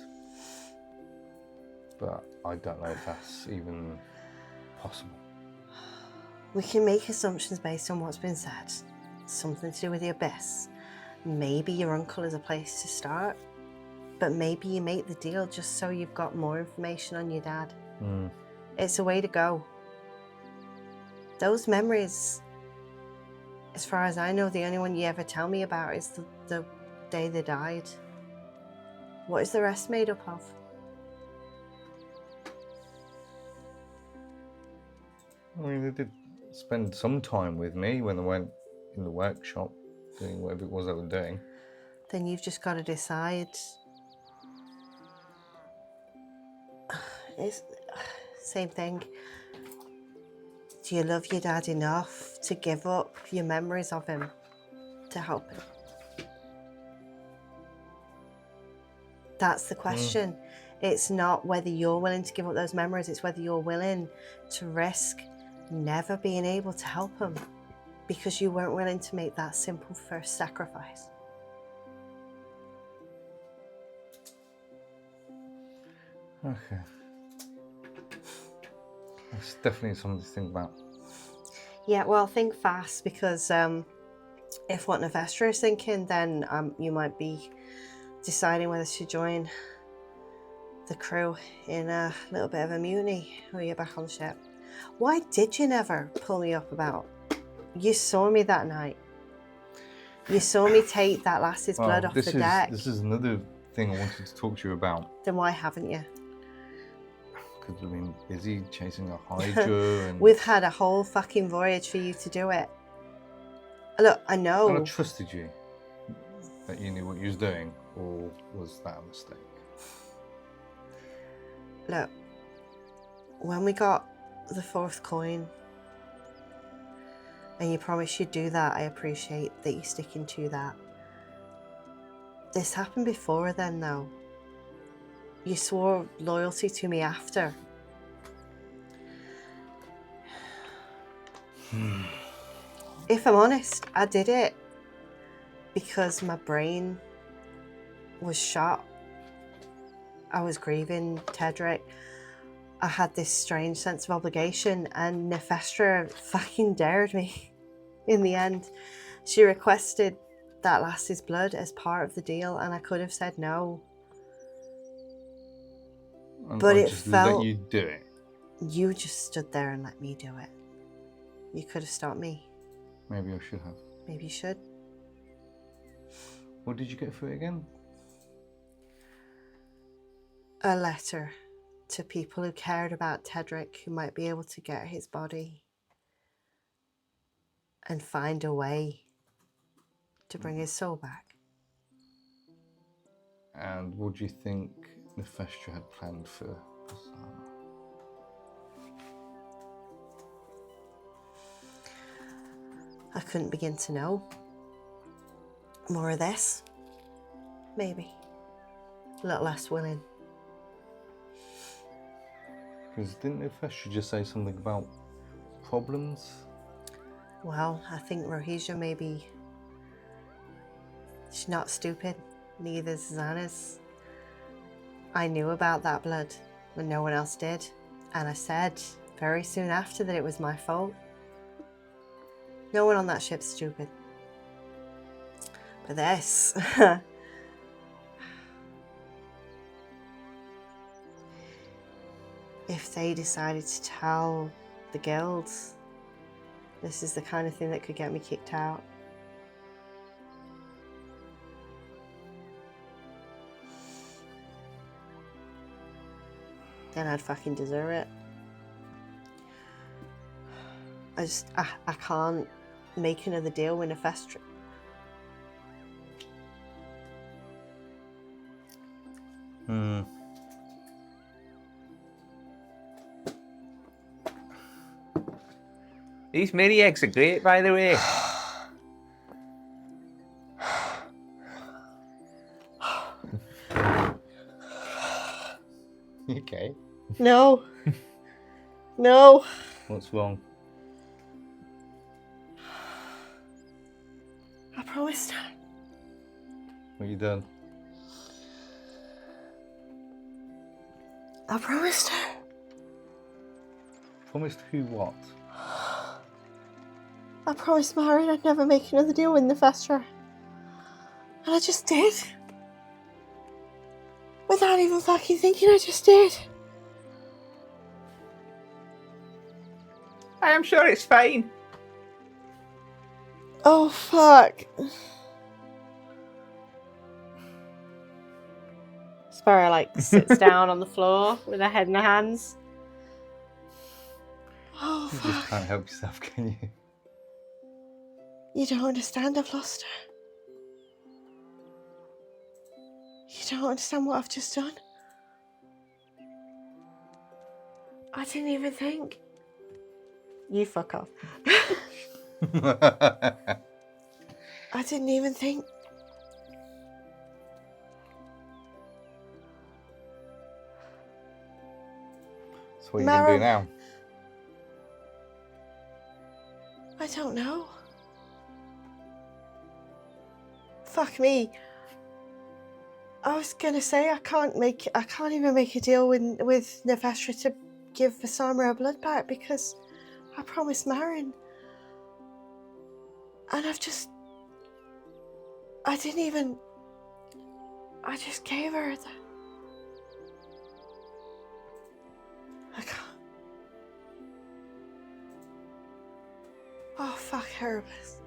But I don't know if that's even possible. We can make assumptions based on what's been said. Something to do with the Abyss. Maybe your uncle is a place to start, but maybe you make the deal just so you've got more information on your dad. It's a way to go. Those memories, as far as I know, the only one you ever tell me about is the day they died. What is the rest made up of? I mean, they did spend some time with me when I went in the workshop doing whatever it was I was doing. Then you've just got to decide. It's same thing. Do you love your dad enough to give up your memories of him to help him? That's the question. It's not whether you're willing to give up those memories, it's whether you're willing to risk never being able to help him because you weren't willing to make that simple first sacrifice. Okay. That's definitely something to think about. Yeah, well, think fast, because if what Nefestra is thinking, then you might be deciding whether to join the crew in a little bit of a mutiny when you're back on the ship. Why did you never pull me up about? You saw me that night. You saw me take that lass's blood off the deck. This is another thing I wanted to talk to you about. Then why haven't you? Because we've been busy chasing a Hydra and... We've had a whole fucking voyage for you to do it. Look, I know. And I trusted you that you knew what you was doing, or was that a mistake? Look, when we got the 4th coin, and you promised you'd do that, I appreciate that you're sticking to that. This happened before then, though. You swore loyalty to me after. If I'm honest, I did it because my brain was shot. I was grieving Tedric. I had this strange sense of obligation, and Nefestra fucking dared me in the end. She requested that lass's blood as part of the deal, and I could have said no. And But I it just felt... let you do it. You just stood there and let me do it. You could have stopped me. Maybe I should have. Maybe you should. What did you get for it again? A letter to people who cared about Tedric, who might be able to get his body and find a way to bring his soul back. And what do you think Nefestra had planned for Osama? I couldn't begin to know. More of this, maybe. A little less willing. Because didn't Nefestra just say something about problems? Well, I think Rohisia maybe... She's not stupid. Neither is Xana's. I knew about that blood when no one else did. And I said very soon after that it was my fault. No one on that ship's stupid. But this... If they decided to tell the guilds, this is the kind of thing that could get me kicked out. Then I'd fucking deserve it. I can't make another deal with Nefestra. These mini eggs are great, by the way. Okay. No. No. What's wrong? I promised her. What you done? I promised her. Promised who what? I promised Marion I'd never make another deal with Nefestra. And I just did. Without even fucking thinking, I just did. I am sure it's fine. Oh, fuck. Sparrow, sits down on the floor with her head in her hands. Oh, You fuck. just can't help yourself, can you? You don't understand, I've lost her. You don't understand what I've just done. I didn't even think. You fuck off. I didn't even think. So what are you going to do now? I don't know. Fuck me. I was gonna say I can't even make a deal with Nefestra to give Vasama her blood back because I promised Marin. And I just gave her the... I can't... Oh, fuck Erebus.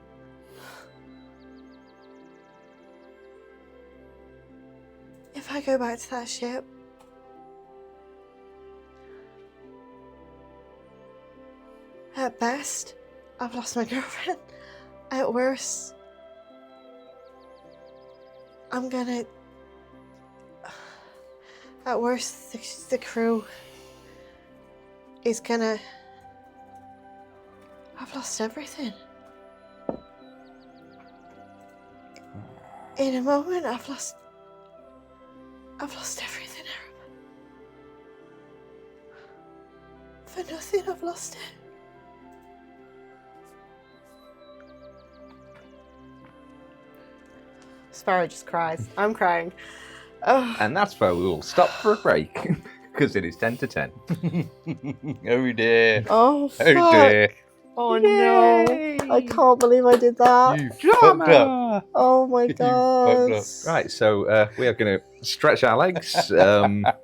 If I go back to that ship, at best, I've lost my girlfriend. At worst, at worst, the crew is gonna... I've lost everything. In a moment, I've lost everything, Erebus. For nothing, I've lost it. Sparrow just cries. I'm crying. Oh. And that's where we will stop for a break, because it is 10 to 10. Oh dear. Oh, fuck. Oh dear. Oh, Yay. no. I can't believe I did that. You fucked up. Oh, my You God. fucked up. Right, so we are going to stretch our legs, use the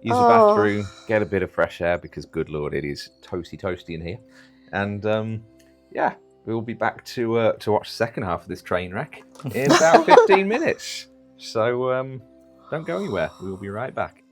bathroom, get a bit of fresh air, because good lord, it is toasty in here. And yeah, we will be back to watch the second half of this train wreck in about 15 minutes. So don't go anywhere. We will be right back.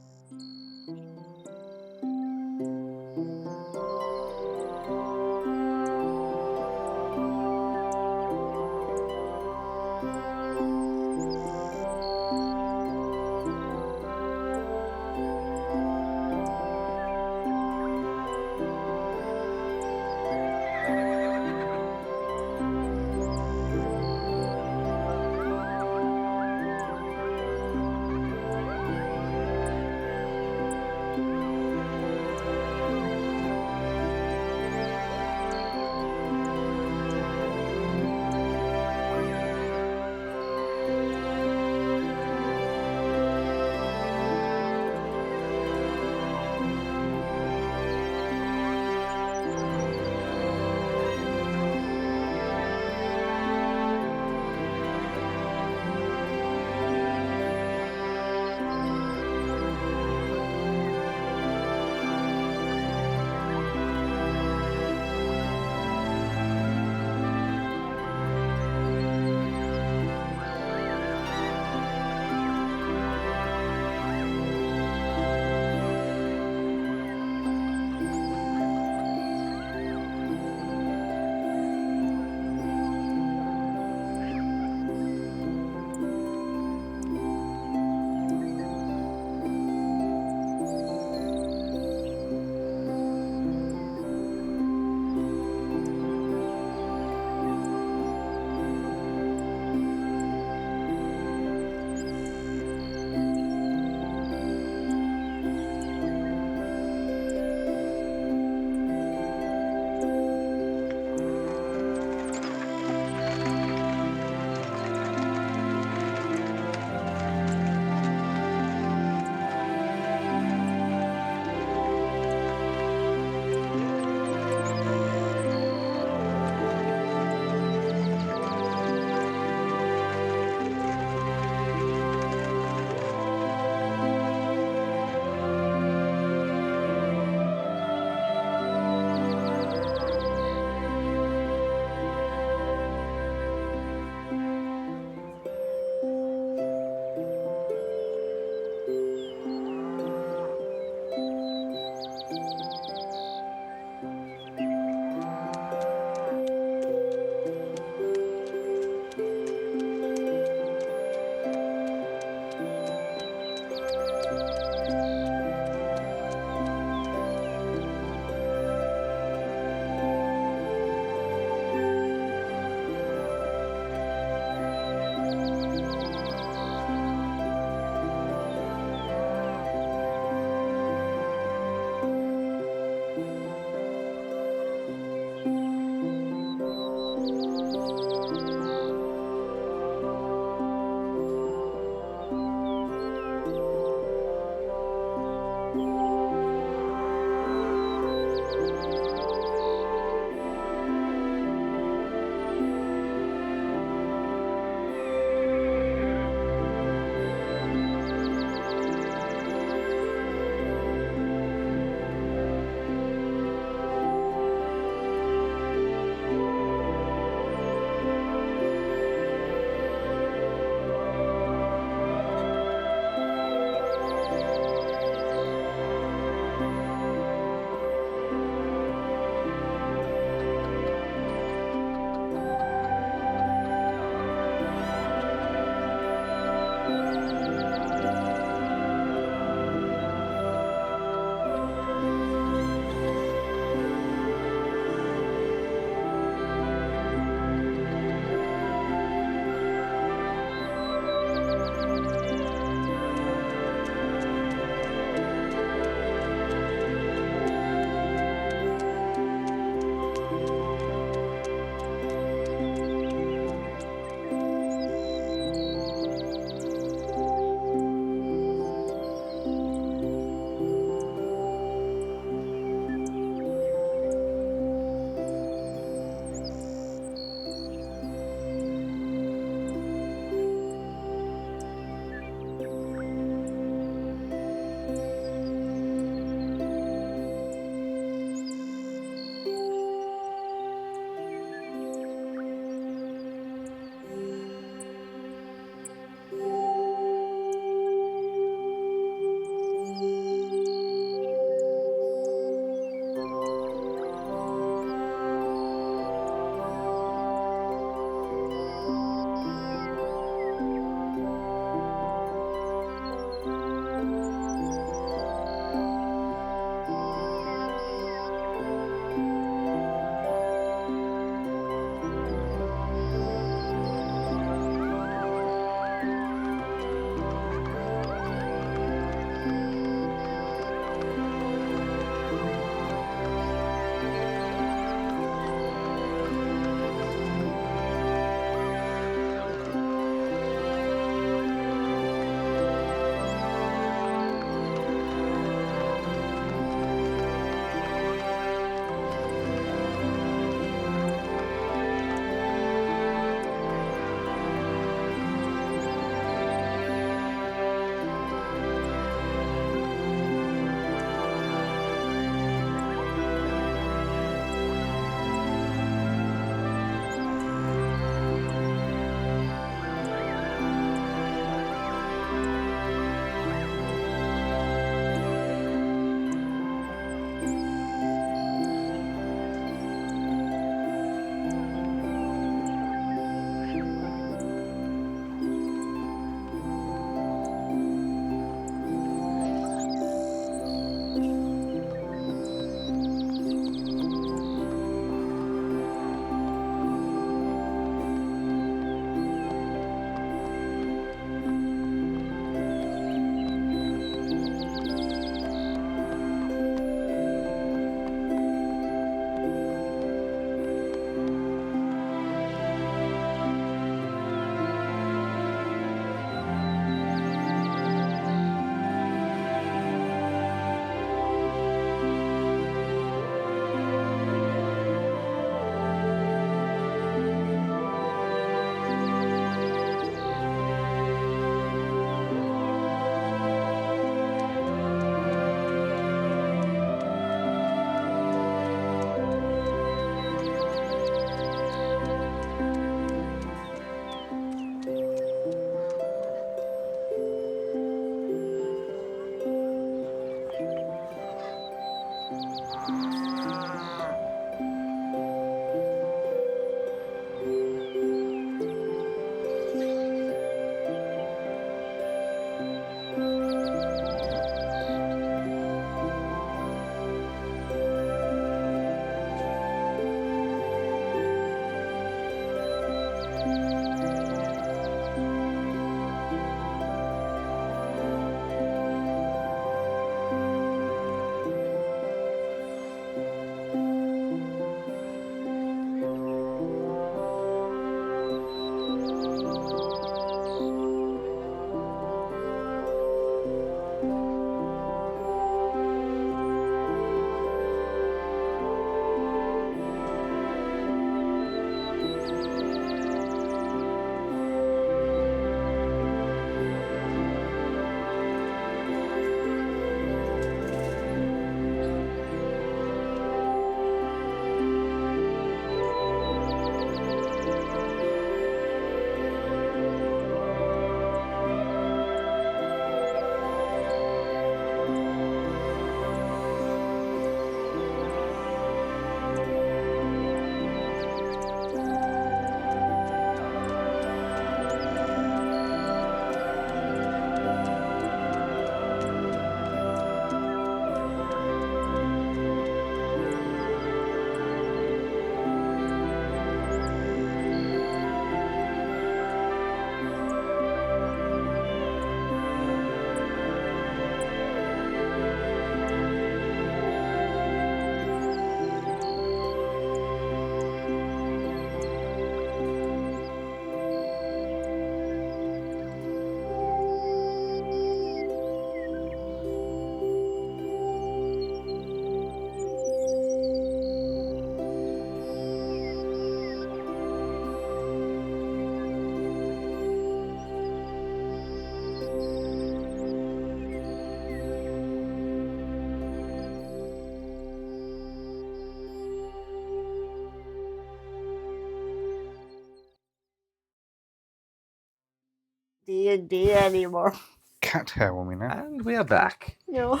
D&D anymore. cat hair on me now. And we are back. No.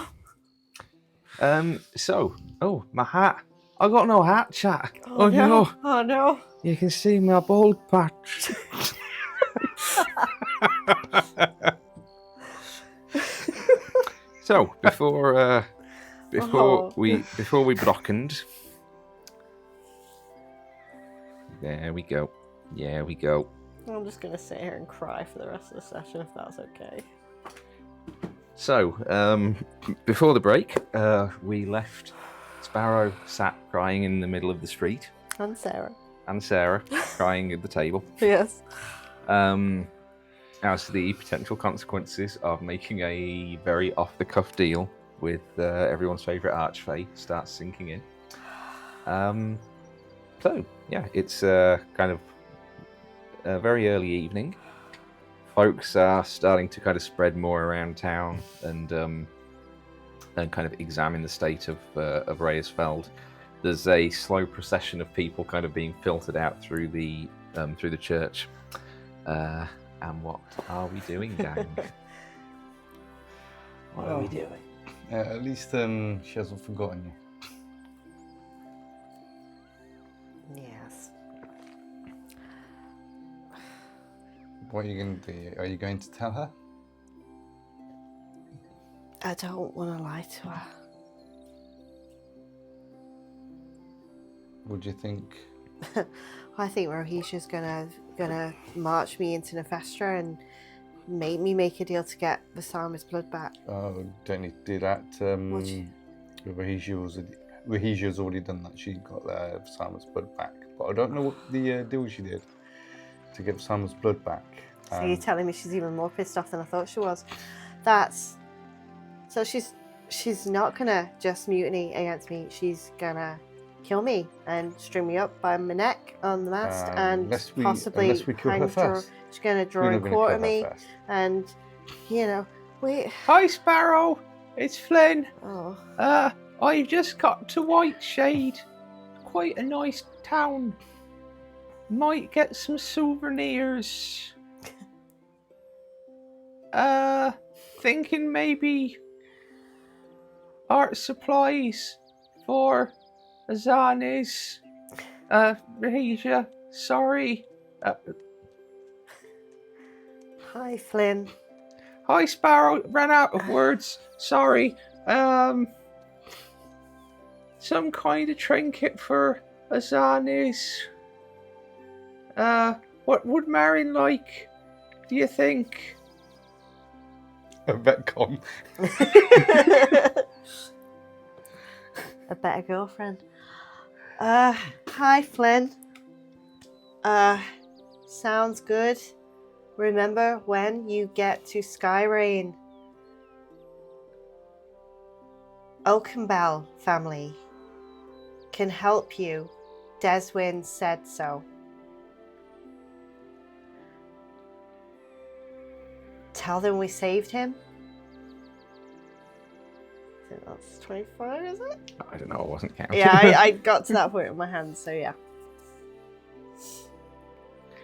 Oh, my hat. I got no hat, chat. Oh no. Oh no. You can see my bald patch. So before we blockened, there we go. Yeah, we go. I'm just gonna sit here and cry for the rest of the session if that's okay. So before the break, we left Sparrow sat crying in the middle of the street, And Sarah. and Sarah crying at the table. Yes. As to the potential consequences of making a very off-the-cuff deal with everyone's favourite archfey starts sinking in. So, yeah, it's kind of a very early evening. Folks are starting to kind of spread more around town and kind of examine the state of Reyesfeld. There's a slow procession of people kind of being filtered out through the church. And what are we doing, gang? What are we doing? At least she hasn't forgotten you. Yes. What are you going to do? Are you going to tell her? I don't want to lie to her. What do you think? I think Rohisha's gonna march me into Nefestra and make me make a deal to get Vasama's blood back. Oh, don't need to do that. Rahisia's already done that. She got Vasama's blood back. But I don't know what the deal she did to get Vasama's blood back. So you're telling me she's even more pissed off than I thought she was. So she's not gonna just mutiny against me. She's gonna kill me and string me up by my neck on the mast and possibly unless we kill her first. She's gonna draw and quarter me and wait. Hi, Sparrow. It's Flynn. Oh. I've just got to Whiteshade. Quite a nice town. Might get some souvenirs. Thinking maybe art supplies for Azanis. Rahisia, sorry. Hi, Flynn. Hi, Sparrow. Ran out of words. Sorry. Some kind of trinket for Azanis. What would Marin like, do you think? A Vetcon. A better girlfriend. Hi, Flynn. Sounds good. Remember when you get to Skyrain, Oakenbell family can help you. Deswyn said so. Tell them we saved him. I think that's 25, is it? I don't know, I wasn't counting. Yeah, I got to that point in my hand, so yeah.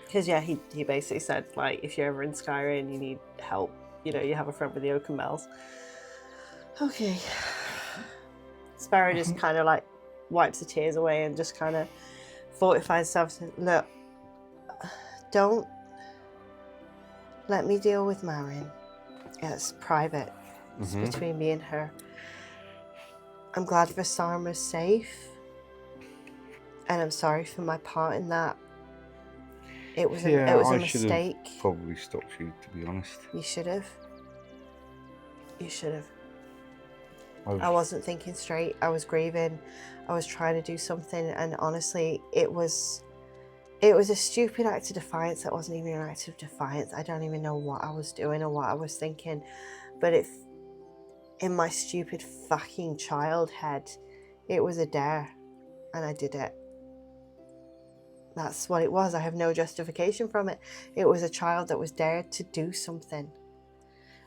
Because yeah, he basically said, like, if you're ever in Skyrim and you need help, you have a friend with the Oakenbells. Okay. Sparrow just kind of like wipes the tears away and just kind of fortifies himself. Look, don't let me deal with Marin. It's private. It's between me and her. I'm glad Vasama's safe. And I'm sorry for my part in that. It was a mistake. Probably stopped you, to be honest. You should have. You should have. I wasn't thinking straight. I was grieving. I was trying to do something, and honestly, it was a stupid act of defiance. That wasn't even an act of defiance. I don't even know what I was doing or what I was thinking, but in my stupid fucking child head, it was a dare, and I did it. That's what it was. I have no justification from it. It was a child that was dared to do something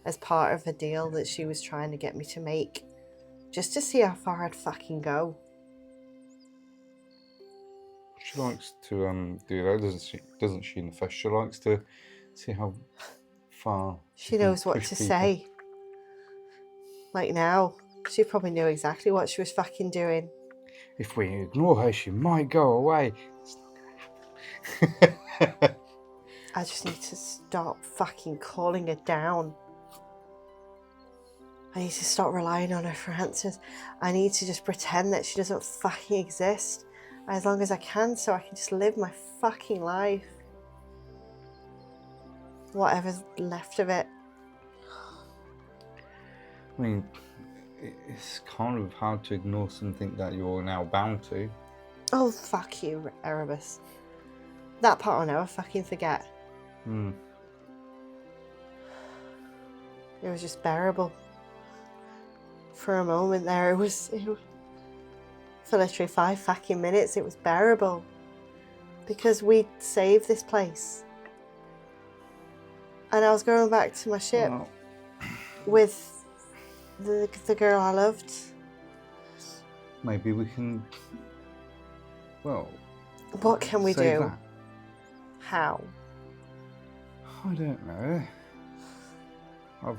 as part of a deal that she was trying to get me to make, just to see how far I'd fucking go. She likes to do that, doesn't she? In the first, she likes to see how far. She knows what push to people. say. Like now, she probably knew exactly what she was fucking doing. If we ignore her, she might go away. It's not gonna happen. I just need to stop fucking calling her down. I need to stop relying on her for answers. I need to just pretend that she doesn't fucking exist as long as I can, so I can just live my fucking life. Whatever's left of it. I mean, it's kind of hard to ignore something that you're now bound to. Oh, fuck you, Erebus. That part I'll never fucking forget. It was just bearable. For a moment there, it was for literally 5 fucking minutes, it was bearable. Because we saved this place. And I was going back to my ship Well, with the girl I loved. maybe we can. Well, What can we save do? that. How? I don't know.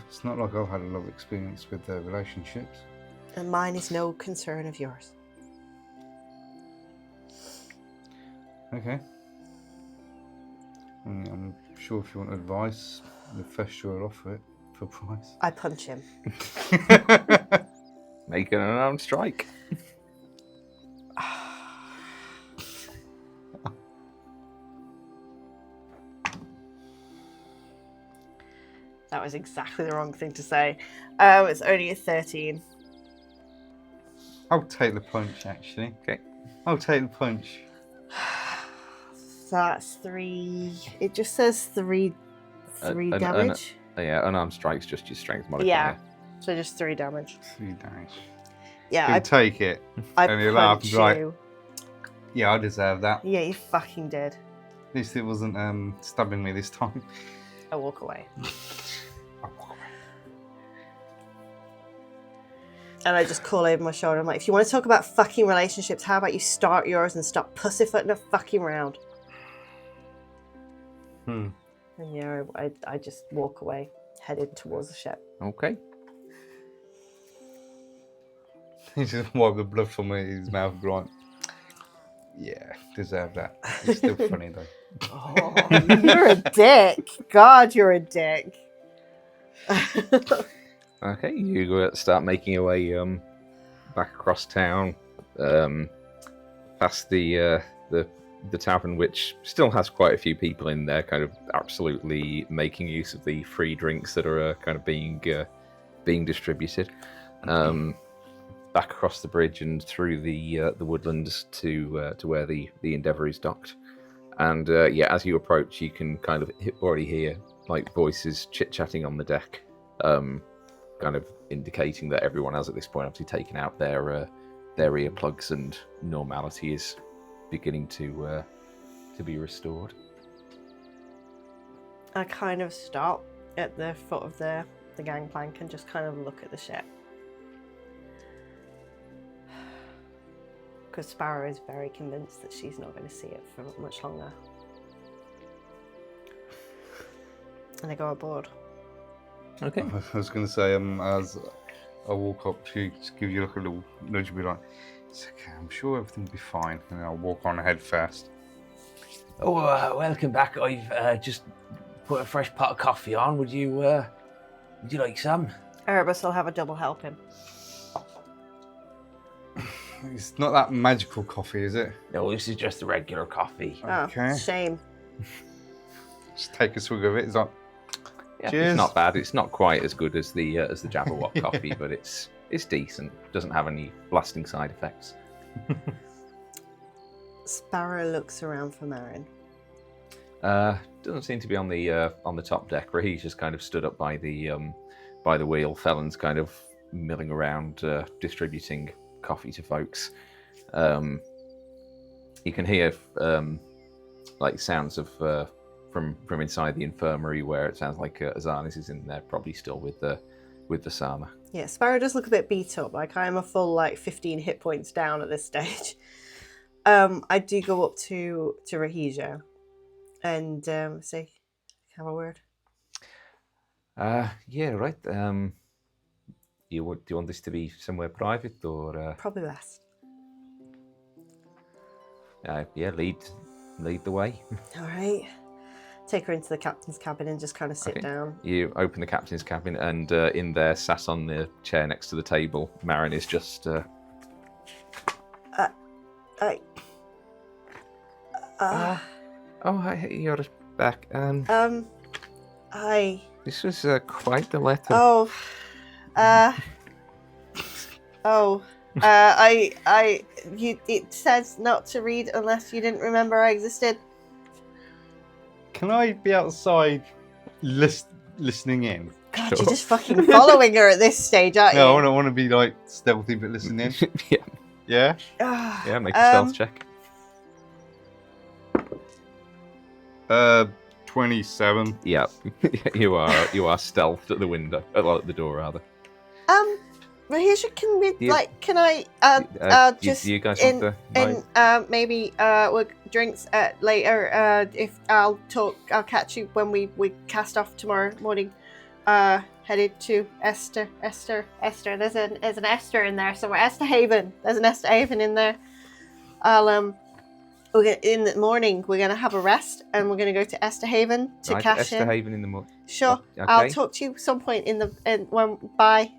It's not like I've had a lot of experience with relationships. And mine is no concern of yours. Okay. I'm sure if you want advice, the first you'll offer it for price. I punch him. Make an unarmed strike. That was exactly the wrong thing to say. It's only a 13. I'll take the punch, actually. Okay. I'll take the punch. So that's 3. It just says 3 damage. Yeah, unarmed strike's just your strength modifier. Yeah. So just 3 damage. 3 damage. Yeah, You take it. I and you'll laugh punch and be like, you. Yeah, I deserve that. Yeah, you fucking did. At least it wasn't stabbing me this time. I walk away. And I just call over my shoulder. I'm like, if you want to talk about fucking relationships, how about you start yours and stop pussyfooting a fucking round? And yeah, I just walk away, headed towards the ship. Okay. He just wiped the blood from his mouth, right? Yeah, deserve that. It's still funny though. Oh, you're a dick. God, you're a dick. Okay, you start making your way back across town, past the tavern, which still has quite a few people in there, kind of absolutely making use of the free drinks that are kind of being distributed. Back across the bridge and through the woodlands to where the Endeavour is docked. And yeah, as you approach, you can kind of already hear like voices chit-chatting on the deck, kind of indicating that everyone has at this point obviously taken out their earplugs and normality is beginning to be restored. I kind of stop at the foot of the gangplank and just kind of look at the ship. Because Sparrow is very convinced that she's not going to see it for much longer. And I go aboard. Okay. I was going to say, as I walk up to you, just give you like a little nudge and be like, it's okay, I'm sure everything will be fine. And then I'll walk on ahead first. Oh, welcome back. I've just put a fresh pot of coffee on. Would you like some? Erebus will have a double helping. It's not that magical coffee, is it? No, this is just a regular coffee. Okay. Oh, shame. Just take a swig of it. It's like, Yeah, cheers. it's not bad. It's not quite as good as the Jabberwock coffee, but it's decent. Doesn't have any lasting side effects. Sparrow looks around for Marin. Doesn't seem to be on the top deck, where he's just kind of stood up by the wheel. Felon's kind of milling around, distributing coffee to folks. You can hear like sounds of from inside the infirmary, where it sounds like Azanis is in there, probably still with the Sama. Yeah, Sparrow does look a bit beat up. Like, I am a full 15 hit points down at this stage. I do go up to Rahija and say, have a word. Yeah, right. Do you want this to be somewhere private or? Probably best. Yeah, lead the way. All right. Take her into the captain's cabin and just kind of sit Okay. down. You open the captain's cabin, and in there, sat on the chair next to the table, Marin is just. Oh, hi, you're back. Hi. This was quite the letter. Oh. It says not to read unless you didn't remember I existed. Can I be outside listening in? God, Sure. you're just fucking following her at this stage, aren't you? No, I want to be like stealthy but listening in. Yeah, Yeah? yeah. Make a stealth check. 27. Yeah, you are stealthed at the window, at the door rather. Rahisha, can we Yeah. can I just you guys in want to maybe we'll drinks later. If I'll catch you when we cast off tomorrow morning. Headed to Esther. There's an Esther in there somewhere. Esther Haven. There's an Esther Haven in there. In the morning we're gonna have a rest and we're gonna go to Esther Haven to cash Esther in. Haven in the morning. Sure. Okay. I'll talk to you some point bye.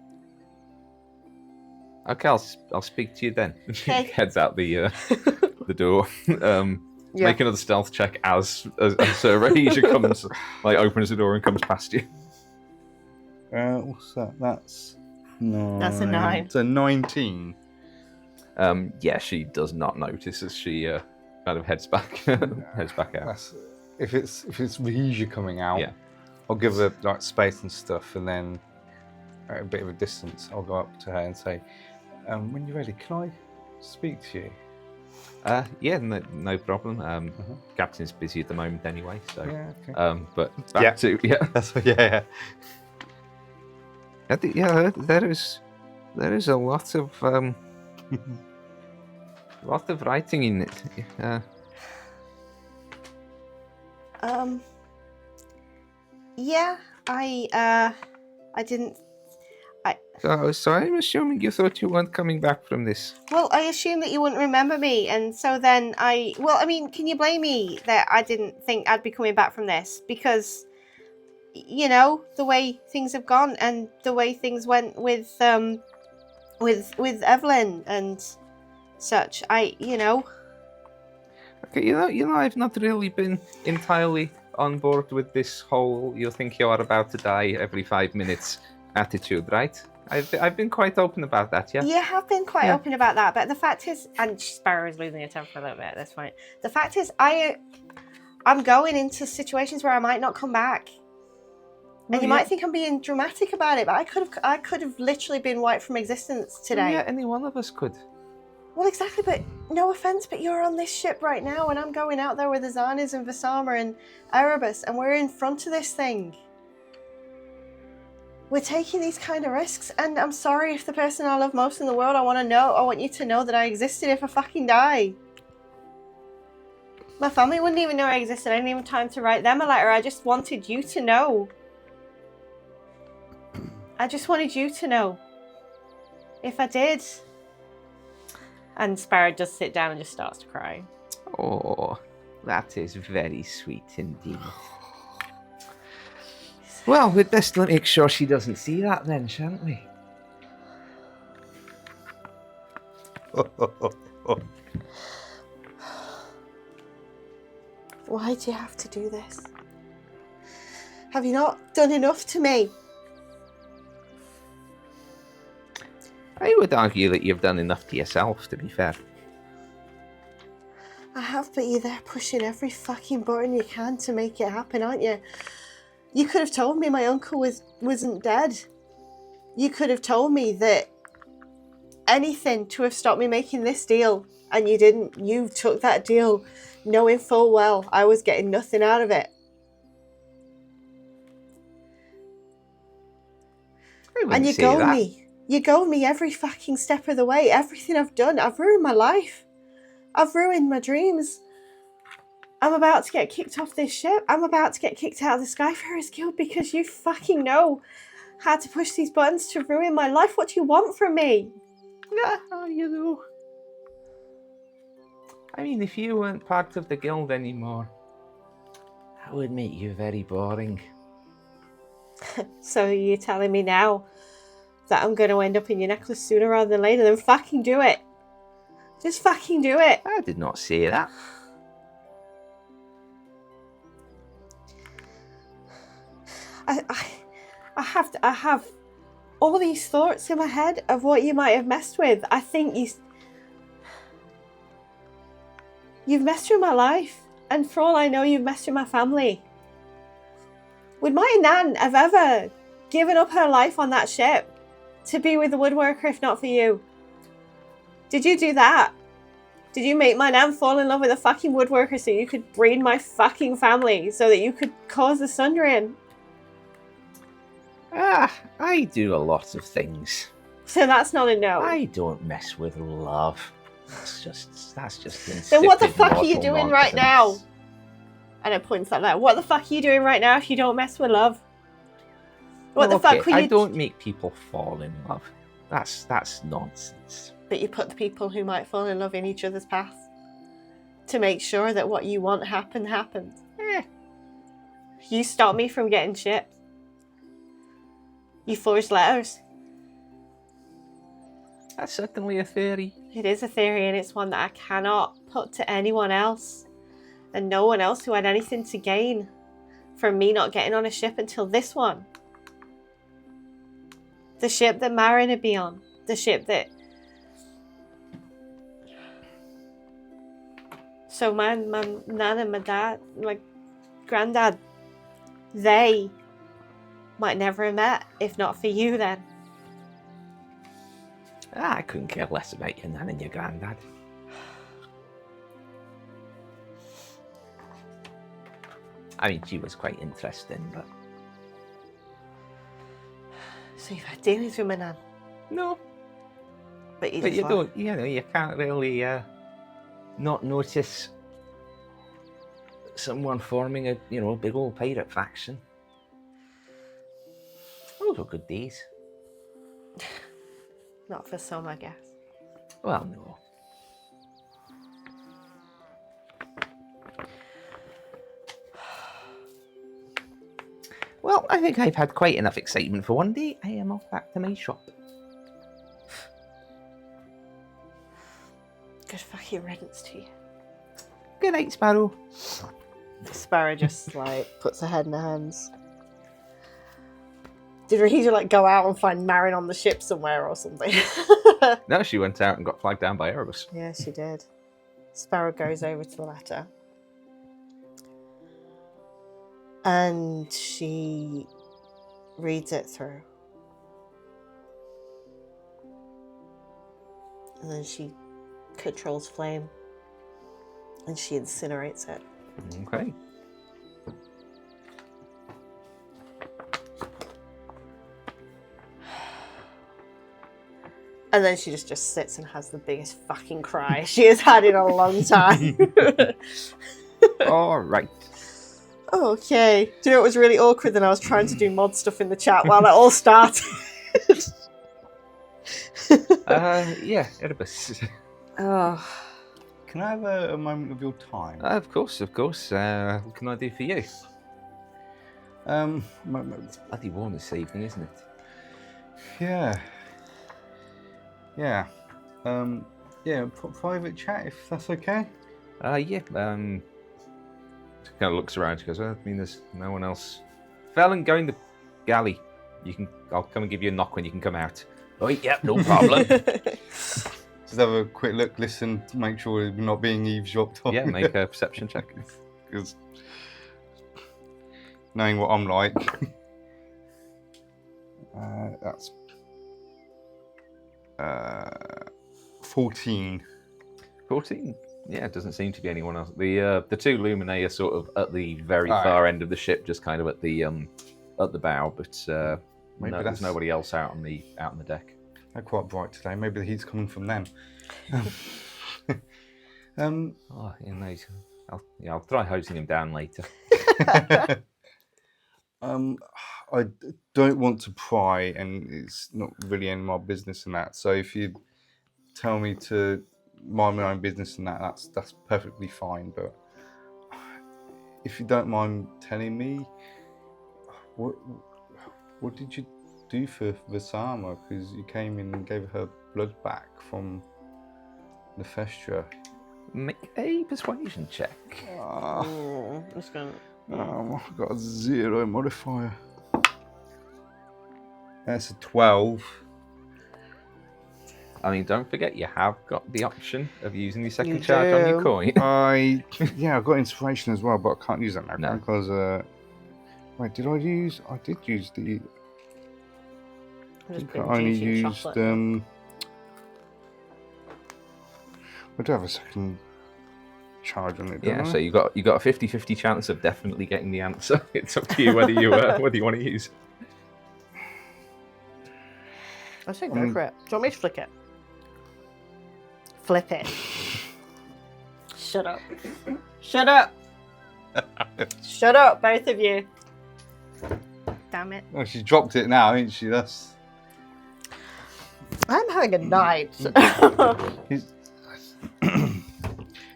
Okay, I'll speak to you then. She Okay. heads out the the door. Yeah. Make another stealth check as Sir Rahisha comes, opens the door and comes past you. What's that? That's 9. That's a 9. It's a 19. Yeah, she does not notice as she kind of heads back out. If it's Rahisha coming out, Yeah. I'll give her space and stuff, and then at a bit of a distance, I'll go up to her and say, "When you're ready, can I speak to you?" Yeah, no problem. Captain's busy at the moment anyway, so. Yeah. Okay. But back to That's yeah. there is a lot of writing in it. Yeah, I didn't. So I'm assuming you thought you weren't coming back from this. Well, I assumed that you wouldn't remember me, and so then can you blame me that I didn't think I'd be coming back from this? Because, the way things have gone and the way things went with Evelyn and such, Okay, I've not really been entirely on board with this whole "you think you are about to die every 5 minutes" attitude, right? I've been quite open about that, yeah? You have been quite open about that, but the fact is, and Sparrow is losing her temper a little bit at this point. The fact is, I'm going into situations where I might not come back, and you might think I'm being dramatic about it, but I could have literally been wiped from existence today. Yeah, any one of us could. Well, exactly, but no offense, but you're on this ship right now, and I'm going out there with Azanis and Vasama and Erebus, and we're in front of this thing. We're taking these kind of risks, and I'm sorry if the person I love most in the world, I want you to know that I existed if I fucking die. My family wouldn't even know I existed. I didn't even have time to write them a letter. I just wanted you to know. I just wanted you to know. If I did. And Sparrow just sit down and just starts to cry. Oh, that is very sweet indeed. Well, we'd best make sure she doesn't see that then, shan't we? Why do you have to do this? Have you not done enough to me? I would argue that you've done enough to yourself, to be fair. I have, but you're there pushing every fucking button you can to make it happen, aren't you? You could have told me my uncle wasn't dead. You could have told me that anything to have stopped me making this deal, and you didn't. You took that deal knowing full well I was getting nothing out of it. And you goad me. You goad me every fucking step of the way. Everything I've done, I've ruined my life. I've ruined my dreams. I'm about to get kicked off this ship. I'm about to get kicked out of the Skyfarers Guild because you fucking know how to push these buttons to ruin my life. What do you want from me? Yeah, you know. I mean, if you weren't part of the guild anymore, that would make you very boring. So you're telling me now that I'm going to end up in your necklace sooner rather than later? Then fucking do it. Just fucking do it. I did not say that. I have all these thoughts in my head of what you might have messed with. I think you've messed with my life, and for all I know, you've messed with my family. Would my nan have ever given up her life on that ship to be with the woodworker if not for you? Did you do that? Did you make my nan fall in love with a fucking woodworker so you could breed my fucking family, so that you could cause the sundering? I do a lot of things. So that's not a no. I don't mess with love. That's just insipid. Then what the fuck are you model doing right now? nonsense. And it points like that. What the fuck are you doing right now if you don't mess with love? What the fuck were you... I don't make people fall in love. That's nonsense. But you put the people who might fall in love in each other's path to make sure that what you want happens. You stop me from getting shipped. You forged letters. That's certainly a theory. It is a theory, and it's one that I cannot put to anyone else. And no one else who had anything to gain from me not getting on a ship until this one. The ship that Marin would be on. The ship that... So my nan and my dad, my granddad, they might never have met if not for you then. I couldn't care less about your nan and your granddad. I mean, she was quite interesting, but... So you've had dealings with my nan? No. But you don't, you can't really not notice someone forming a, big old pirate faction. Those were good days. Not for some, I guess. Well, no. Well, I think I've had quite enough excitement for one day. I am off back to my shop. Good fucking riddance to you. Good night, Sparrow. Sparrow just puts her head in her hands. Did Rahija go out and find Marin on the ship somewhere or something? No, she went out and got flagged down by Erebus. Yeah, she did. Sparrow goes over to the letter. And she reads it through. And then she controls flame. And she incinerates it. Okay. And then she just sits and has the biggest fucking cry she has had in a long time. All right. Okay. Do you know it was really awkward then I was trying to do mod stuff in the chat while it all started? Yeah, Erebus. Oh. Can I have a moment of your time? Of course. What can I do for you? It's bloody warm this evening, isn't it? Yeah. Yeah. Private chat, if that's okay. Yeah. She kind of looks around. She goes, I mean, there's no one else. Felon, go in the galley. I'll come and give you a knock when you can come out. Oh, yep, no problem. Just have a quick look, listen, to make sure we're not being eavesdropped on. Yeah, make a perception check. Because knowing what I'm like, that's 14. 14? Yeah, it doesn't seem to be anyone else. The two Luminae are sort of at the very far end of the ship, just kind of at the bow, but there's nobody else out on the deck. They're quite bright today. Maybe the heat's coming from them. Oh, yeah, nice. I'll try hosing him down later. I don't want to pry, and it's not really any of my business in that. So if you tell me to mind my own business in that, that's perfectly fine. But if you don't mind telling me, what did you do for Vasama? Because you came in and gave her blood back from the Festra. Make a persuasion check. It's gonna... I've got a 0 modifier. That's a 12. I mean, don't forget you have got the option of using the second charge on your coin. I've got inspiration as well, but I can't use that now No. because wait, did I use? I did use the. I think I only used. I do have a second charge on it. Don't I? So you got a 50-50 chance of definitely getting the answer. It's up to you whether you want to use it. I say go for it. Do you want me to flick it? Flip it. Shut up. Shut up. Shut up, both of you. Damn it. Oh, she dropped it now, ain't she? That's. I'm having a night.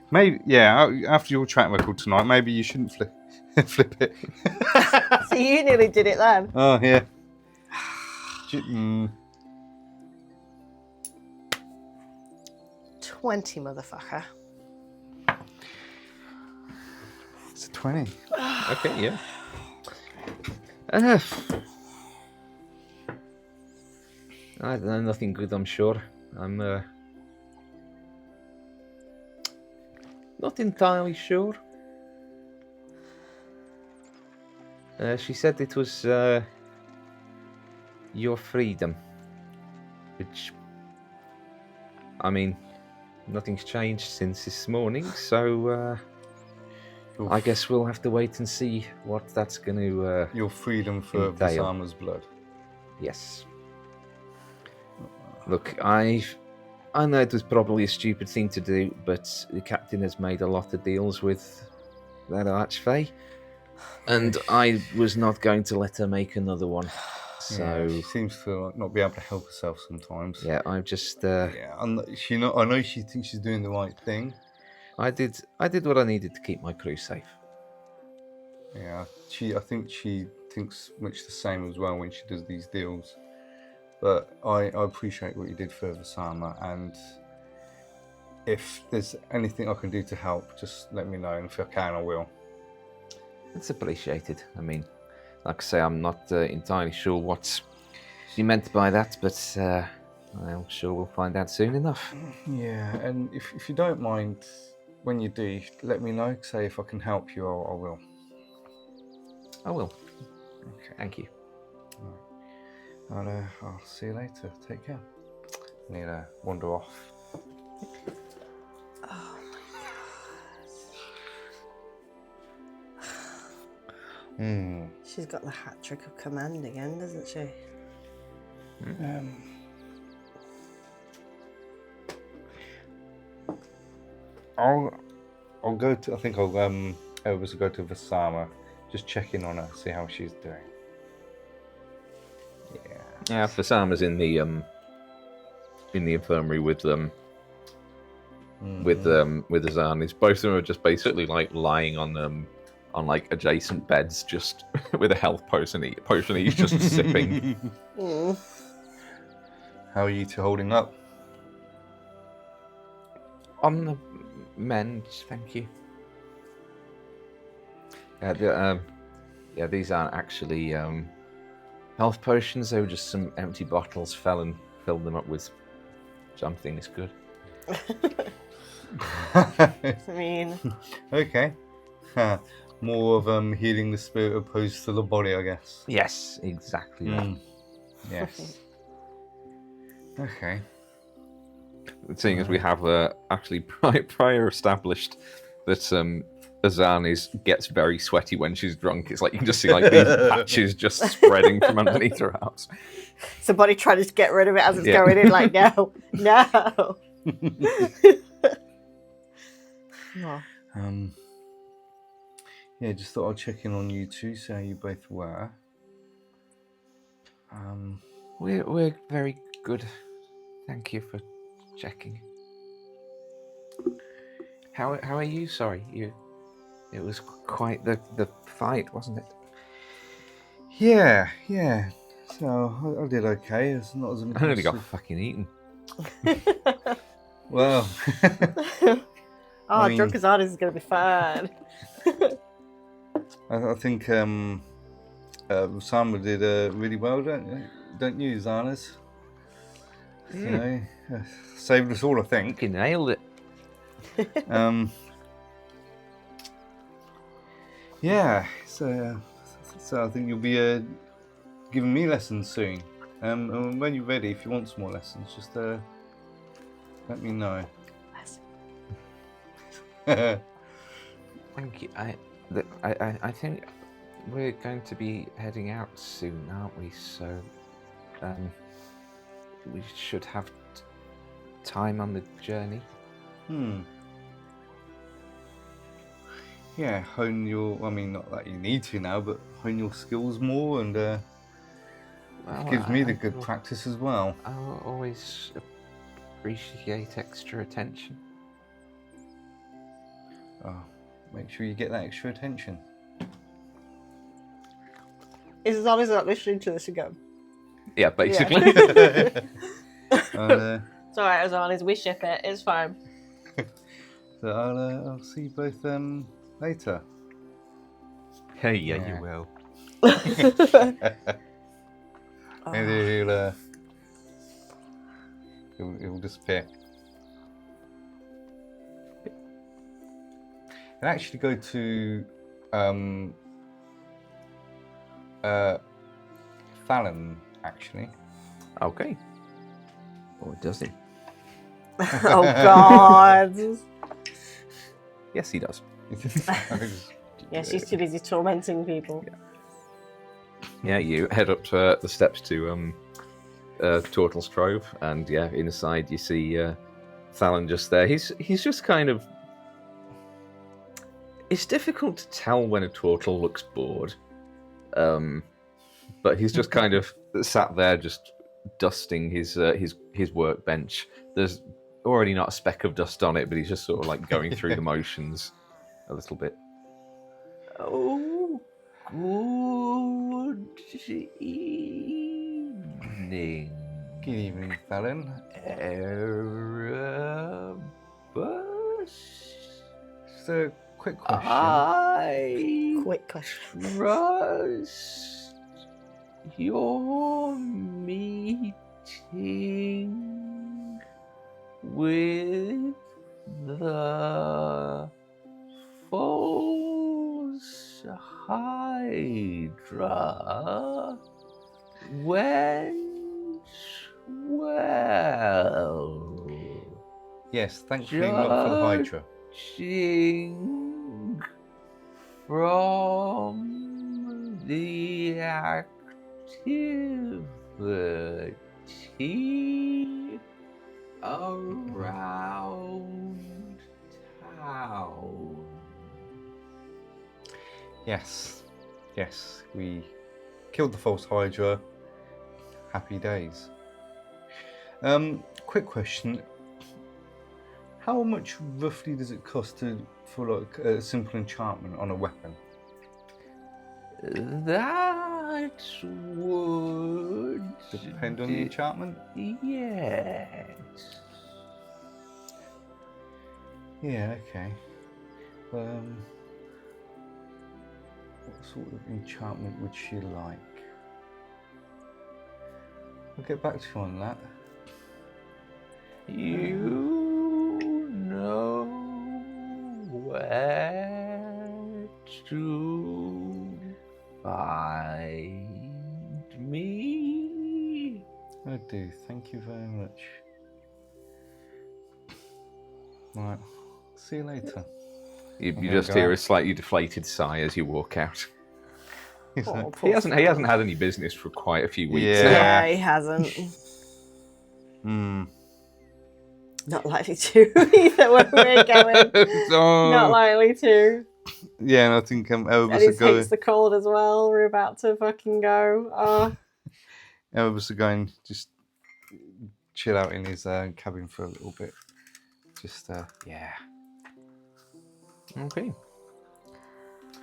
Maybe, yeah. After your track record tonight, maybe you shouldn't flip it. So you nearly did it then. Oh yeah. 20, motherfucker. It's a 20. Okay, yeah. I don't know, nothing good, I'm sure. I'm not entirely sure. She said it was your freedom, which, I mean, nothing's changed since this morning, so I guess we'll have to wait and see what that's going to. Your freedom for entail. Vasama's blood. Yes. Look, I know it was probably a stupid thing to do, but the captain has made a lot of deals with that archfey, and I was not going to let her make another one. So Yeah, she seems to not be able to help herself sometimes. yeah, I'm just. Yeah, I know she thinks she's doing the right thing. I did what I needed to keep my crew safe. Yeah, I think she thinks much the same as well when she does these deals. But I appreciate what you did for Vasama, and if there's anything I can do to help, just let me know, and if I can, I will. It's appreciated. I mean, like I say, I'm not entirely sure what she meant by that, but I'm sure we'll find out soon enough. Yeah, and if you don't mind, when you do, let me know. Say if I can help you, I will. I will. Okay. Thank you. I'll see you later. Take care. I need to wander off. Oh my god. She's got the hat trick of command again, doesn't she? I'll go to. I think Erebus will go to Vasama, just check in on her, see how she's doing. Yeah, Fasama's in the infirmary with Azanis. Both of them are just basically like lying on like adjacent beds, just with a health potion each, just sipping. How are you two holding up? On the mend, thank you. These aren't actually health potions. They were just some empty bottles. Fell and filled them up with something. It's good. I mean, Okay. More of healing the spirit opposed to the body, I guess. Yes, exactly. That. Yes. Okay. Seeing as we have actually prior established that Azanis gets very sweaty when she's drunk. It's like you can just see like these patches just spreading from underneath her house. somebody trying to get rid of it as it's going in, like, no. Um, Yeah, just thought I'd check in on you two, see how you both were. We're very good. Thank you for checking. How are you? Sorry, it was quite the fight, wasn't it? Yeah. So I did okay. It's not as I nearly got impressive. fucking eaten. Well, I mean, drunk as hard is going to be fine. I think Sama did really well, don't you, Zanas? You know, saved us all, I think. Fucking nailed it. Yeah, so I think you'll be giving me lessons soon. And when you're ready, if you want some more lessons, just let me know. Thank you. I think we're going to be heading out soon, aren't we? So, we should have time on the journey. Yeah, hone your. I mean, not that you need to now, but hone your skills more, and gives me the good practice as well. I always appreciate extra attention. Oh, make sure you get that extra attention. Is Zana's not listening to this again? Yeah, basically. It's alright, Zana's. We ship it. It's fine. So I'll see you both later. Hey, yeah, you will. Maybe he'll disappear. And actually go to Fallon, actually. Okay. Or does he? Oh God. Yes, he does. Yeah, she's too busy tormenting people. Yeah, you head up the steps to Turtle's Trove, and yeah, inside you see Fallon just there. He's just kind of. It's difficult to tell when a turtle looks bored, but he's just kind of sat there, just dusting his workbench. There's already not a speck of dust on it, but he's just sort of like going through the motions a little bit. Oh, good evening. Good evening, Fallon. Erebus? Just a quick question. Quick question. Trust your meeting with the False Hydra went well. Yes, thankfully not for the Hydra. Judging from the activity around town. Yes, we killed the False Hydra. Happy days. Quick question. How much roughly does it cost for like a simple enchantment on a weapon? That would Depend on the enchantment? Yes. Yeah, okay. What sort of enchantment would she like? I'll get back to you on that. You know where to find me. I do, thank you very much. Right, see you later. You just hear a slightly deflated sigh as you walk out. Oh, He hasn't had any business for quite a few weeks now. Yeah, he hasn't. Hmm. Not likely to either where we're going. Oh. Not likely to. Yeah, and I think And Erebus he are going. hates the cold as well. We're about to fucking go. Erebus are going. Just chill out in his cabin for a little bit. Just yeah. Okay.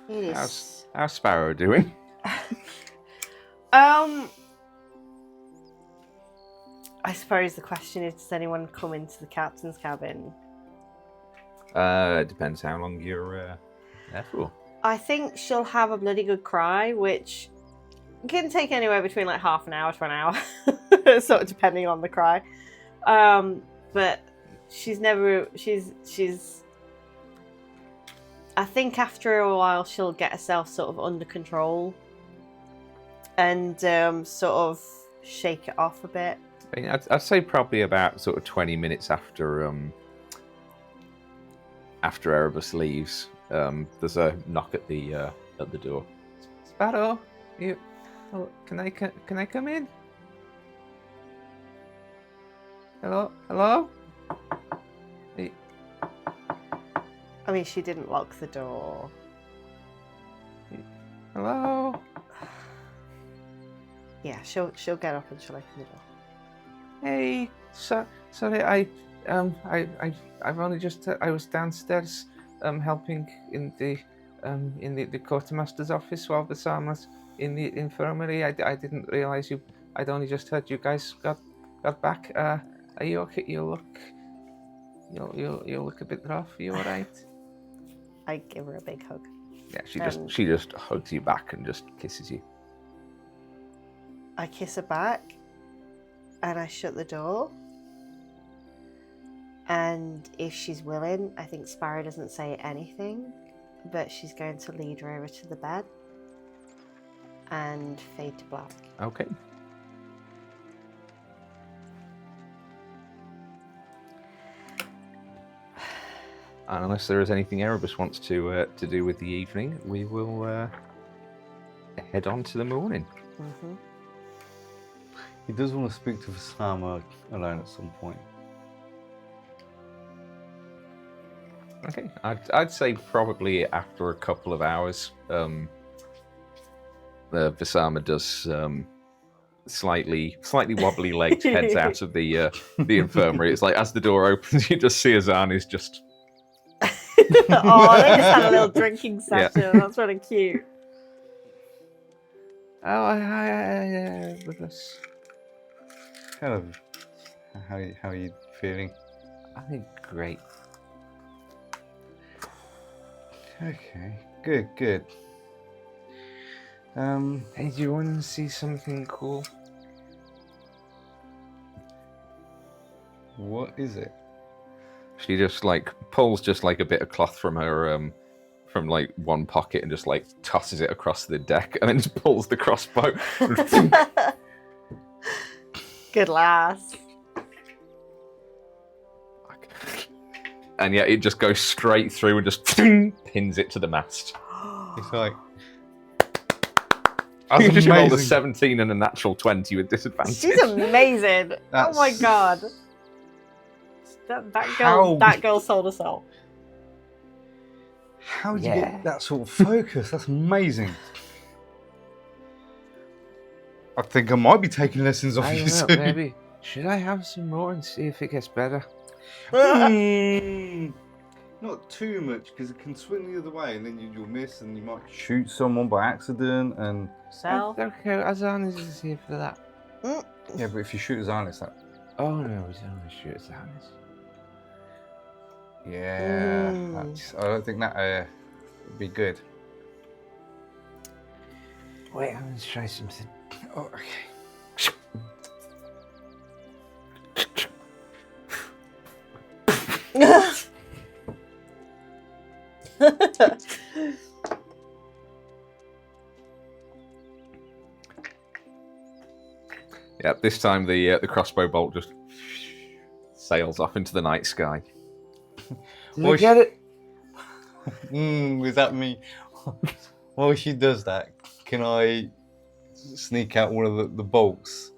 It is. How's Sparrow doing? I suppose the question is, does anyone come into the captain's cabin? It depends how long you're there for. I think she'll have a bloody good cry, which can take anywhere between like half an hour to an hour, sort of depending on the cry. But she's I think after a while she'll get herself sort of under control and sort of shake it off a bit. I mean, I'd say probably about sort of 20 minutes after Erebus leaves. There's a knock at the door. Sparrow, can I come in? Hello. I mean, she didn't lock the door. Hello. Yeah, she'll get up and she'll open the door. Hey, sorry, I've only just I was downstairs helping in the quartermaster's office while the Sam was in the infirmary. I didn't realise I'd only just heard you guys got back. Are you okay? You look a bit rough. Are you all right? I give her a big hug. Yeah, she just hugs you back and just kisses you. I kiss her back and I shut the door. And if she's willing, I think Sparrow doesn't say anything, but she's going to lead her over to the bed and fade to black. Okay. And unless there is anything Erebus wants to do with the evening, we will head on to the morning. Mm-hmm. He does want to speak to Vasama alone at some point. Okay, I'd say probably after a couple of hours. Vasama does slightly wobbly legged heads out of the infirmary. It's like as the door opens, you just see Azani's just. Oh, they just had a little drinking session. Yeah. That's really cute. Oh, hi, with us. Hello. How are you feeling? I think great. Okay, good. Hey, do you want to see something cool? What is it? She just pulls just a bit of cloth from her from one pocket and just tosses it across the deck and then just pulls the crossbow. Good lass. And yeah, it just goes straight through and just pins it to the mast. It's like you just rolled a 17 and a natural 20 with disadvantage. She's amazing. Oh my god. That girl sold us all. How did you get that sort of focus? That's amazing. I think I might be taking lessons off you soon. Maybe. Should I have some more and see if it gets better? Not too much, because it can swing the other way and then you'll miss and you might shoot someone by accident and... So? Okay, Azanis is here for that. Yeah, but if you shoot Azanis, that... Oh no, we don't want to shoot Azanis. Yeah, I don't think that would be good. Wait, I'm going to try something. Oh, okay. Yeah, this time the crossbow bolt just sails off into the night sky. Well, get it? Is that me? While she does that, can I sneak out one of the bolts,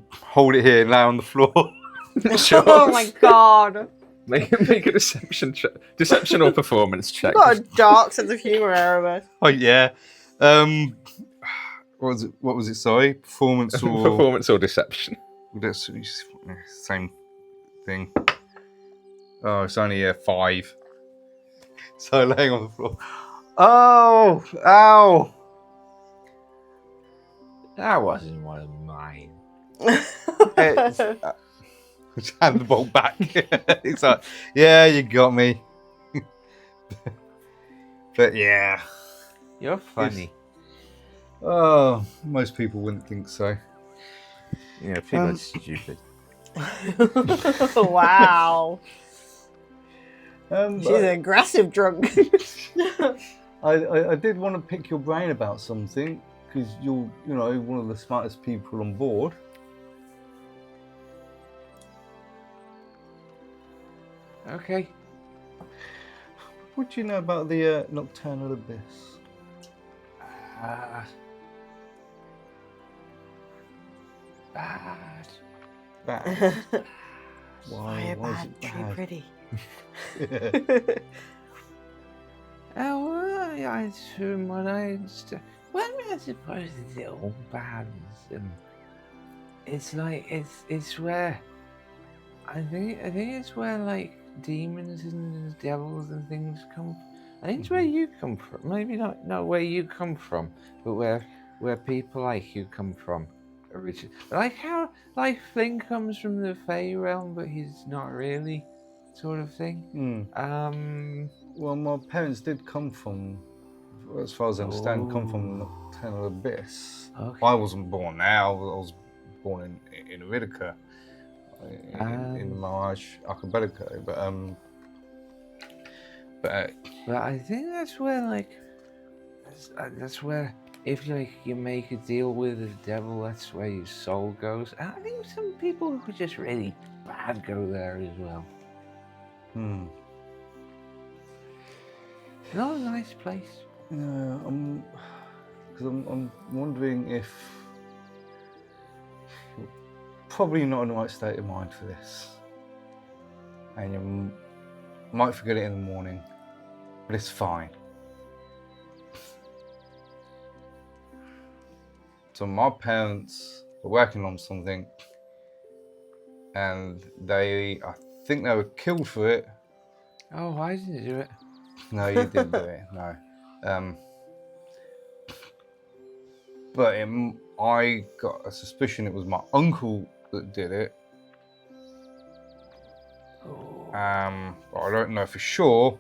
hold it here, and lay on the floor? Sure. Oh my god! Make a deception or performance check. You've got a dark sense of humour, Erebus. Oh yeah. What was it? Sorry, performance or Performance or deception. that's same thing. Oh, it's only a 5. So laying on the floor. Oh, ow! That wasn't one of mine. Just hand the ball back. It's like, yeah, you got me. But yeah. You're funny. Oh, most people wouldn't think so. Yeah, people are stupid. Wow. She's But an aggressive drunk. I did want to pick your brain about something because you're, one of the smartest people on board. Okay. What do you know about the Nocturnal Abyss? Bad. Bad. Why a Why is bad, it true bad? pretty. Oh, well, I assume what I understand. Well, I suppose it's all bad. It's like it's where I think it's where like demons and devils and things come. I think it's where you come from. Maybe not where you come from, but where people like you come from originally. Like how like Flynn comes from the Fey realm, but he's not really, sort of thing. Well, my parents did come from, as far as I understand, come from Nocturnal Abyss. Okay. I wasn't born there. I was born in Iridica, in the Mirage Archipelago. But But I think that's where like that's where if you make a deal with the devil, that's where your soul goes. And I think some people who are just really bad go there as well. Not a nice place. yeah, because I'm wondering if you're probably not in the right state of mind for this, and you might forget it in the morning, but it's fine. So my parents were working on something, and I think they were killed for it. Oh, why didn't you do it? No, you didn't do it. No. But I got a suspicion it was my uncle that did it. But I don't know for sure.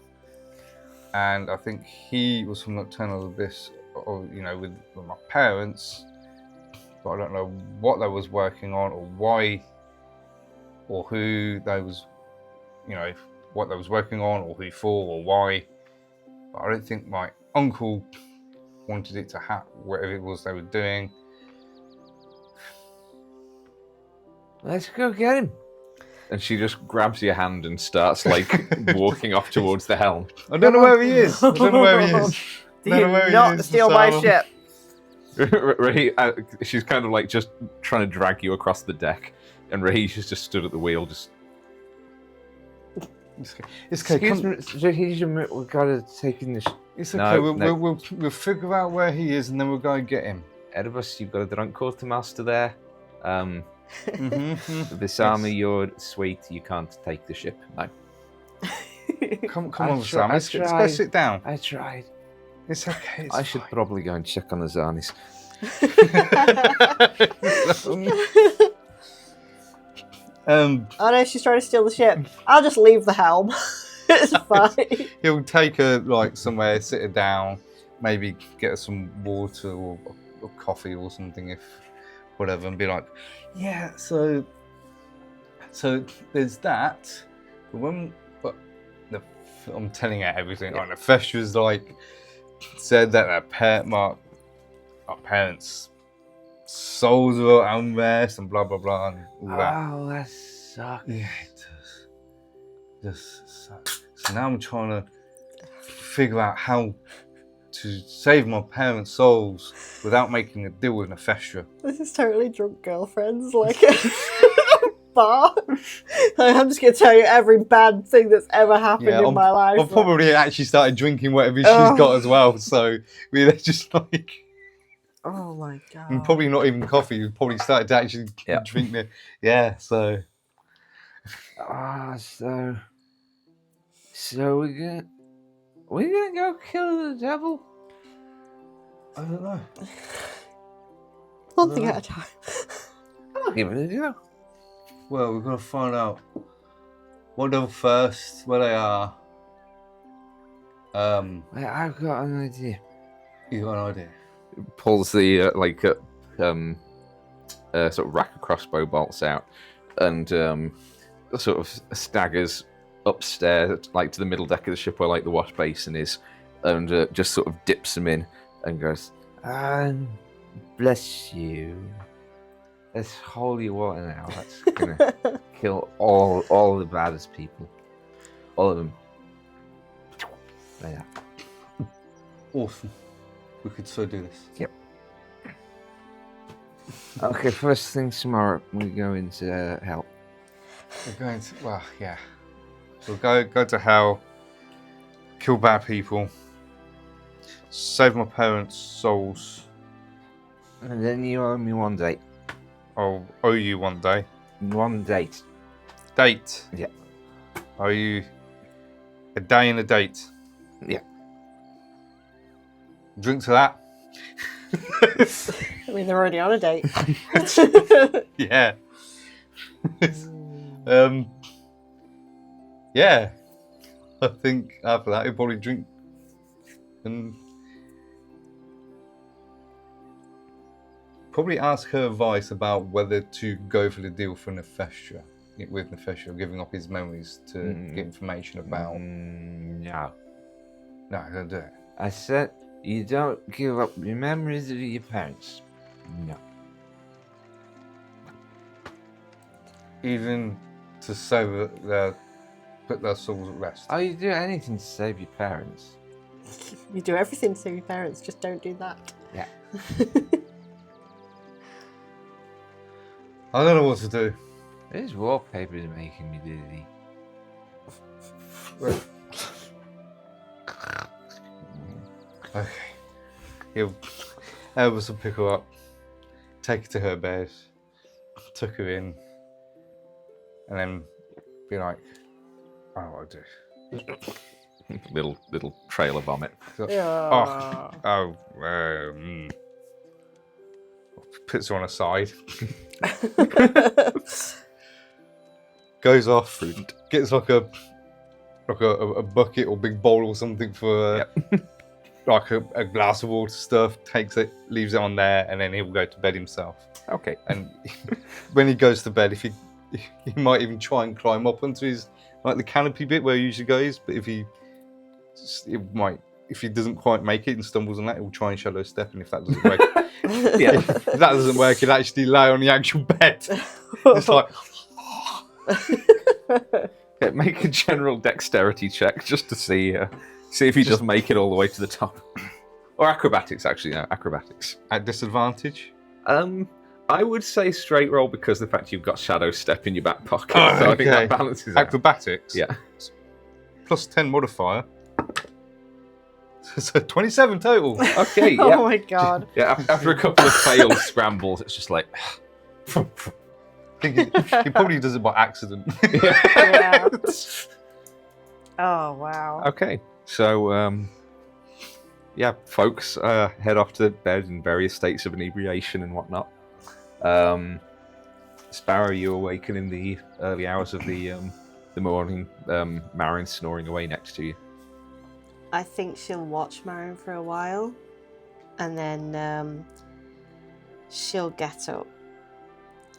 And I think he was from Nocturnal Abyss, or with my parents. But I don't know what they was working on, or why, or who they was, what they was working on, or who for, or why. But I don't think my uncle wanted it to happen, whatever it was they were doing. Let's go get him. And she just grabs your hand and starts walking off towards the helm. I don't know where he is. I don't know where he is. Do you not steal my ship? She's kind of just trying to drag you across the deck, and Raheesh is just stood at the wheel, just. It's okay. Excuse me, we've got to take in this. It's okay. We'll figure out where he is, and then we'll go and get him. Erebus, you've got a drunk quartermaster there. This army, you're sweet. You can't take the ship. No. Come on, Sam. Let's go sit down. I tried. It's okay. I should probably go and check on the Zarnis. Oh no, she's trying to steal the ship. I'll just leave the helm. It's fine. He'll take her somewhere, sit her down, maybe get her some water or coffee or something, if whatever, and be like, yeah. So there's that. But I'm telling her everything. Like the Festra's said that my parents' souls were at unrest and blah blah blah and all that. Oh, that sucks. Yeah, it does. Just sucks. So now I'm trying to figure out how to save my parents' souls without making a deal with Nefestra. This is totally drunk girlfriends, bar. I'm just going to tell you every bad thing that's ever happened in my life. I've probably actually started drinking whatever she's got as well. So we're just like, oh my god. and probably not even coffee. We probably started to actually drink it. Yeah. So. So we're gonna go kill the devil. I don't know. One thing at a time. I'll give it a go. Well, we've got to find out what devil first, where they are. I've got an idea. You got an idea? Pulls the sort of rack of crossbow bolts out and sort of staggers upstairs, like to the middle deck of the ship where like the wash basin is, and just sort of dips them in and goes, Bless you. That's holy water now. That's gonna kill all the baddest people. All of them. There. Awesome. We could so do this. Yep. Okay, first thing tomorrow, we go into hell. We're going to, well, yeah. We'll go to hell, kill bad people, save my parents' souls. And then you owe me one date. I'll owe you one day. One date. Date? Yeah. Owe you a day and a date. Yeah. Drink to that. I mean, they're already on a date. Yeah. Yeah. I think after that he'll probably drink and probably ask her advice about whether to go for the deal for Nefestia, with Nefestia, giving up his memories to get information about. No. No, don't do it. I said you don't give up your memories of your parents. No. Even to save put their souls at rest. Oh, you do anything to save your parents. You do everything to save your parents, just don't do that. Yeah. I don't know what to do. This wallpaper is making me dizzy. Okay. Erebus will pick her up, take her to her bed, tuck her in, and then be like, I don't know what to do. little trail of vomit. So, Yeah. puts her on her side. Goes off, gets like a bucket or big bowl or something for like a glass of water stuff, takes it, leaves it on there, and then he'll go to bed himself. Okay. And when he goes to bed, he might even try and climb up onto his, like the canopy bit where he usually goes, but if he doesn't quite make it and stumbles on that, he'll try and shadow step, and if that doesn't work, if that doesn't work, he'll actually lie on the actual bed. It's like Yeah, make a general dexterity check just to see if he does make it all the way to the top. Or acrobatics, actually. No, acrobatics. at disadvantage. I would say straight roll because of the fact you've got shadow step in your back pocket. Oh, so I think okay. that balances out. Acrobatics. Yeah. Plus 10 modifier. So 27 total. Okay, yeah. Oh my god. Yeah, after a couple of failed scrambles, it's just like... I think he probably does it by accident. Yeah. Oh wow. Okay, so yeah, folks head off to bed in various states of inebriation and whatnot. Sparrow, you awaken in the early hours of the morning. Marin snoring away next to you. I think she'll watch Marion for a while, and then she'll get up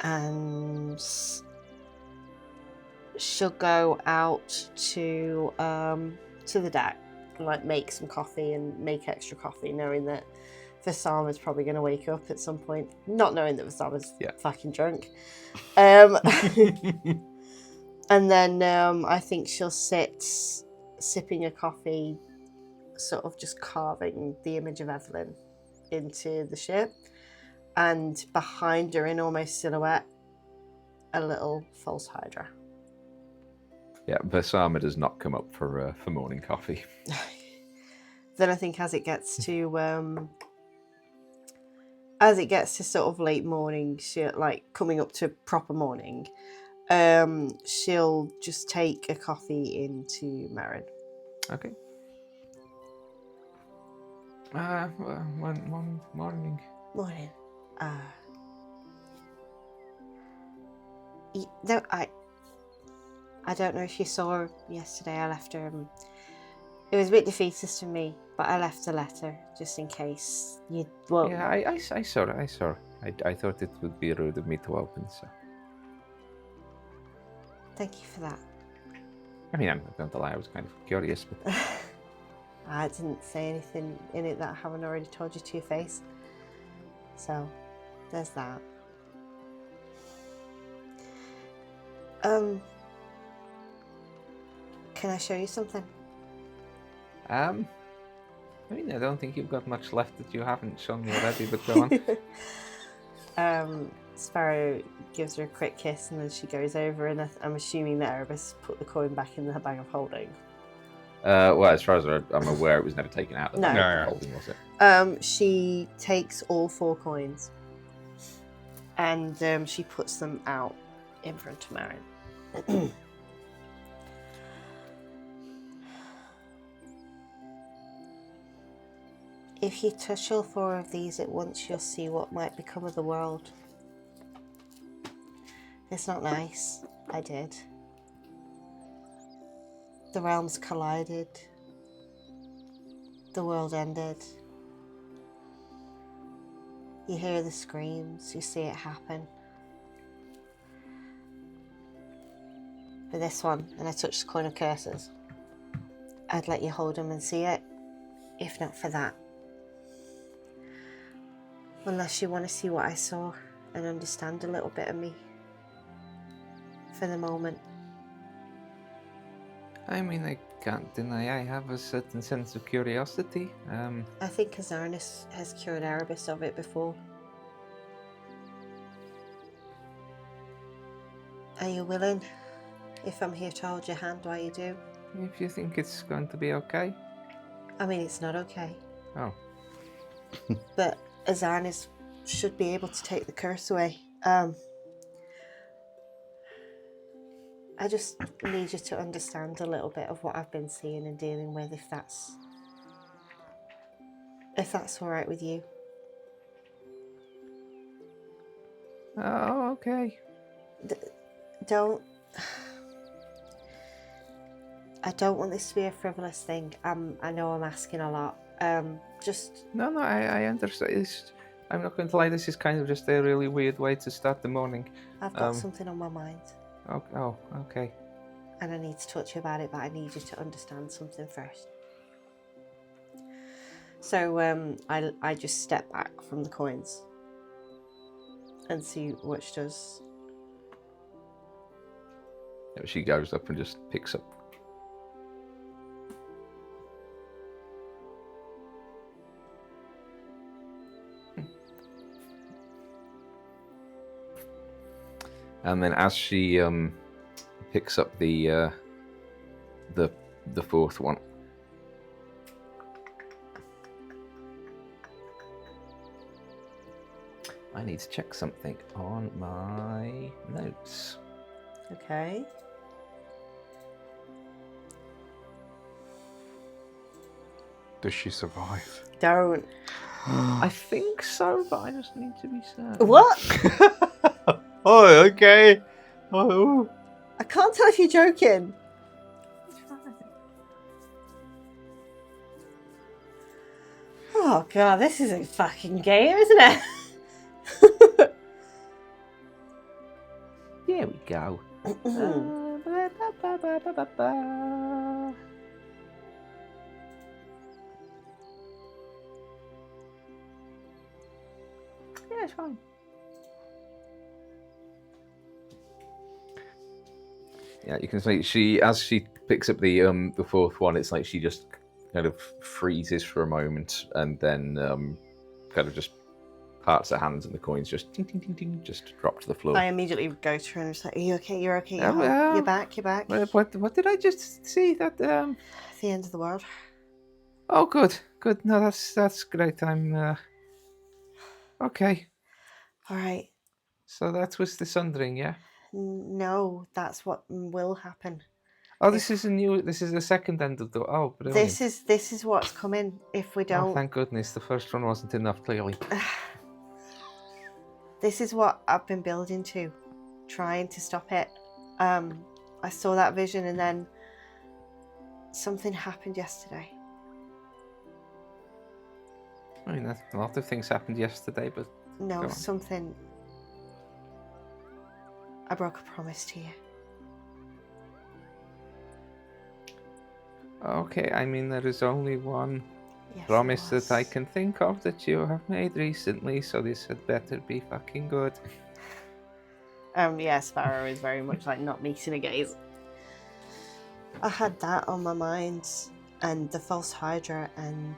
and she'll go out to the deck and like make some coffee and make extra coffee, knowing that Vasama's probably going to wake up at some point, not knowing that Vasama's fucking drunk. And then I think she'll sit sipping a coffee, sort of just carving the image of Evelyn into the ship, and behind her in almost silhouette a little false hydra. Yeah, Versama does not come up for morning coffee. Then I think as it gets to sort of late morning, she like coming up to proper morning, she'll just take a coffee into Marin. Okay. Morning. Morning. No, I don't know if you saw her yesterday. I left her. It was a bit defeatist for me, but I left a letter just in case you. Well, Yeah, I saw it. I thought it would be rude of me to open, so. thank you for that. I mean, I'm not going to lie, I was kind of curious, but I didn't say anything in it that I haven't already told you to your face. So, there's that. Can I show you something? I mean, I don't think you've got much left that you haven't shown me already, but go on. Sparrow gives her a quick kiss and then she goes over, and I'm assuming that Erebus put the coin back in her bag of holding. Well, as far as I'm aware, it was never taken out of the No. bag of holding, was it? She takes all 4 coins and she puts them out in front of Marin. If you touch all 4 of these at once, you'll see what might become of the world. It's not nice. I did. The realms collided. The world ended. You hear the screams, you see it happen. For this one, and I touched the coin of curses, I'd let you hold them and see it, if not for that. Unless you want to see what I saw and understand a little bit of me. For the moment. I mean, I can't deny I have a certain sense of curiosity. I think Azarnus has cured Erebus of it before. Are you willing? If I'm here to hold your hand while you do? If you think it's going to be okay. I mean, it's not okay. Oh. But Azarnus should be able to take the curse away. I just need you to understand a little bit of what I've been seeing and dealing with, if that's all right with you. Oh, okay. I don't want this to be a frivolous thing. I know I'm asking a lot. Just... No, I understand. I'm not going to lie, this is kind of just a really weird way to start the morning. I've got something on my mind. Oh, okay. And I need to talk to you about it, but I need you to understand something first. So I just step back from the coins and see what she does. She goes up and just picks up. And then as she picks up the 4th one, I need to check something on my notes. Okay. Does she survive? Don't. I think so, but I just need to be certain. What? Oh, okay. Oh. I can't tell if you're joking. Oh god, this is a fucking game, isn't it? Here we go. Yeah, it's fine. Yeah, you can see as she picks up the 4th one, it's like she just kind of freezes for a moment and then kind of just parts her hands, and the coins just ting, ting, ting, ting, just drop to the floor. I immediately go to her and just like, "Are you okay? You're okay. You're Oh, home. well. You're back. You're back." What did I just see? That The end of the world. Oh, good. No, that's great. I'm okay. All right. So that was the Sundering, yeah. No, that's what will happen. Oh, this is the second end of the. Oh, brilliant. This is what's coming if we don't. Oh, thank goodness. The first one wasn't enough, clearly. This is what I've been building to, trying to stop it. I saw that vision and then something happened yesterday. I mean, a lot of things happened yesterday, but No, something. I broke a promise to you. okay. I mean, there is only one Yes, promise it was. that I can think of that you have made recently, so this had better be fucking good. Yeah, Sparrow is very much like not meeting a gaze. I had that on my mind, and the False Hydra, and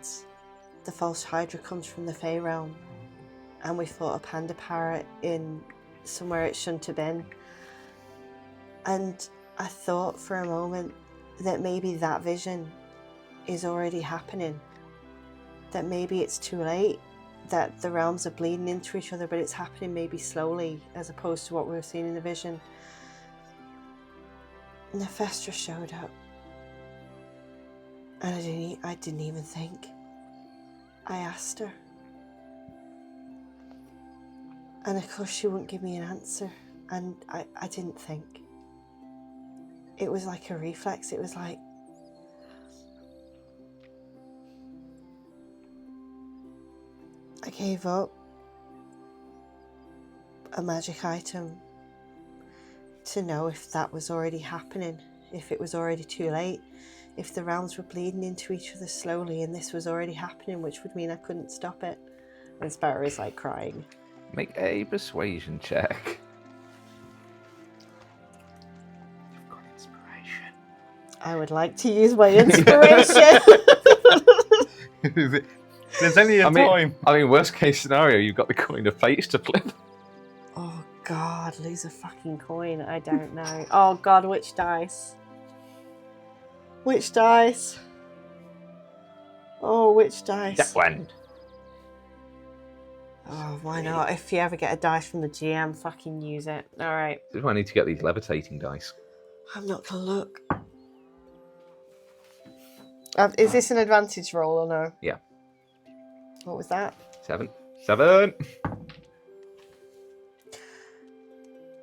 the False Hydra comes from the Fey realm, and we fought a panda parrot in somewhere it shouldn't have been. And I thought for a moment that maybe that vision is already happening, that maybe it's too late, that the realms are bleeding into each other, but it's happening maybe slowly as opposed to what we were seeing in the vision. Nefestra showed up, and I didn't even think. I asked her, and of course she wouldn't give me an answer, and I didn't think. It was like a reflex. It was like, I gave up a magic item to know if that was already happening, if it was already too late, if the realms were bleeding into each other slowly and this was already happening, which would mean I couldn't stop it. And Sparrow is like crying. Make a persuasion check. You've got inspiration. I would like to use my inspiration. There's only a time. I mean, worst case scenario, you've got the coin of fate to flip. Oh God, lose a fucking coin. I don't know. Oh God, which dice? Which dice? Oh, which dice? That one. Oh, why not? If you ever get a dice from the GM, fucking use it. All right. This is why I need to get these levitating dice. I'm not gonna look. Is this an advantage roll or no? Yeah. What was that? 7.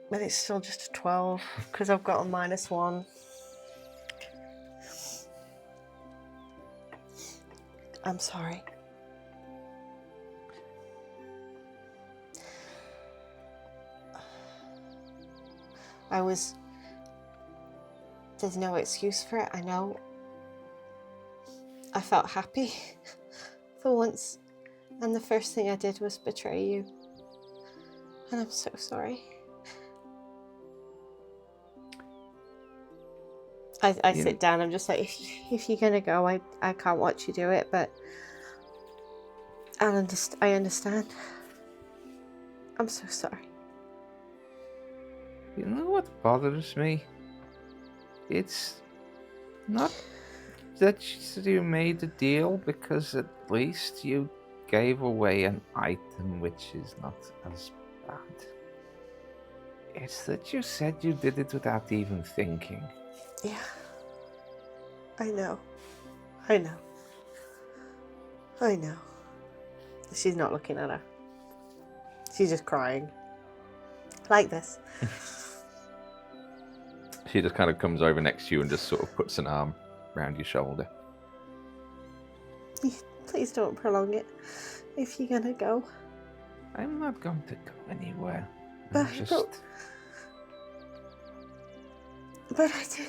But it's still just a 12 because I've got a -1. I'm sorry. There's no excuse for it, I know. I felt happy for once, and the first thing I did was betray you. And I'm so sorry. I sit down, I'm just like, if you're gonna go, I can't watch you do it, but I understand. I'm so sorry. You know what bothers me? It's not that you made a deal, because at least you gave away an item which is not as bad. It's that you said you did it without even thinking. Yeah. I know. She's not looking at her. She's just crying. Like this. She just kind of comes over next to you and just sort of puts an arm around your shoulder. Please don't prolong it. If you're gonna go. I'm not going to go anywhere. But I'm just... But I do.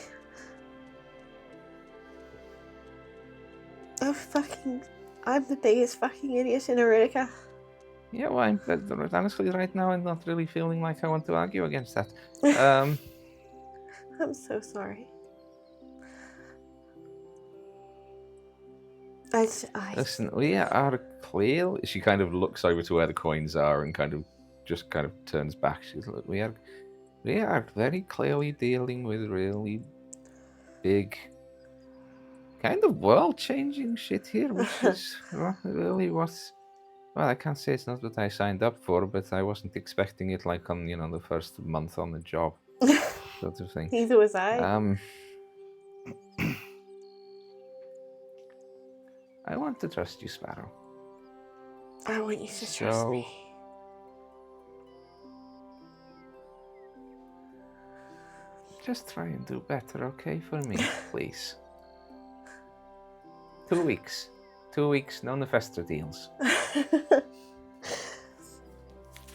I'm the biggest fucking idiot in Iridica. Yeah, well, honestly, right now, I'm not really feeling like I want to argue against that. I'm so sorry. Listen, we are clear. She kind of looks over to where the coins are and kind of turns back. She's like, we are very clearly dealing with really big, kind of world-changing shit here, which is really what's. Well, I can't say it's not what I signed up for, but I wasn't expecting it like on the first month on the job, sort of thing. Neither was I. I want to trust you, Sparrow. I want you to trust me. Just try and do better, okay, for me, please. 2 weeks. 2 weeks, no Nefestra deals.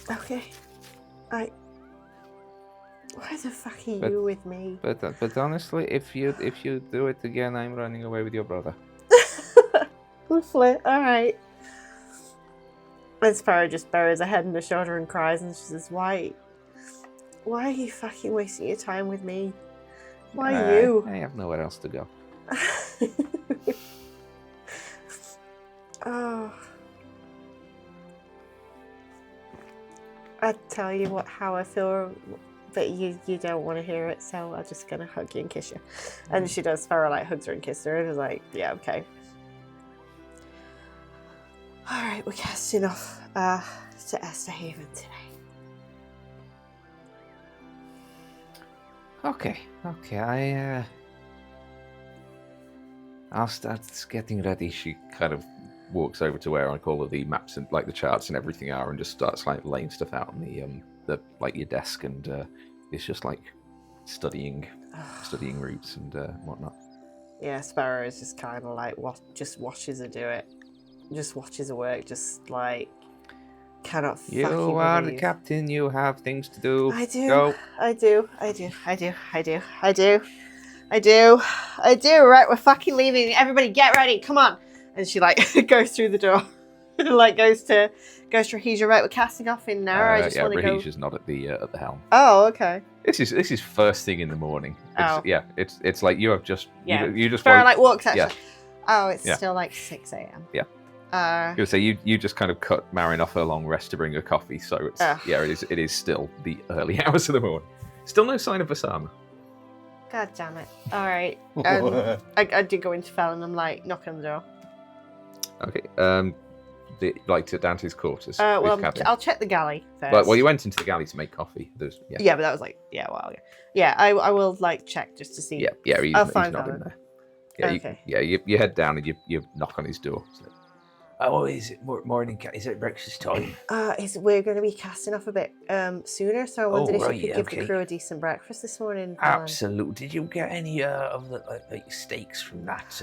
Okay. Why the fuck are you with me? But honestly, if you do it again, I'm running away with your brother. Lovely. Alright. And Sparrow just buries her head in the shoulder and cries, and she says, Why are you fucking wasting your time with me? Why you? I have nowhere else to go. Oh. I'd tell you how I feel, but you don't want to hear it, so I'm just gonna hug you and kiss you. And she does. Sparrow hugs her and kisses her, and is like, yeah, okay. All right, we're casting off to Esther Haven today. Okay. I'll start getting ready. She kind of walks over to where all of the maps and like the charts and everything are, and just starts like laying stuff out on the like your desk, and it's just like studying routes and whatnot. Yeah, Sparrow is just kind of like just watches her do it, just watches her work, just like cannot. You fucking are believe. the captain. You have things to do. I do. Go. I do. Right, we're fucking leaving. Everybody, get ready. Come on. And she like goes through the door, like goes to Rahija. Right, we're casting off in now. I just want to go. Rahija's not at the helm. Oh, okay. This is first thing in the morning. It's like you have just you just Sparrow like walks out. Yeah. Oh, it's still like 6 a.m. Yeah. I was gonna say you just kind of cut Marin off her long rest to bring her coffee, so it's it is still the early hours of the morning. Still no sign of Osama. God damn it! All right, I did go into Fallon. I'm like knocking on the door. Okay. Down to his quarters. Well, I'll check the galley first. Well, you went into the galley to make coffee. Yeah, but that was like a while ago. Yeah, I will like check just to see. Yeah. He's not Fallon. in there. Yeah. Okay. You head down and you knock on his door. So. Oh, is it morning? Is it breakfast time? We're going to be casting off a bit sooner, so I wondered if you could give the crew a decent breakfast this morning. Absolutely. Did you get any of the like steaks from that?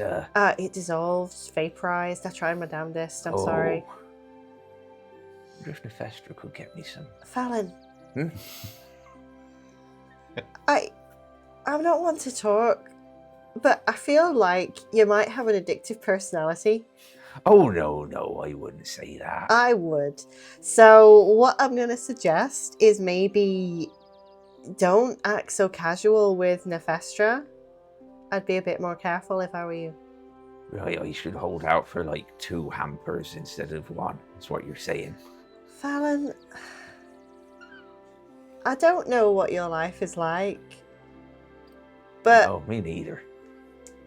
It dissolved, vaporized. I tried my damnedest. I'm sorry. I wonder if Nefestra could get me some. Fallon. I'm not one to talk, but I feel like you might have an addictive personality. Oh, no, I wouldn't say that. I would. So what I'm going to suggest is maybe don't act so casual with Nefestra. I'd be a bit more careful if I were you. Right, I should hold out for like 2 hampers instead of 1, is what you're saying. Fallon, I don't know what your life is like, but... Oh, me neither.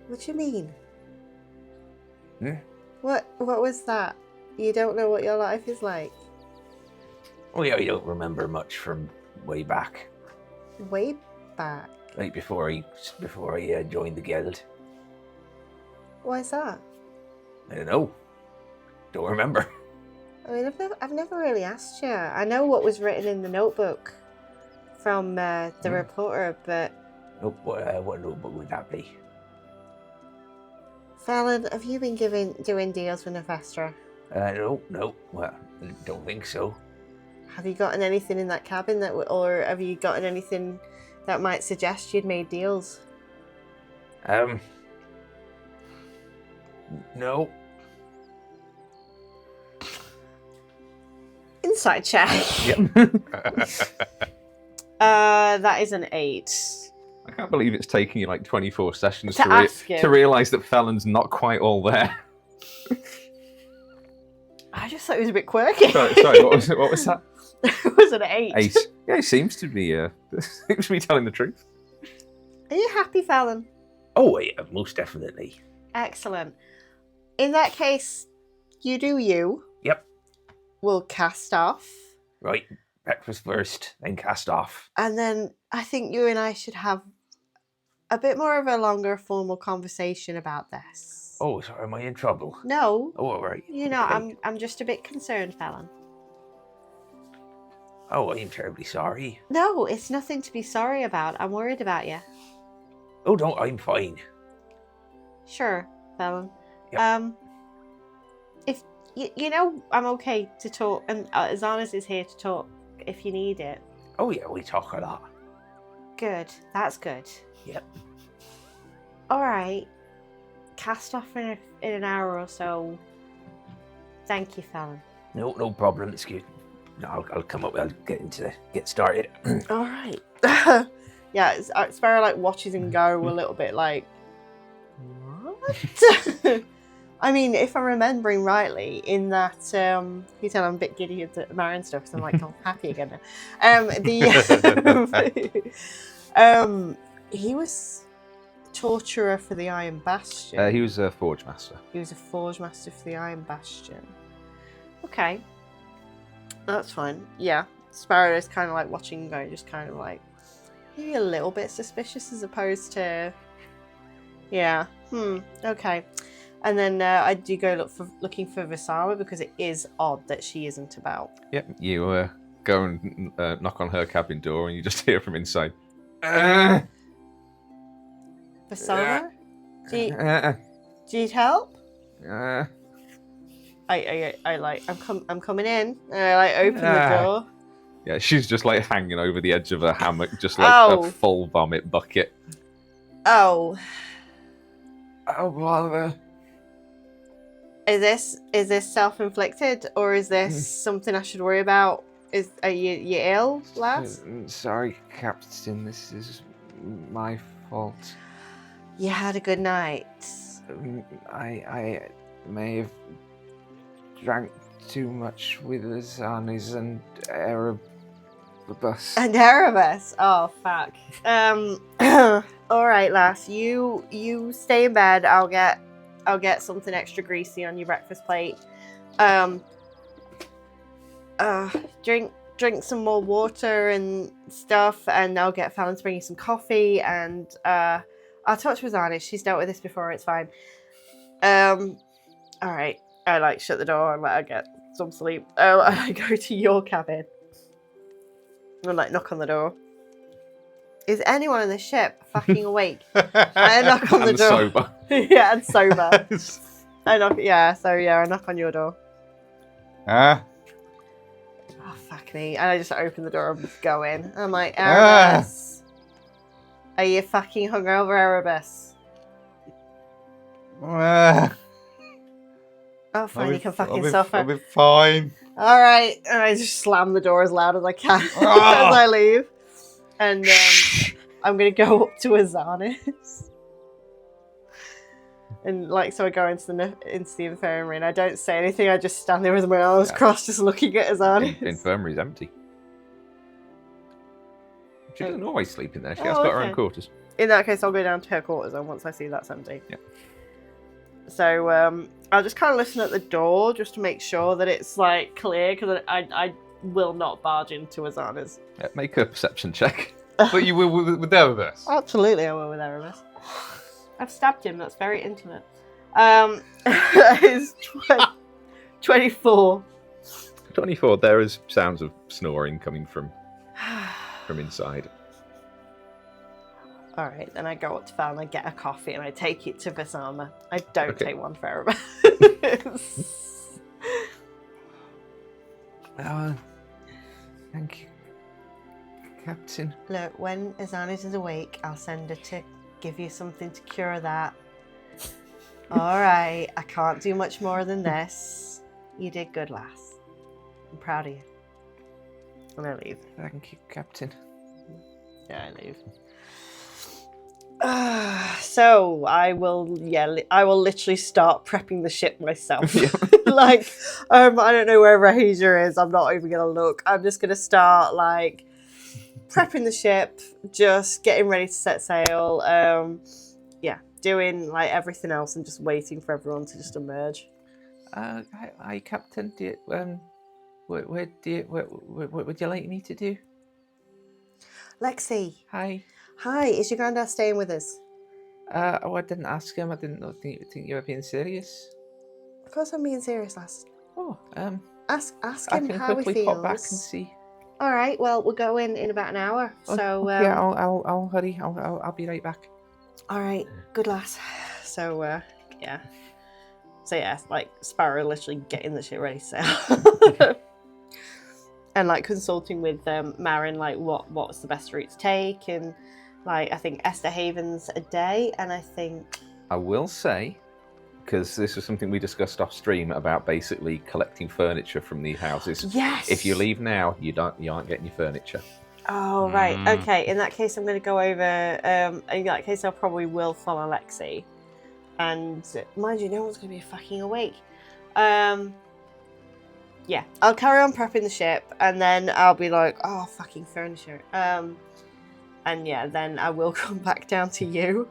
What do you mean? What was that? You don't know what your life is like? Oh yeah, I don't remember much from way back. Way back? Like before I joined the guild. Why is that? I don't know. Don't remember. I mean, I've never really asked you. I know what was written in the notebook from the reporter, but... What notebook would that be? Fallon, have you been doing deals with Nefestra? No. Well, I don't think so. Have you gotten anything in that cabin or have you gotten anything that might suggest you'd made deals? No. Insight check. Yep. That is an 8. I can't believe it's taking you like 24 sessions to realise that Fallon's not quite all there. I just thought it was a bit quirky. Sorry, what was that? It was an 8. 8. Yeah, he seems to be telling the truth. Are you happy, Fallon? Oh, yeah, most definitely. Excellent. In that case, you do you. Yep. We'll cast off. Right, breakfast first, then cast off. And then I think you and I should have a bit more of a longer formal conversation about this. Oh, sorry, am I in trouble? No. Oh, all right. You know, okay. I'm just a bit concerned, Fallon. Oh, I'm terribly sorry. No, it's nothing to be sorry about. I'm worried about you. Oh, don't, I'm fine. Sure, Fallon. Yep. If you know, I'm okay to talk, and Azanis is here to talk if you need it. Oh, yeah, we talk a lot. Good. That's good. Yep. All right. Cast off in an hour or so. Thank you, Fallon. No problem. Excuse me. No, I'll come up. I'll get started. All right. Yeah, Sparrow like watches him go a little bit like, what? I mean, if I'm remembering rightly, in that you tell I'm a bit giddy at the Marin stuff, so I'm like, I'm happy again now. He was torturer for the Iron Bastion. He was a forge master. He was a forge master for the Iron Bastion. Okay. That's fine. Yeah. Sparrow is kind of like watching him go, just kind of like, maybe a little bit suspicious as opposed to, yeah. Okay. And then I do go looking for Visama because it is odd that she isn't about. Yep. You go and knock on her cabin door, and you just hear from inside. Visama? Do you need help? I'm coming in. And I like open the door. Yeah, she's just like hanging over the edge of a hammock, just like a full vomit bucket. Oh. Oh, bother. Is this self-inflicted, or is this something I should worry about? Are you ill, lass? Sorry, Captain. This is my fault. You had a good night. I may have drank too much with Azanis and Erebus. And Erebus. Oh fuck. All right, lass. You stay in bed. I'll get something extra greasy on your breakfast plate. Drink some more water and stuff, and I'll get Fallon to bring you some coffee, and I'll talk to Azanis. She's dealt with this before, it's fine. All right. I like shut the door and let her get some sleep. I go to your cabin and like knock on the door. Is anyone on the ship fucking awake? I knock on the door. Sober. Yeah, and sober. I knock on your door. Oh fuck me. And I just open the door and go in. I'm like, Erebus. Are you fucking hungover, Erebus? Oh fine, you can fucking suffer. I'll be fine. Alright. And I just slam the door as loud as I can as I leave. And I'm gonna go up to Azanis. And like, so I go into the infirmary, and I don't say anything. I just stand there with my arms crossed, just looking at Azanis. The infirmary's empty. She doesn't always sleep in there. She has got her own quarters. In that case, I'll go down to her quarters, and once I see that's empty. Yeah. So I'll just kind of listen at the door just to make sure that it's like clear, because I will not barge into Azanis. Yeah, make a perception check. But you will with Erebus. Absolutely, I will with Erebus. I've stabbed him. That's very intimate. It's 24. 24. There is sounds of snoring coming from inside. All right, then I go up to Fallon, I get a coffee, and I take it to Visama. I don't take one for Erebus. Thank you, Captain. Look, when Azanis is awake, I'll send her to give you something to cure that. All right, I can't do much more than this. You did good, lass. I'm proud of you. And I leave. Thank you, Captain. Yeah, I leave. So I will, I will literally start prepping the ship myself. Yeah. Like, I don't know where Rahasia is. I'm not even gonna look. I'm just gonna start like prepping the ship, just getting ready to set sail. Doing like everything else and just waiting for everyone to just emerge. Hi, Captain. What would you like me to do? Lexi, Hi. hi. Is your granddad staying with us? Oh, I didn't ask him. I didn't think you were being serious. Of course, I'm being serious, lass. Oh, Ask I him can how he quickly feels. pop back and see. All right. Well, we'll go in about an hour. So yeah, I'll hurry. I'll be right back. all right. Good lass. So yeah. So yeah, like Sparrow literally getting the shit ready to sail. And like consulting with Marin, like what's the best route to take, and like I think Esther Haven's a day, and I think I will say, because this was something we discussed off stream about basically collecting furniture from these houses. yes. If you leave now, you aren't getting your furniture. Oh right, okay. In that case, I'm going to go over. In that case, I probably will follow Lexi, and mind you, no one's going to be fucking awake. Yeah, I'll carry on prepping the ship, and then I'll be like, oh, fucking furniture. And yeah, then I will come back down to you.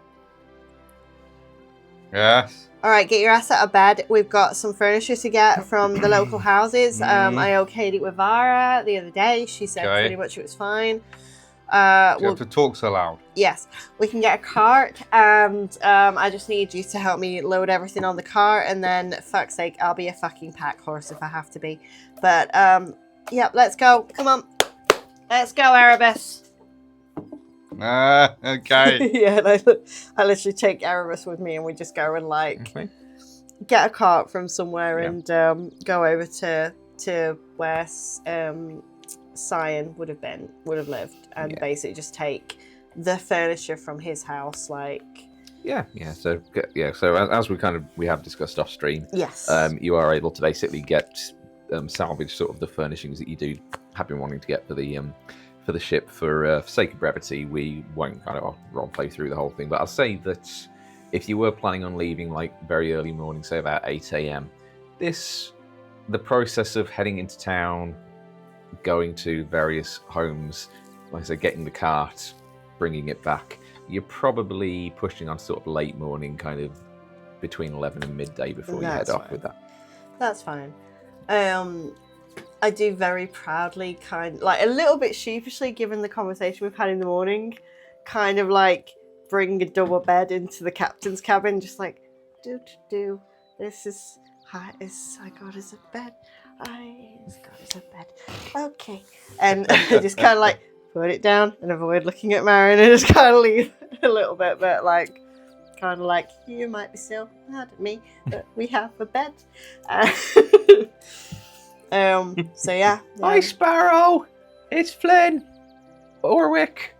Yes. All right, get your ass out of bed. We've got some furniture to get from the local houses. I okayed it with Vara the other day. She said pretty much it was fine. Do you have to talk so loud? Yes, we can get a cart, and I just need you to help me load everything on the cart, and then, fuck's sake, I'll be a fucking pack horse if I have to be. But, yeah, let's go. Come on. Let's go, Erebus. Okay. Yeah, and I literally take Erebus with me, and we just go and, like, get a cart from somewhere and go over to where Cyan would have lived, and basically just take the furniture from his house, like So as we have discussed off stream, yes, you are able to basically get salvage sort of the furnishings that you do have been wanting to get for the ship. For sake of brevity, we won't kind of role play through the whole thing, but I'll say that if you were planning on leaving like very early morning, say about 8 a.m, the process of heading into town, going to various homes, like I said, getting the cart, bringing it back, you're probably pushing on sort of late morning, kind of between 11 and midday before you head off with that. That's fine. I do very proudly, like a little bit sheepishly, given the conversation we've had in the morning, kind of like bring a double bed into the captain's cabin, just like this is I got us a bed. Got us a bed. Okay. And just kind of like put it down and avoid looking at Marin and just kind of leave a little bit, but like kind of like, you might be still mad at me, but we have a bed. So yeah. Hi, Sparrow. It's Flynn. Orwick.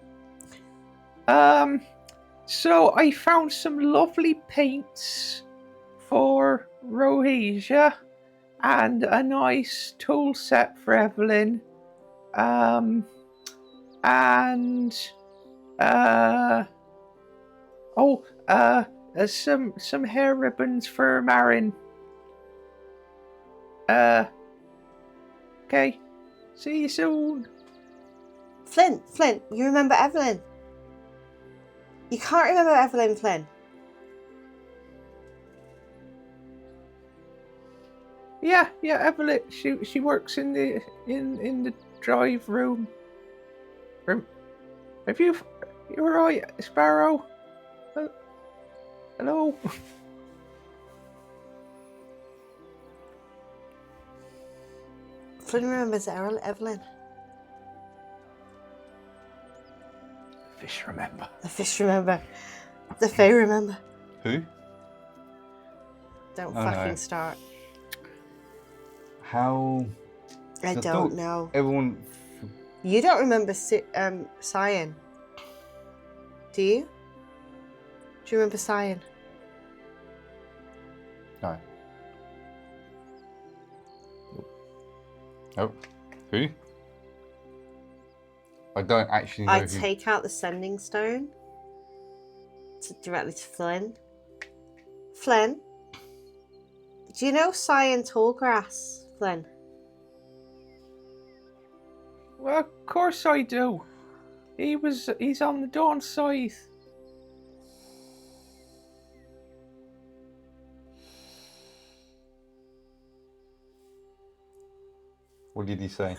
So I found some lovely paints for Rohasia and a nice tool set for Evelyn. Some hair ribbons for Marin. Okay. See you soon. Flint, you remember Evelyn? You can't remember Evelyn, Flynn. Yeah, Evelyn. She works in the drive room. Have you? You're right, Sparrow. Hello. Flynn remembers Evelyn. Fish remember. The fish remember. The fae remember. Who? Don't Oh, fucking no. start. How? I don't know. Everyone. You don't remember Cyan. Do you? Do you remember Cyan? No. Oh, who? I don't actually know I who. take out the sending stone directly to Flynn. Flynn, do you know Cyan Tallgrass, Flynn? Well, of course I do. He's on the Dawn side. What did he say?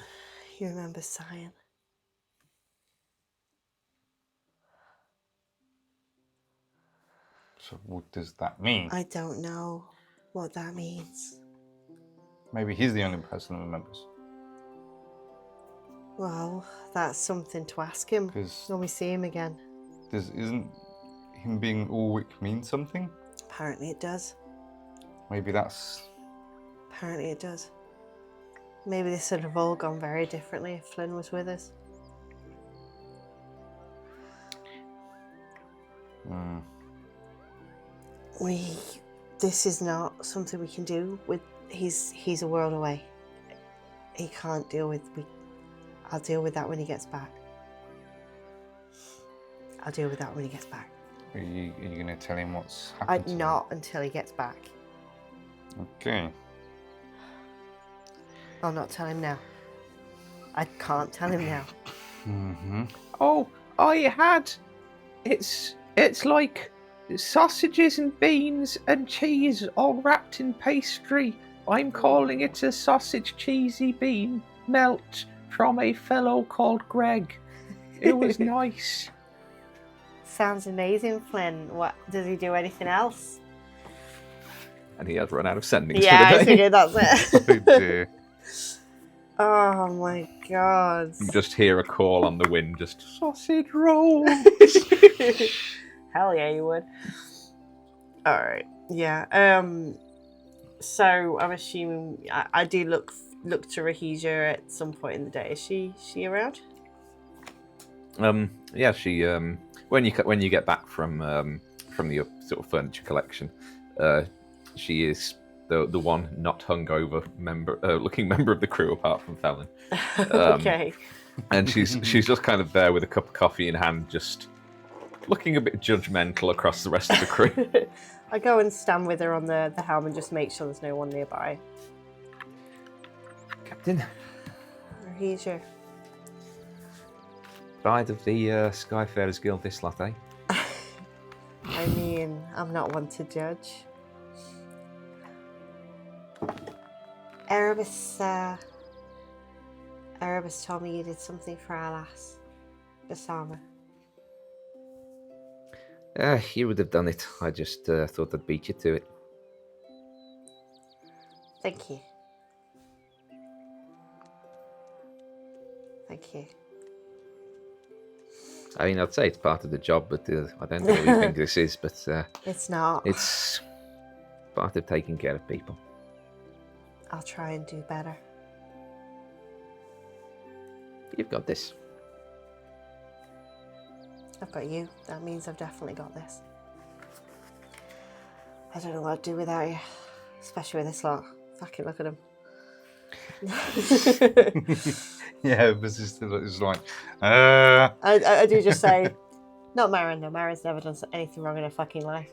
He remembers Cyan. So what does that mean? I don't know what that means. Maybe he's the only person who remembers. Well, that's something to ask him 'Cause- when we see him again. Isn't him being Ulwick mean something? Apparently it does. Maybe that's... Apparently it does. Maybe this would have all gone very differently if Flynn was with us. This is not something we can do with. He's a world away. He can't deal with. I'll deal with that when he gets back. I'll deal with that when he gets back. Are you going to tell him what's happened to him? Not until he gets back. Okay. I'll not tell him now. I can't tell him now. Mm-hmm. Oh, I had. It's like sausages and beans and cheese all wrapped in pastry. I'm calling it a sausage cheesy bean melt from a fellow called Greg. It was nice. Sounds amazing, Flynn. What does he do? Anything else? And he has run out of sendings Yeah, for I the day. figured that's it. Oh dear. Oh my god. You just hear a call on the wind, just sausage roll. Hell yeah, you would. Alright, yeah. So I'm assuming I do look to Rahija at some point in the day. Is she around? Yeah, she when you get back from the sort of furniture collection, she is the one not hungover looking member of the crew apart from Fallon. Okay. And she's just kind of there with a cup of coffee in hand, just looking a bit judgmental across the rest of the crew. I go and stand with her on the helm and just make sure there's no one nearby. Captain, Rahija. side of the Skyfarers Guild this latte. I mean, I'm not one to judge. Erebus told me you did something for our lass, Basama. You would have done it. I just thought I'd beat you to it. Thank you. Thank you. I mean, I'd say it's part of the job, but I don't really think this is. But It's not. it's part of taking care of people. I'll try and do better. You've got this. I've got you. That means I've definitely got this. I don't know what I'd do without you, especially with this lot. Fucking look at them. Yeah, but it's like, I do just say, not Marin. No, Marin's never done anything wrong in her fucking life.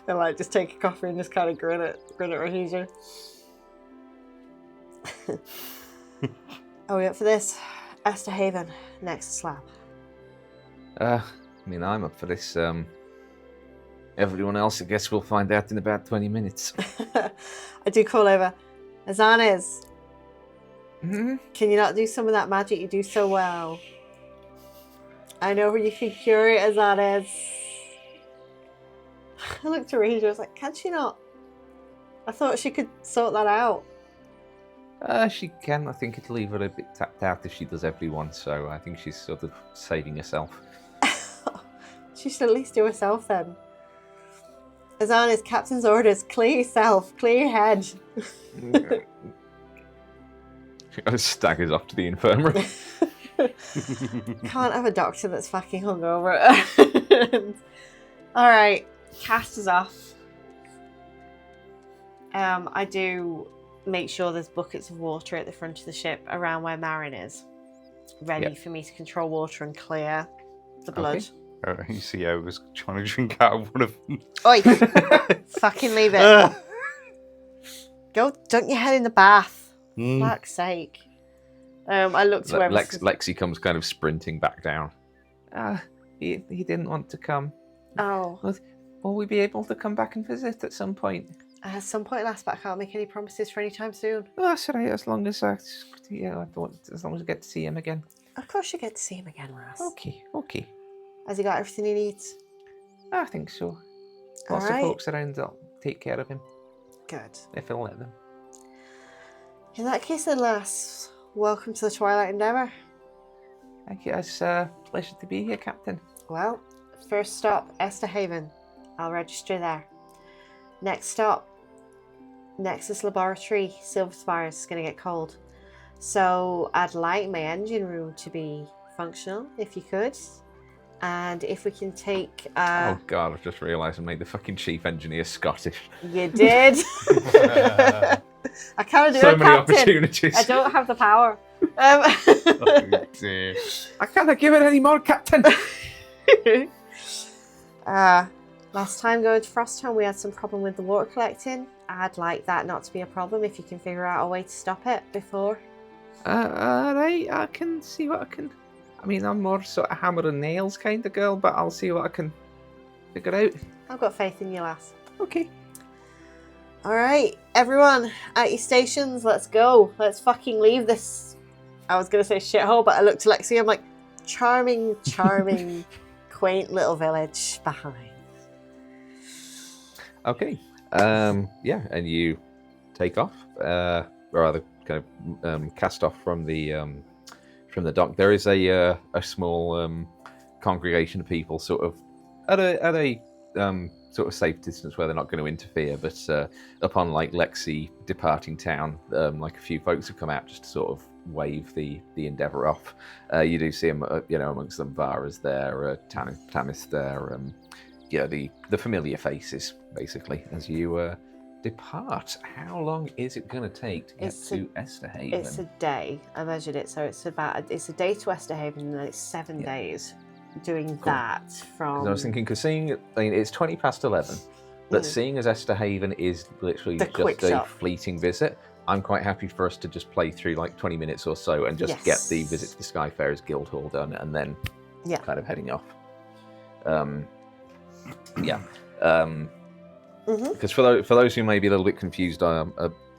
And like just take a coffee and just kind of grin at Rahija. Are we up for this? Esther Haven, next slab. I mean, I'm up for this. Everyone else, I guess, we'll find out in about 20 minutes. I do call over. Azanes, Hmm? can you not do some of that magic you do so well? I know you can cure it, Azanes. I looked at Rahija, I was like, can she not? I thought she could sort that out. She can. I think it'll leave her a bit tapped out if she does everyone, so I think she's sort of saving herself. She should at least do herself then. Azanes, captain's orders, clear yourself, clear your head. She kind of staggers off to the infirmary. Can't have a doctor that's fucking hungover. Alright, cast is off. I do make sure there's buckets of water at the front of the ship around where Marin is. Ready Yep. for me to control water and clear. the blood. Okay. You see Erebus trying to drink out of one of them. Oi! Fucking leave it. Go dunk your head in the bath. Fuck's sake. I looked to Erebus. Lexi comes kind of sprinting back down. He didn't want to come. Oh. Will we be able to come back and visit at some point? At some point, last, but I can't make any promises for any time soon. Well, that's all right. As long as I get to see him again. Of course you get to see him again, Ras. Okay. Has he got everything he needs? I think so. Lots of folks around that'll take care of him. Good. If he'll let them. In that case then, lass, welcome to the Twilight Endeavour. Thank you. It's a pleasure to be here, Captain. Well, first stop, Esterhaven. I'll register there. Next stop, Nexus Laboratory. Silver Spires is going to get cold. So I'd like my engine room to be functional, if you could. And if we can take... oh God, I've just realised I made the fucking chief engineer Scottish. You did. I can't do it, so many Captain. Opportunities. I don't have the power. Oh, dear. I can't give it anymore, Captain. Last time going to Frosttown, we had some problem with the water collecting. I'd like that not to be a problem if you can figure out a way to stop it before. Alright, I can see what I can... I mean, I'm more sort of hammer and nails kind of girl, but I'll see what I can figure out. I've got faith in you, lass. Okay. Alright, everyone, at your stations, let's go. Let's fucking leave this... I was going to say shithole, but I looked to Lexi, I'm like, charming, quaint little village behind. Okay. Yeah, and you take off, or rather, kind of cast off from the dock. There is a small congregation of people, sort of at a sort of safe distance where they're not going to interfere. But upon like Lexi departing town, like a few folks have come out just to sort of wave the Endeavour off. You do see them, amongst them, Vara's there, Tanis there. The familiar faces, basically, as you depart. How long is it going to take to get to Esterhaven? It's a day. I measured it, so it's a day to Esterhaven, and then it's 7 days doing that from... I was thinking, because it's 20 past 11, but seeing as Esterhaven is literally just a fleeting visit, I'm quite happy for us to just play through like 20 minutes or so and just get the visit to the Skyfarer's Guildhall done, and then kind of heading off. Because for those who may be a little bit confused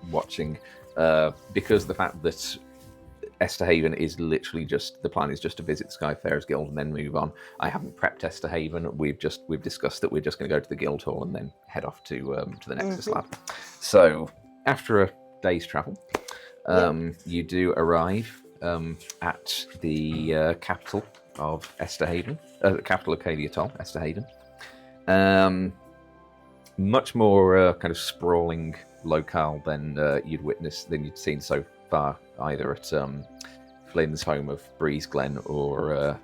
watching, because the fact that Esterhaven is literally the plan is just to visit Skyfarer's Guild and then move on. I haven't prepped Esterhaven. We've discussed that we're just going to go to the Guildhall and then head off to the Nexus Lab. So after a day's travel, you do arrive at the capital of Esterhaven, capital of Cadia Toll, Esterhaven. Much more kind of sprawling locale than you'd seen so far, either at Flynn's home of Breeze Glen or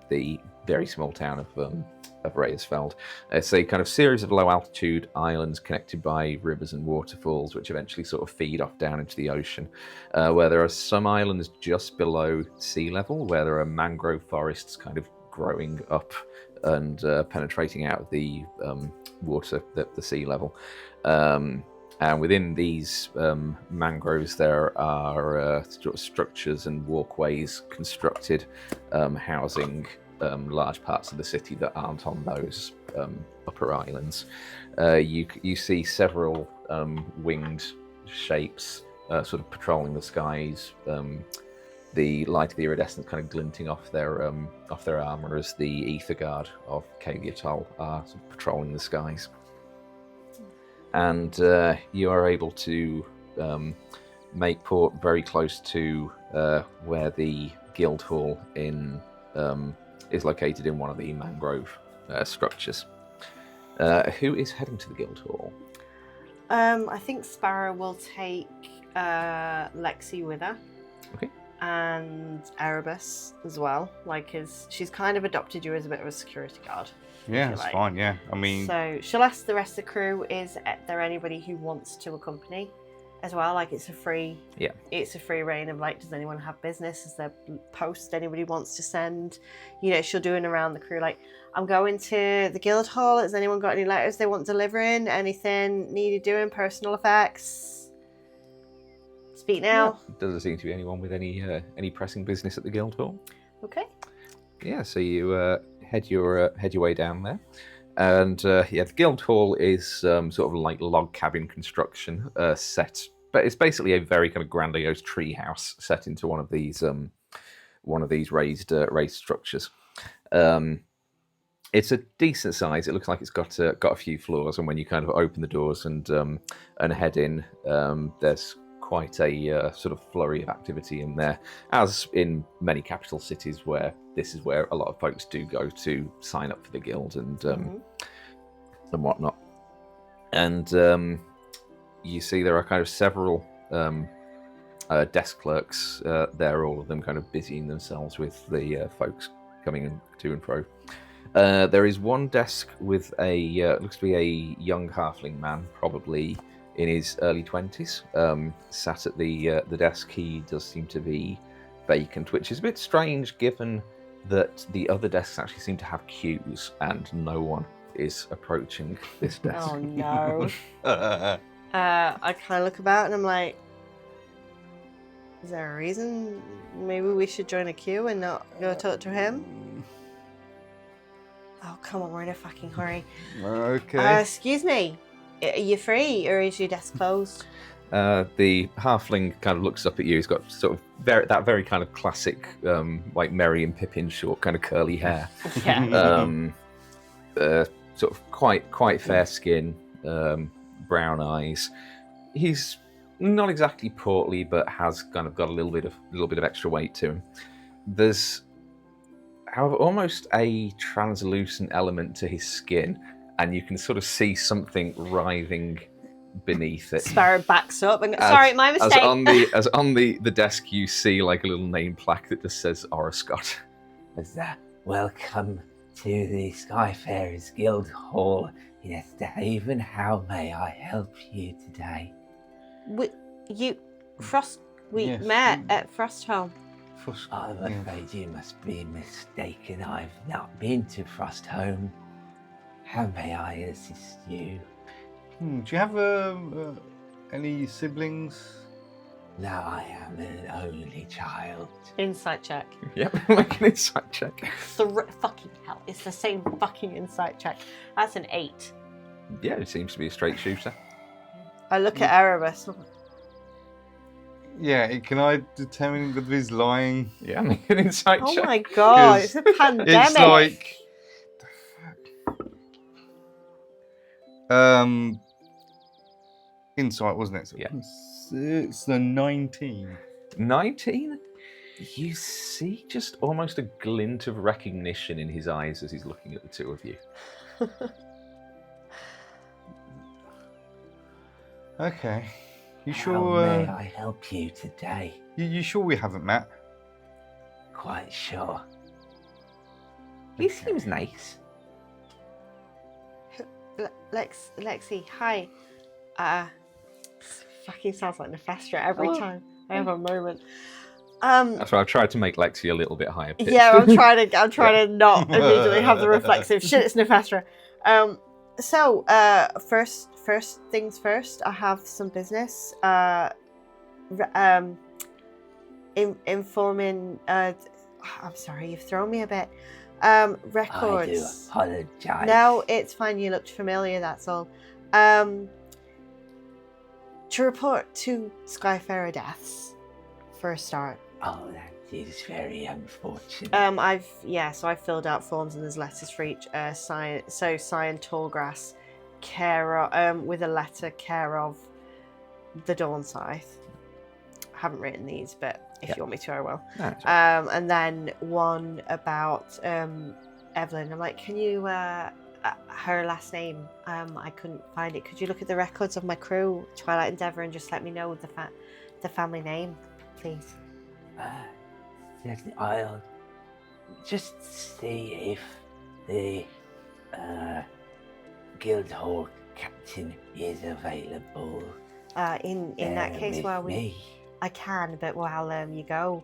the very small town of Reyesfeld. It's a kind of series of low-altitude islands connected by rivers and waterfalls, which eventually sort of feed off down into the ocean, where there are some islands just below sea level, where there are mangrove forests kind of growing up and penetrating out of the water at the sea level. And within these mangroves, there are structures and walkways constructed, housing large parts of the city that aren't on those upper islands. You see several winged shapes sort of patrolling the skies. The light of the iridescence kind of glinting off their armor as the Ether Guard of Cadia Toll are sort of patrolling the skies. And you are able to make port very close to where the Guildhall is located in one of the mangrove structures. Who is heading to the Guildhall? I think Sparrow will take Lexi with her. Okay. And Erebus as well. She's kind of adopted you as a bit of a security guard. Yeah, that's fine, yeah. I mean... So she'll ask the rest of the crew, is there anybody who wants to accompany? as well. Like it's a free reign of like, does anyone have business? Is there post anybody wants to send? You know, she'll do it around the crew. Like, I'm going to the Guildhall. Has anyone got any letters they want delivering? Anything needed doing? Personal effects? Speak now. Yeah. Doesn't seem to be anyone with any pressing business at the Guildhall. Okay. Yeah, so you head your way down there, and the Guildhall is sort of like log cabin construction set, but it's basically a very kind of grandiose tree house set into one of these raised structures. It's a decent size. It looks like it's got a few floors, and when you kind of open the doors and head in, there's quite a sort of flurry of activity in there, as in many capital cities where this is where a lot of folks do go to sign up for the guild and whatnot. And you see there are kind of several desk clerks there, all of them kind of busying themselves with the folks coming in to and fro. There is one desk with looks to be a young halfling man, probably in his early 20s, sat at the desk. He does seem to be vacant, which is a bit strange given that the other desks actually seem to have queues and no one is approaching this desk. Oh no. I kind of look about and I'm like, is there a reason maybe we should join a queue and not go talk to him? Oh, come on, we're in a fucking hurry. Okay. Excuse me, are you free or is your desk closed? The halfling kind of looks up at you. He's got sort of that very kind of classic, like Merry and Pippin short kind of curly hair. Yeah. Sort of quite fair skin, brown eyes. He's not exactly portly, but has kind of got a little bit of extra weight to him. There's, however, almost a translucent element to his skin, and you can sort of see something writhing beneath it. Sparrow backs up and sorry, my mistake. As on the desk, you see like a little name plaque that just says Oroscott. Is that welcome to the Skyfarers Guildhall in Esthaven? How may I help you today? We Yes. met at Frostholm. I'm afraid you must be mistaken. I've not been to Frostholm. How may I assist you? Do you have any siblings? No, I am an only child. Insight check. Yep, make an insight check. Fucking hell, it's the same fucking insight check. That's an 8. Yeah, it seems to be a straight shooter. I look at Erebus. Yeah, can I determine whether he's lying? Yeah, make an insight Oh check. my god, it's a pandemic. It's like... Insight, wasn't it? So Yeah. It's the 19. 19? You see just almost a glint of recognition in his eyes as he's looking at the two of you. Okay. You How sure? may I help you today? You sure we haven't met? Quite sure. He seems nice. Lexi, hi. Fucking sounds like Nephestra every time I have a moment. That's why I've tried to make Lexi a little bit higher pitched. Yeah, I'm trying to not immediately have the reflexive shit. It's Nephestra. So first things first. I have some business. Informing. I'm sorry, you've thrown me a bit. Records. I do apologise. No, it's fine. You looked familiar. That's all. To report 2 Skyfarer deaths for a start. Oh, that is very unfortunate. I filled out forms and there's letters for each sign. So Cyan Tallgrass, care of, with a letter, care of the Dawn Scythe. I haven't written these, but if you want me to, I will. No, it's all right. And then one about Evelyn. I'm like, can you her last name? I couldn't find it. Could you look at the records of my crew, Twilight Endeavour, and just let me know the family name, please? I'll just see if the Guildhall captain is available. In that case, with while me. I can, but while you go,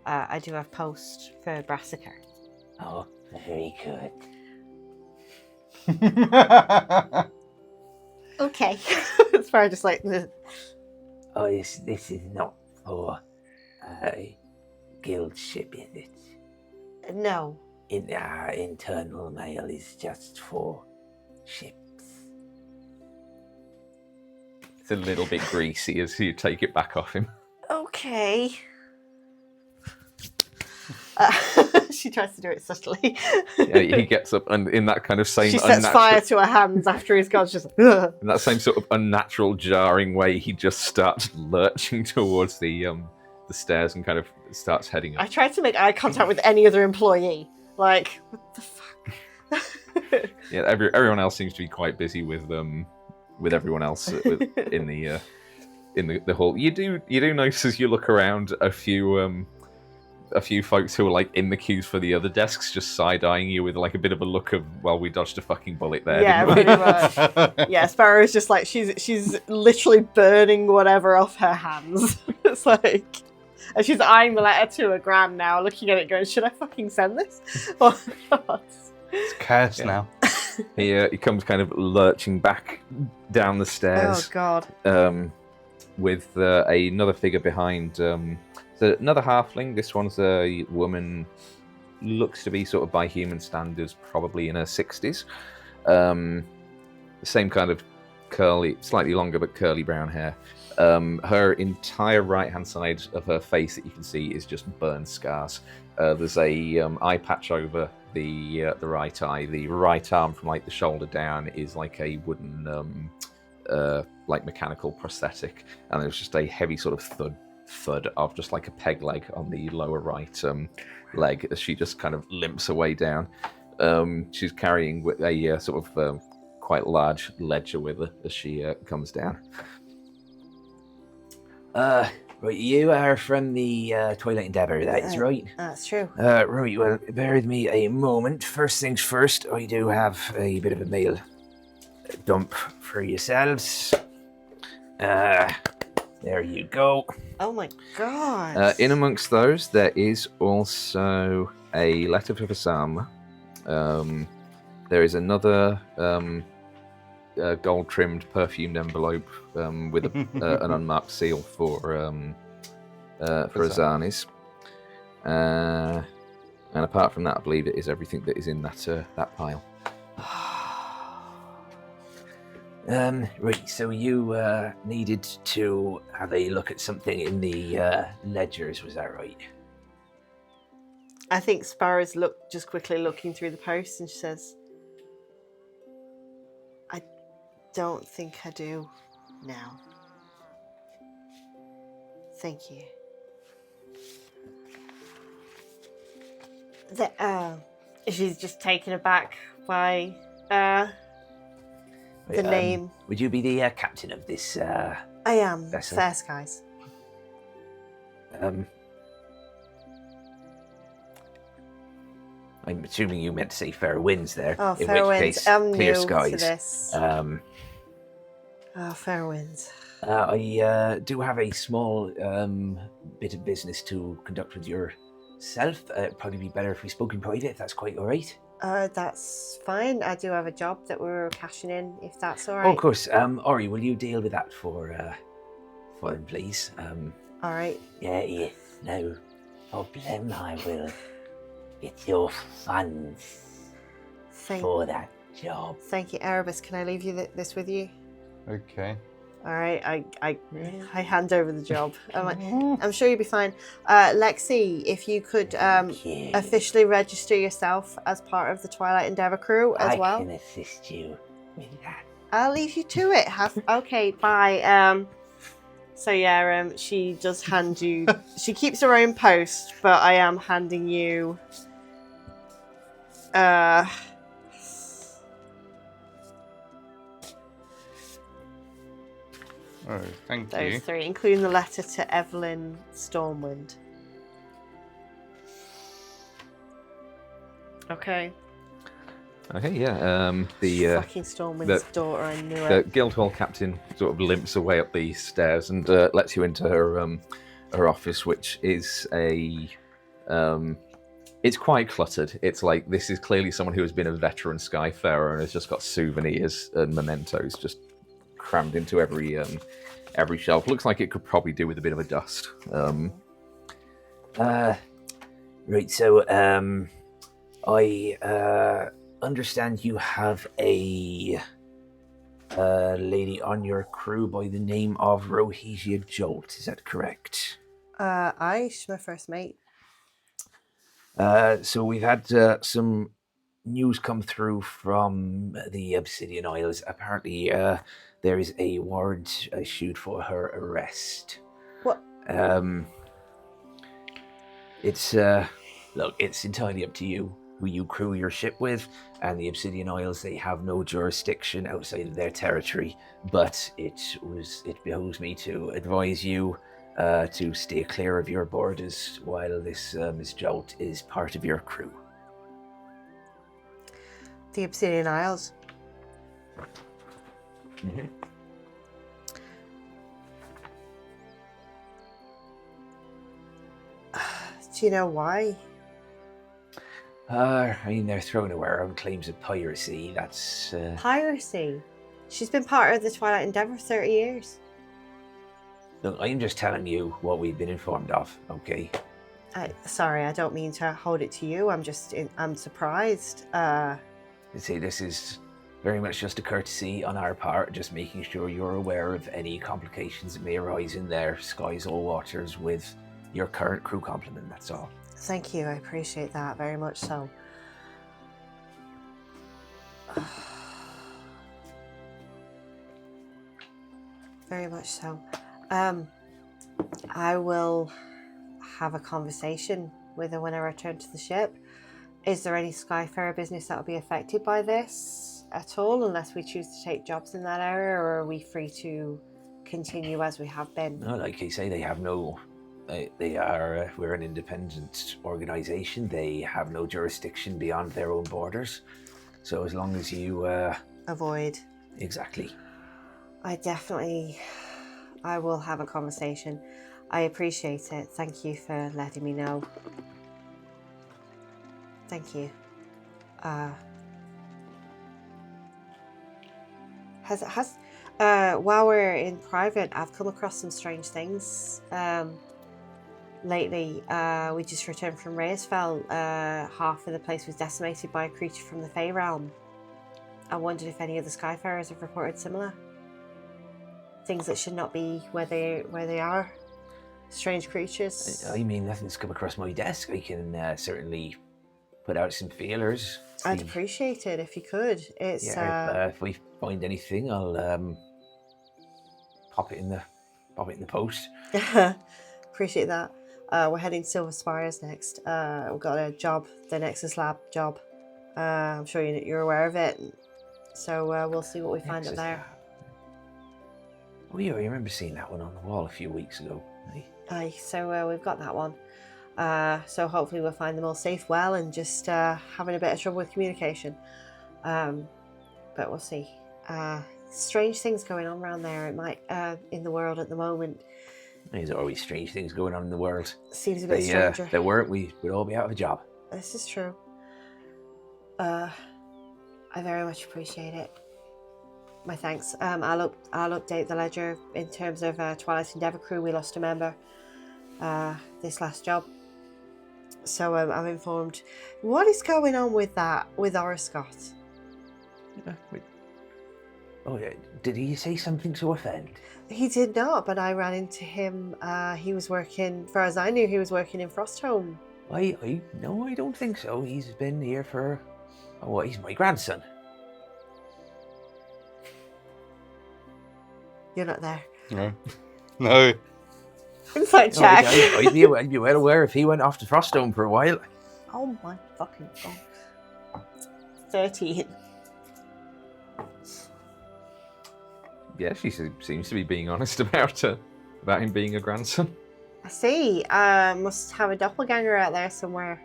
I do have post for Brassica. Oh, very good. Okay. It's probably just like the. Oh, this is not for guild ship, is it? No. Internal mail is just for ships. It's a little bit greasy as you take it back off him. Okay. She tries to do it subtly. Yeah, he gets up and in that kind of same She sets fire to her hands after he's gone. She's like, ugh. in that same sort of unnatural, jarring way, he just starts lurching towards the stairs and kind of starts heading I up. tried to make eye contact with any other employee. Like, what the fuck? Yeah, everyone else seems to be quite busy with everyone else in the hall. You do notice as you look around a few folks who are like in the queues for the other desks just side-eyeing you with like a bit of a look of, well, we dodged a fucking bullet there, Yeah, didn't we? pretty much. Yeah, Sparrow's just like, she's literally burning whatever off her hands. It's like, and she's eyeing the letter to her gran now, looking at it going, should I fucking send this? Or not? It's chaos now. He comes kind of lurching back down the stairs. Oh, God. With another figure behind. So another halfling. This one's a woman. Looks to be sort of by human standards, probably in her 60s. The same kind of curly, slightly longer but curly brown hair. Her entire right-hand side of her face that you can see is just burn scars. There's a eye patch over the right eye. The right arm from like the shoulder down is like a wooden, like mechanical prosthetic, and there's just a heavy sort of thud of just like a peg leg on the lower right leg as she just kind of limps away down. She's carrying a sort of quite large ledger with her as she comes down. Right, you are from the Twilight Endeavour, that is right? That's true. Right, well, bear with me a moment. First things first, I do have a bit of a mail dump for yourselves. There you go. Oh my God. In amongst those, there is also a letter for Sam. There is another gold-trimmed, perfumed envelope with an unmarked seal for Azanis. And apart from that, I believe it is everything that is in that pile. Right, so you needed to have a look at something in the ledgers, was that right? I think Sparrow's just quickly looking through the post, and she says, I don't think I do now. Thank you. She's just taken aback by the name. Would you be the captain of this? I am. vessel? Fair Skies. I'm assuming you meant to say fair winds there. Oh, in fair which winds. case, I'm clear new skies. to this. Oh, Fair winds. I do have a small bit of business to conduct with yourself. It'd probably be better if we spoke in private, if that's quite all right. That's fine. I do have a job that we're cashing in, if that's all right. Oh, of course. Ori, will you deal with that for him, please? All right. Yes, no problem. I will get your funds for that job. Thank you, Erebus. Can I leave this with you? Okay. All right. I hand over the job. I'm sure you'll be fine. Lexi, if you could officially register yourself as part of the Twilight Endeavour crew as well. I can assist you with that. I'll leave you to it. Okay, bye. So yeah, she does hand you. She keeps her own post, but I am handing you. Oh, thank Those you. three, including the letter to Evelyn Stormwind. Okay. Okay, yeah. Fucking Stormwind's daughter, I knew The it. Guildhall captain sort of limps away up the stairs and lets you into her office, which is it's quite cluttered. It's like this is clearly someone who has been a veteran Skyfarer and has just got souvenirs and mementos just crammed into every shelf. Looks like it could probably do with a bit of a dust. Right, so I understand you have a lady on your crew by the name of Rohesia Jolt. Is that correct? She's my first mate. So we've had some news come through from the Obsidian Isles. Apparently, there is a warrant issued for her arrest. What? It's look, it's entirely up to you who you crew your ship with, and the Obsidian Isles, they have no jurisdiction outside of their territory, but it behoves me to advise you to stay clear of your borders while this Miss Jolt is part of your crew. The Obsidian Isles. Mm-hmm. Do you know why? I mean, they're throwing away our own claims of piracy. That's Piracy. She's been part of the Twilight Endeavor for 30 years. Look, I'm just telling you what we've been informed of, okay? Sorry, I don't mean to hold it to you. I'm surprised. You see, this is very much just a courtesy on our part, just making sure you're aware of any complications that may arise in their skies or waters with your current crew complement, that's all. Thank you, I appreciate that very much so. Very much so. I will have a conversation with her when I return to the ship. Is there any Skyfarer business that will be affected by this at all, unless we choose to take jobs in that area, or are we free to continue as we have been? No, like I say, they have no... we're an independent organisation. They have no jurisdiction beyond their own borders. So as long as you... Avoid. Exactly. I will have a conversation. I appreciate it. Thank you for letting me know. Thank you. While we're in private, I've come across some strange things. Lately, we just returned from Reyesfell. Half of the place was decimated by a creature from the Fey realm. I wondered if any of the Skyfarers have reported similar things that should not be where they are. Strange creatures. I mean, nothing's come across my desk. I can certainly put out some feelers. I'd appreciate it if you could. It's if we find anything, I'll pop it in the post. Appreciate that. We're heading to Silver Spires next. We've got a job, the Nexus Lab job. I'm sure you're aware of it. So we'll see what we find up there. Oh yeah, I remember seeing that one on the wall a few weeks ago. Aye, so we've got that one. So hopefully we'll find them all safe, well, and just having a bit of trouble with communication. But we'll see. Strange things going on around there. It might in the world at the moment. There's always strange things going on in the world. Seems a bit stranger. If there weren't, we'd all be out of a job. This is true. I very much appreciate it. My thanks. I'll update the ledger in terms of Twilight Endeavor crew. We lost a member this last job, so I'm informed. What is going on with that with Scott? Oh yeah, did he say something to offend? He did not, but I ran into him. He was working, as far as I knew, he was working in Frostholm. No, I don't think so. He's been here for... Oh, he's my grandson. You're not there. No. Inside check. I'd be well aware if he went off to Frostholm for a while. Oh my fucking god. 13. Yeah, she seems to be being honest about him being a grandson. I see. Must have a doppelganger out there somewhere.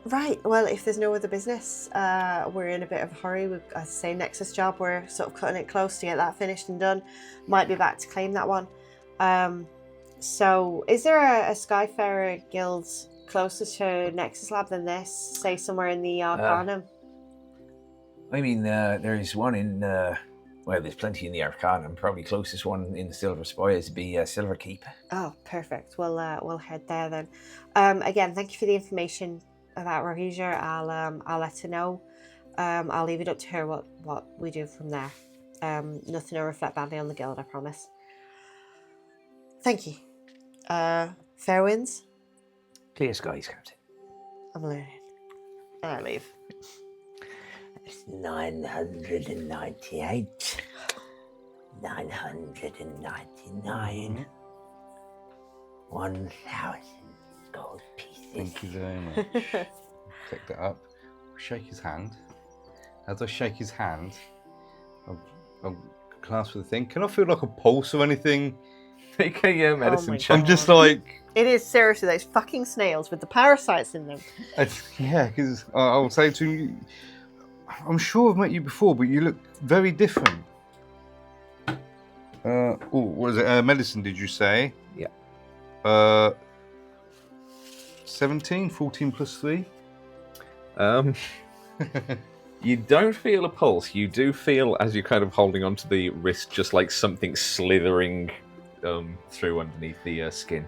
Right. Well, if there's no other business, we're in a bit of a hurry. As I say, Nexus job, we're sort of cutting it close to get that finished and done. Might be back to claim that one. So, is there a Skyfarer guild closer to Nexus Lab than this? Say somewhere in the Arcanum? I mean, there is one in, well, there's plenty in the Arcanum. Probably closest one in the Silver Spires would be Silver Keep. Oh, perfect. We'll head there then. Again, thank you for the information about Rhodesia. I'll let her know. I'll leave it up to her what we do from there. Nothing will reflect badly on the guild, I promise. Thank you. Fair winds? Clear skies, Captain. I'm learning. And I leave. It's 998. 999. 1,000 gold pieces. Thank you very much. Pick that up. Shake his hand. As I shake his hand, I'll clasp the thing. Can I feel like a pulse or anything? Make a medicine my check. I'm just like, It is seriously those fucking snails with the parasites in them. yeah, because I'll say to him, I'm sure I've met you before, but you look very different. What was it? Medicine, did you say? Yeah. 17, 14 plus 3. You don't feel a pulse. You do feel, as you're kind of holding onto the wrist, just like something slithering through underneath the skin.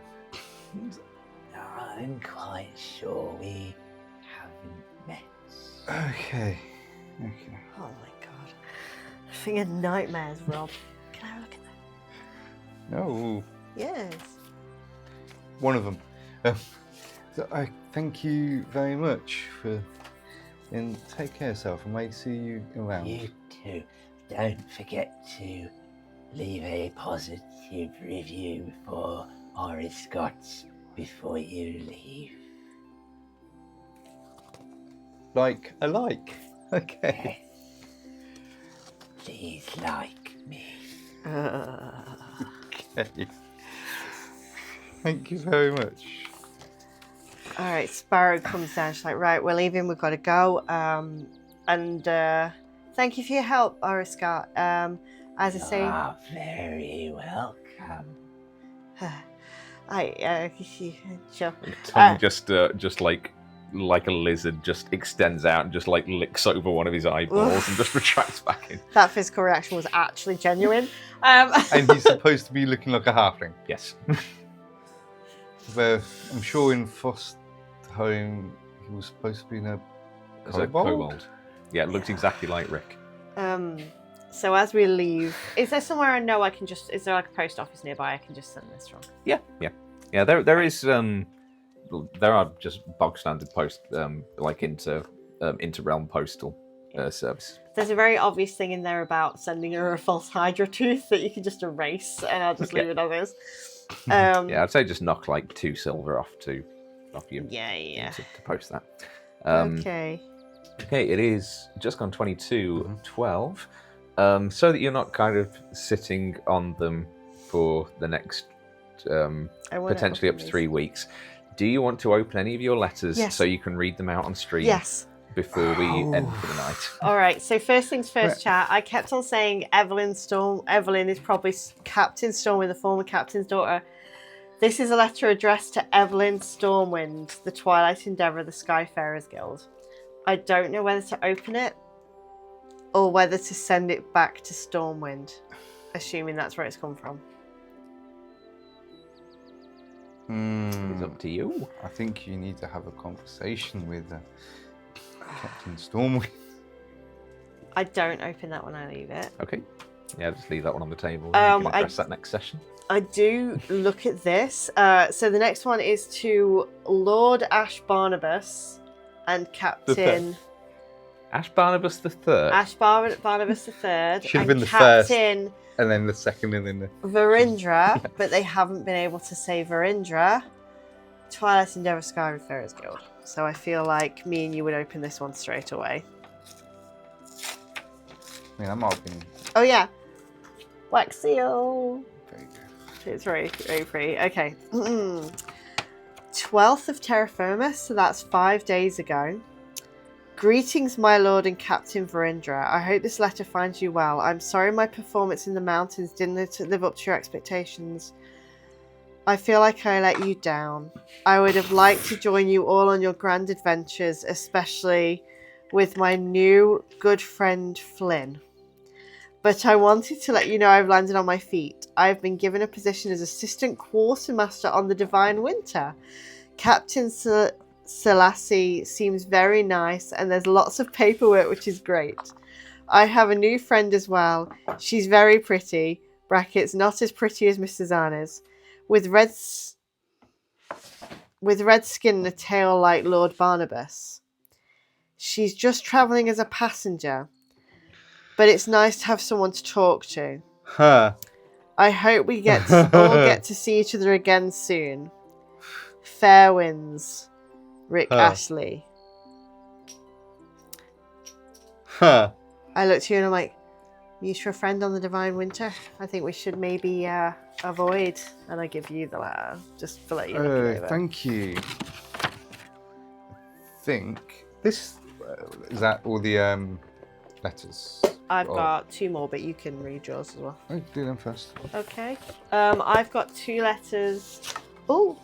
I'm quite sure we haven't met. Okay. Oh my god. Freaking nightmares, Rob. Can I have a look at that? No, Yes. one of them. So I thank you very much and take care of yourself. I may see you around. You too. Don't forget to leave a positive review for Oris Scots before you leave. Like a like. Okay. Please like me. Okay. Thank you very much. All right, Sparrow comes down. She's like, right, we're leaving. We've got to go. And thank you for your help, Oriscott. As I say, You are very welcome. Sure. Tongue just like a lizard, just extends out and just like licks over one of his eyeballs and just retracts back in. That physical reaction was actually genuine. And he's supposed to be looking like a halfling. Yes. Where I'm sure in Foster Home he was supposed to be in a As a kobold. Yeah, it looks exactly like Rick. So as we leave, is there somewhere I know I can just? Is there like a post office nearby I can just send this from? Yeah. There is there are just bog standard post like inter-realm postal service. There's a very obvious thing in there about sending her a false Hydra tooth that you can just erase, and I'll just leave it as is. Yeah, I'd say just knock like 2 silver off you. Yeah. To post that. Okay. Okay, it is just gone 22:12. So that you're not kind of sitting on them for the next potentially up to 3 weeks. Do you want to open any of your letters so you can read them out on stream? Yes. Before we end for the night. All right. So first things first, chat. I kept on saying Evelyn Storm. Evelyn is probably Captain Stormwind, the former captain's daughter. This is a letter addressed to Evelyn Stormwind, the Twilight Endeavour of the Skyfarers Guild. I don't know whether to open it or whether to send it back to Stormwind, assuming that's where it's come from. It's up to you. I think you need to have a conversation with Captain Stormwind. I don't open that when I leave it. Okay. Yeah, just leave that one on the table. You can address that next session. I do look at this. So the next one is to Lord Ash Barnabas and Captain... Ash Barnabas the Third. Ash Barnabas the Third. Should have and been the first. Captain And then the second and then the... Varindra, but they haven't been able to say Varindra. Twilight Endeavour Skyfarers Guild. So I feel like me and you would open this one straight away. I mean, that might have been... Oh yeah. Wax seal. Very good. It's very, very free. Okay. 12th of Terra Firma, so that's 5 days ago. Greetings, my lord and Captain Verindra. I hope this letter finds you well. I'm sorry my performance in the mountains didn't live up to your expectations. I feel like I let you down. I would have liked to join you all on your grand adventures, especially with my new good friend Flynn. But I wanted to let you know I've landed on my feet. I've been given a position as assistant quartermaster on the Divine Winter. Captain Selassie seems very nice, and there's lots of paperwork, which is great. I have a new friend as well. She's very pretty, brackets, not as pretty as Mrs. Anna's, with red skin and a tail like Lord Barnabas. She's just travelling as a passenger, but it's nice to have someone to talk to. Huh. I hope we all get to see each other again soon. Fair winds. Rick Ashley. Huh. I looked at you and I'm like, meet your friend on the Divine Winter. I think we should maybe avoid. And I give you the letter just for let you look it over. Thank you. I think this is that all the letters. I've got 2 more, but you can read yours as well. I'll do them first. Okay. I've got 2 letters. Oh,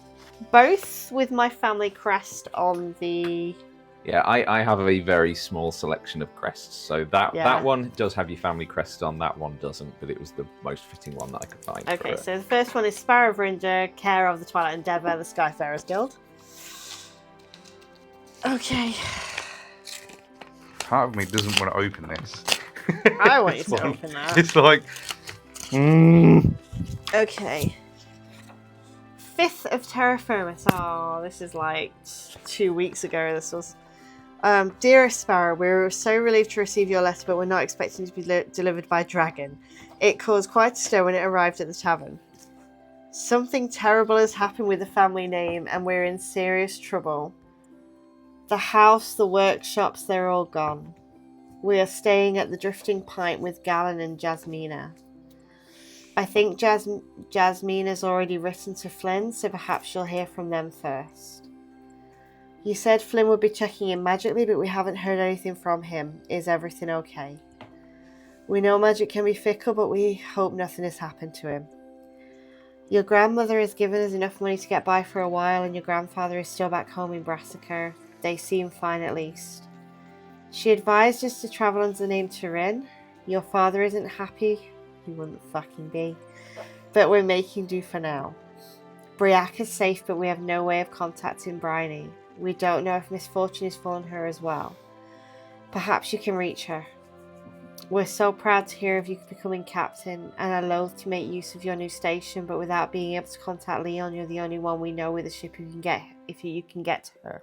both with my family crest on the... Yeah, I have a very small selection of crests. So that one does have your family crest on, that one doesn't, but it was the most fitting one that I could find. Okay, so the first one is Sparrow Verinder, care of the Twilight Endeavour, the Skyfarers Guild. Okay. Part of me doesn't want to open this. I want you to open that. It's like... Okay. 5th of Terra Firma. Oh, this is like 2 weeks ago. This was. Dearest Sparrow, we were so relieved to receive your letter, but we're not expecting to be delivered by dragon. It caused quite a stir when it arrived at the tavern. Something terrible has happened with the family name, and we're in serious trouble. The house, the workshops, they're all gone. We are staying at the Drifting Pint with Galen and Jasmina. I think Jasmina's already written to Flynn, so perhaps you'll hear from them first. You said Flynn would be checking in magically, but we haven't heard anything from him. Is everything okay? We know magic can be fickle, but we hope nothing has happened to him. Your grandmother has given us enough money to get by for a while, and your grandfather is still back home in Brassica. They seem fine at least. She advised us to travel under the name Turin. Your father isn't happy. He wouldn't fucking be. But we're making do for now. Briaca's safe, but we have no way of contacting Bryony. We don't know if misfortune has fallen her as well. Perhaps you can reach her. We're so proud to hear of you becoming captain, and are loath to make use of your new station, but without being able to contact Leon, you're the only one we know with a ship who can get if you can get to her.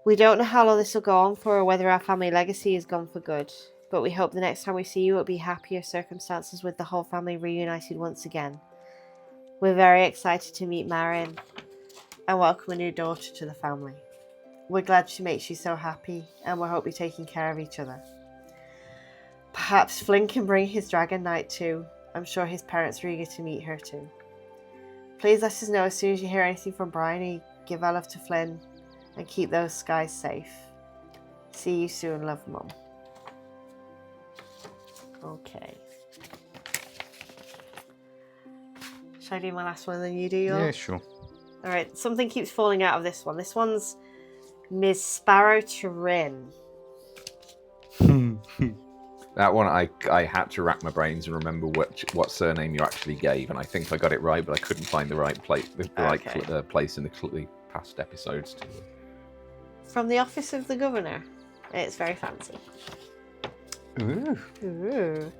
We don't know how long this will go on for, or whether our family legacy is gone for good, but we hope the next time we see you it will be happier circumstances with the whole family reunited once again. We're very excited to meet Marin and welcome a new daughter to the family. We're glad she makes you so happy, and we hope you're taking care of each other. Perhaps Flynn can bring his Dragon Knight too. I'm sure his parents are eager to meet her too. Please let us know as soon as you hear anything from Bryony. Give our love to Flynn, and keep those skies safe. See you soon, love, Mum. Okay. Should I do my last one and then you do yours? Yeah, sure. Alright, something keeps falling out of this one. This one's Ms. Sparrow Turin. That one, I had to rack my brains and remember what surname you actually gave, and I think I got it right, but I couldn't find the right place, place in the past episodes. From the office of the governor. It's very fancy. Ooh. Ooh.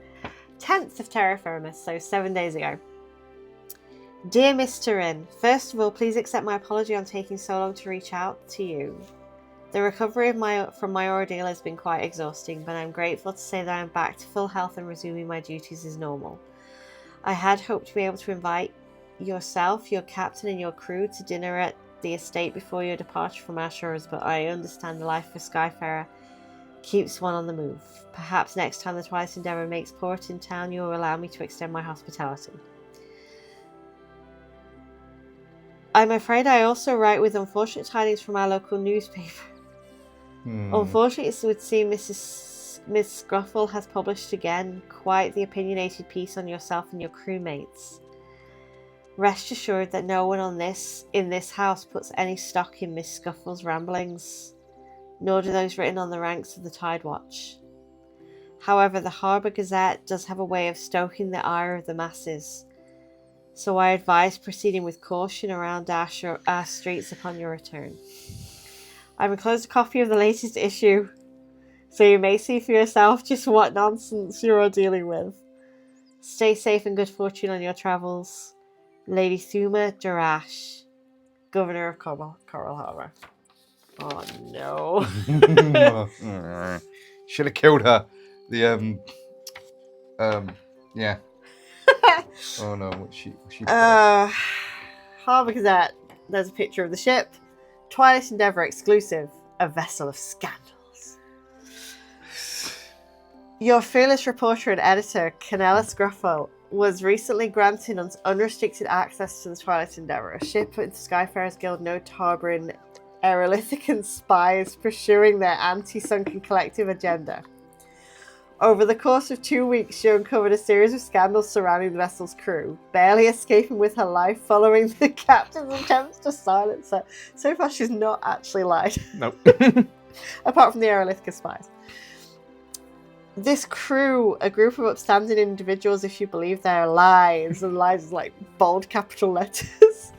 10th of Terra Firma, so 7 days ago. Dear Mr. Rin, first of all, please accept my apology on taking so long to reach out to you. The recovery from my ordeal has been quite exhausting, but I'm grateful to say that I'm back to full health and resuming my duties as normal. I had hoped to be able to invite yourself, your captain, and your crew to dinner at the estate before your departure from our shores, but I understand the life of a Skyfarer keeps one on the move. Perhaps next time the Twilight Endeavour makes port in town, you will allow me to extend my hospitality. I'm afraid I also write with unfortunate tidings from our local newspaper. Unfortunately, it would seem Miss Scruffle has published again quite the opinionated piece on yourself and your crewmates. Rest assured that no one in this house puts any stock in Miss Scuffle's ramblings, nor do those written on the ranks of the Tide Watch. However, the Harbour Gazette does have a way of stoking the ire of the masses, so I advise proceeding with caution around our streets upon your return. I've enclosed a copy of the latest issue, so you may see for yourself just what nonsense you're all dealing with. Stay safe and good fortune on your travels. Lady Thuma Darash, Governor of Coral Harbour. Oh no. Should have killed her. Yeah. Oh no, what's she Harbour Gazette. There's a picture of the ship. Twilight Endeavour exclusive. A vessel of scandals. Your fearless reporter and editor, Canella Scruffle, was recently granted unrestricted access to the Twilight Endeavour, a ship with Skyfarers Guild note harbouring Erebus spies pursuing their anti-sunken collective agenda. Over the course of 2 weeks, she uncovered a series of scandals surrounding the vessel's crew, barely escaping with her life following the captain's attempts to silence her. So far, she's not actually lied. Nope. Apart from the Erebus spies. This crew, a group of upstanding individuals, if you believe their lies, and lies is like bold capital letters,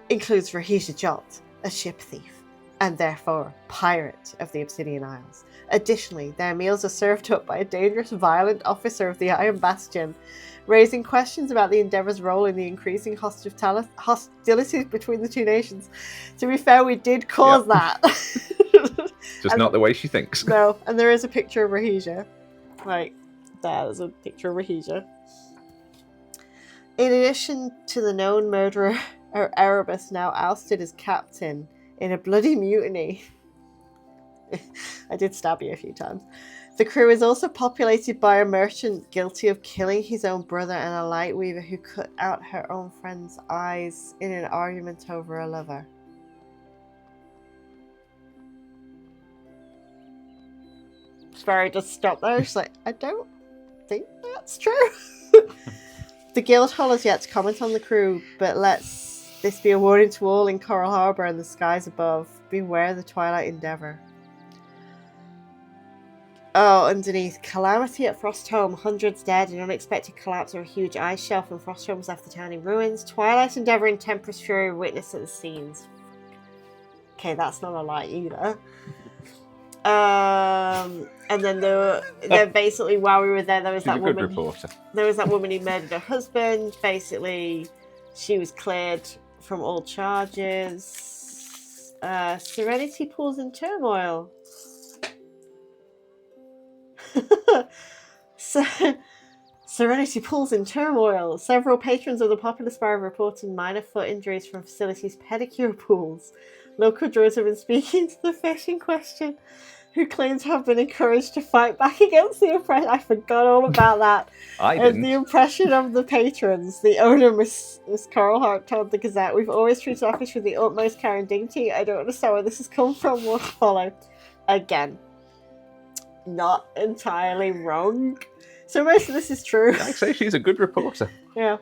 includes Rahija Jot, a ship thief, and therefore pirate of the Obsidian Isles. Additionally, their meals are served up by a dangerous, violent officer of the Iron Bastion, raising questions about the Endeavour's role in the increasing hostilities between the two nations. To be fair, we did cause that. Just not the way she thinks. No, and there is a picture of Rahija. Right, there's a picture of Rahija. In addition to the known murderer, Erebus, now ousted as captain in a bloody mutiny. I did stab you a few times. The crew is also populated by a merchant guilty of killing his own brother and a light weaver who cut out her own friend's eyes in an argument over a lover. Sparrow just stopped there. She's like, I don't think that's true. The Guildhall has yet to comment on the crew, but let's this be a warning to all in Coral Harbour and the skies above. Beware the Twilight Endeavour. Oh, underneath. Calamity at Frostholm. Hundreds dead. An unexpected collapse of a huge ice shelf and Frostholm's left the town in ruins. Twilight Endeavour and Tempest Fury witness at the scenes. Okay, that's not a lie either. And then then basically while we were there was that woman. Reporter. There was that woman who murdered her husband. Basically, she was cleared from all charges. Serenity pools in turmoil. Serenity pools in turmoil. Several patrons of the popular Sparrow reported minor foot injuries from facilities' pedicure pools. Local druids have been speaking to the fish in question, who claim to have been encouraged to fight back against the oppression. I forgot all about that. I didn't. The oppression of the patrons. The owner, Miss Coral Hart, told the Gazette, "We've always treated our fish with the utmost care and dignity. I don't understand where this has come from. What to follow?" Again, not entirely wrong. So most of this is true. I'd say she's a good reporter. Yeah.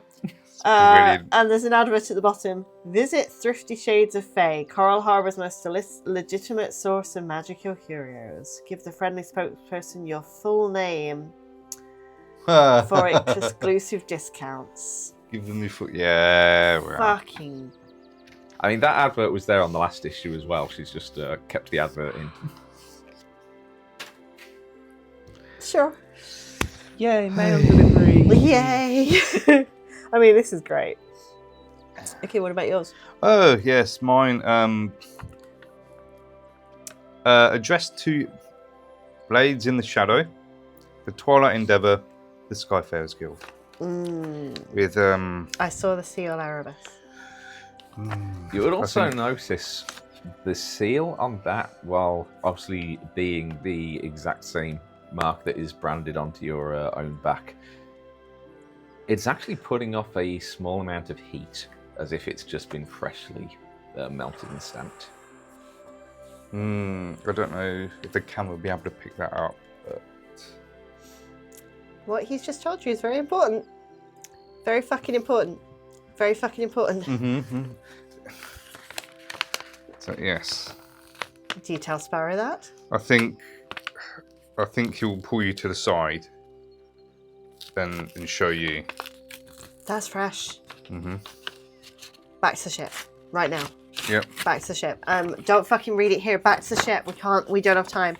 Brilliant. And there's an advert at the bottom. Visit Thrifty Shades of Fae, Coral Harbour's most legitimate source of magical curios. Give the friendly spokesperson your full name for exclusive discounts. Give them your foot. Yeah. Well. Fucking. I mean, that advert was there on the last issue as well. She's just kept the advert in. Sure. Yay, mail delivery. Yay. I mean, this is great. Okay, what about yours? Oh, yes, mine. Addressed to Blades in the Shadow, the Twilight Endeavour, the Skyfarers Guild. With I saw the seal Erebus. You would also notice the seal on that, while obviously being the exact same mark that is branded onto your own back. It's actually putting off a small amount of heat as if it's just been freshly melted and stamped. I don't know if the camera will be able to pick that up. But... What he's just told you is very important. Very fucking important. Very fucking important. So yes. Do you tell Sparrow that? I think he'll pull you to the side, then and show you. That's fresh. Back to the ship right now. Yep. Back to the ship. Don't fucking read it here. Back to the ship. We don't have time.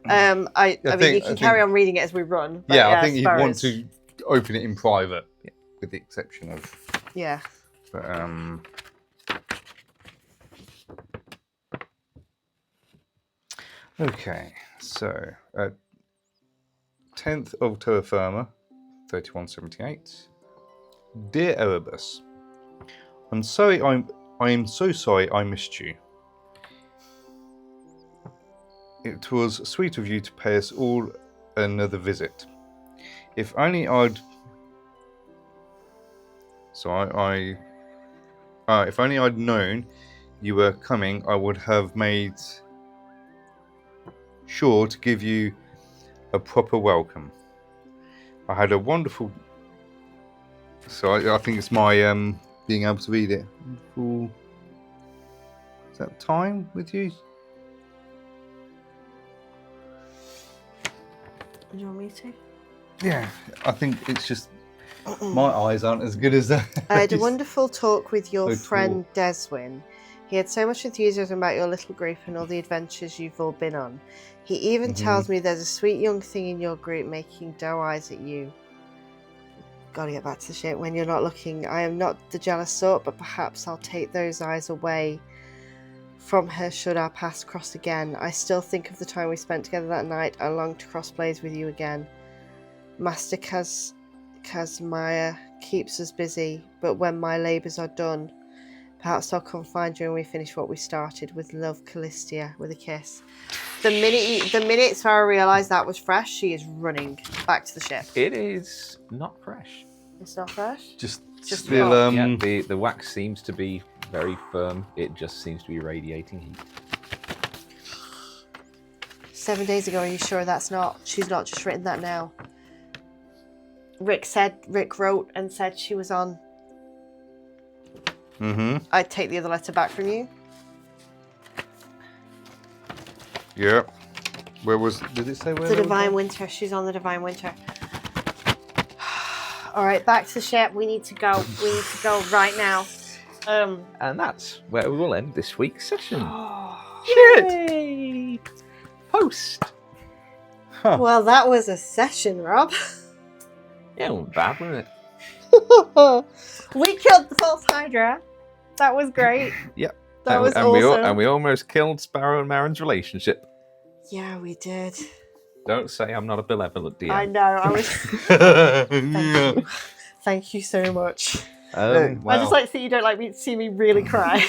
I mean, you can carry on reading it as we run. But yeah, I think you Sparrow's... want to open it in private, with the exception of. Yeah. But Okay, so 10th of terra firma, 3178. Dear Erebus, I am so sorry I missed you. It was sweet of you to pay us all another visit. If only I'd if only I'd known you were coming, I would have made sure to give you a proper welcome. I had a wonderful... So I think it's my being able to read it. Is that time with you? Do you want me to? Yeah, I think it's just my eyes aren't as good as that. I had a wonderful talk with your friend Deswyn. He had so much enthusiasm about your little group and all the adventures you've all been on. He even tells me there's a sweet young thing in your group making doe eyes at you. Gotta get back to the ship when you're not looking. I am not the jealous sort, but perhaps I'll take those eyes away from her should our paths cross again. I still think of the time we spent together that night. I long to cross blades with you again. Master Kazmaya keeps us busy, but when my labours are done, perhaps I'll come find you and we finish what we started. With love, Callistia, with a kiss. The minute Sarah realised that was fresh, she is running back to the ship. It is not fresh. It's not fresh? Just still, hot. Yeah, the wax seems to be very firm. It just seems to be radiating heat. 7 days ago, are you sure that's not? She's not just written that now. Rick wrote and said she was on. I'd take the other letter back from you. Yeah. Did it say where? The Divine Winter. She's on the Divine Winter. All right, back to the ship. We need to go. We need to go right now. And that's where we will end this week's session. Yay! Post. Well, that was a session, Rob. Yeah, it wasn't bad, wasn't it? We killed the False Hydra. That was great. Yep. That was and awesome. We almost killed Sparrow and Marin's relationship. Yeah, we did. Don't say I'm not a benevolent DM. I know. I was. Thank you so much. I just like to see you don't like me see me really cry.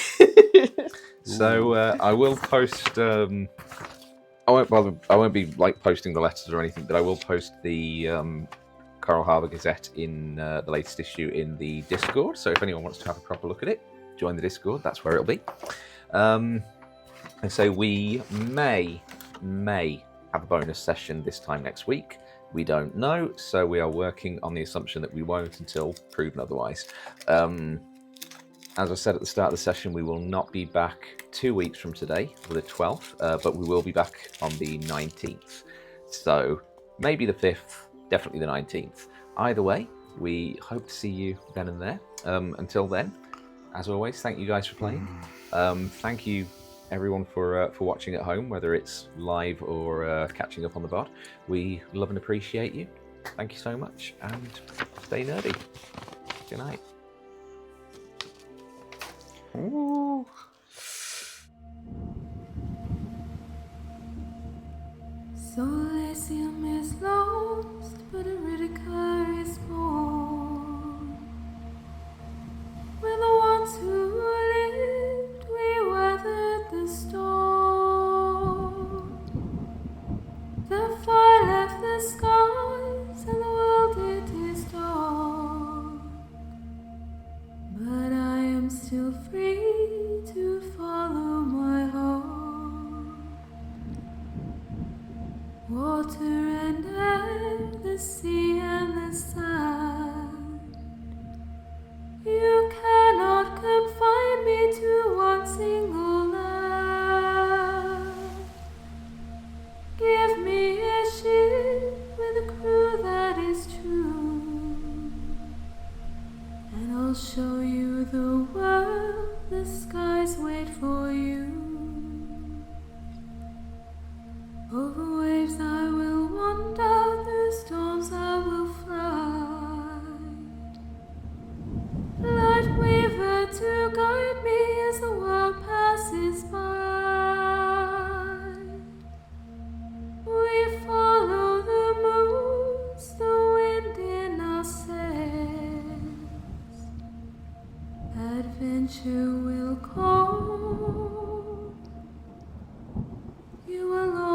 So I will post. I won't be like posting the letters or anything, but I will post the Coral Harbour Gazette in the latest issue in the Discord. So if anyone wants to have a proper look at it, join the Discord. That's where it'll be. And so we may have a bonus session this time next week. We don't know, so we are working on the assumption that we won't until proven otherwise. As I said at the start of the session, we will not be back 2 weeks from today, for the 12th, but we will be back on the 19th. So maybe the 5th, definitely the 19th. Either way, we hope to see you then and there. Until then, as always, thank you guys for playing. Thank you everyone for watching at home, whether it's live or catching up on the VOD. We love and appreciate you. Thank you so much, and stay nerdy. Good night. Ooh. Solatium is lost, but Iridica is born. We're the ones who lived, we weathered the storm. The fire left the skies, and the world it is dark. But I am show you the world, the skies wait for you. Over waves I will wander, through storms I will fly. Light weaver to guide me as the world passes by. We follow the moons, the wind in our sails. Adventure will call you along.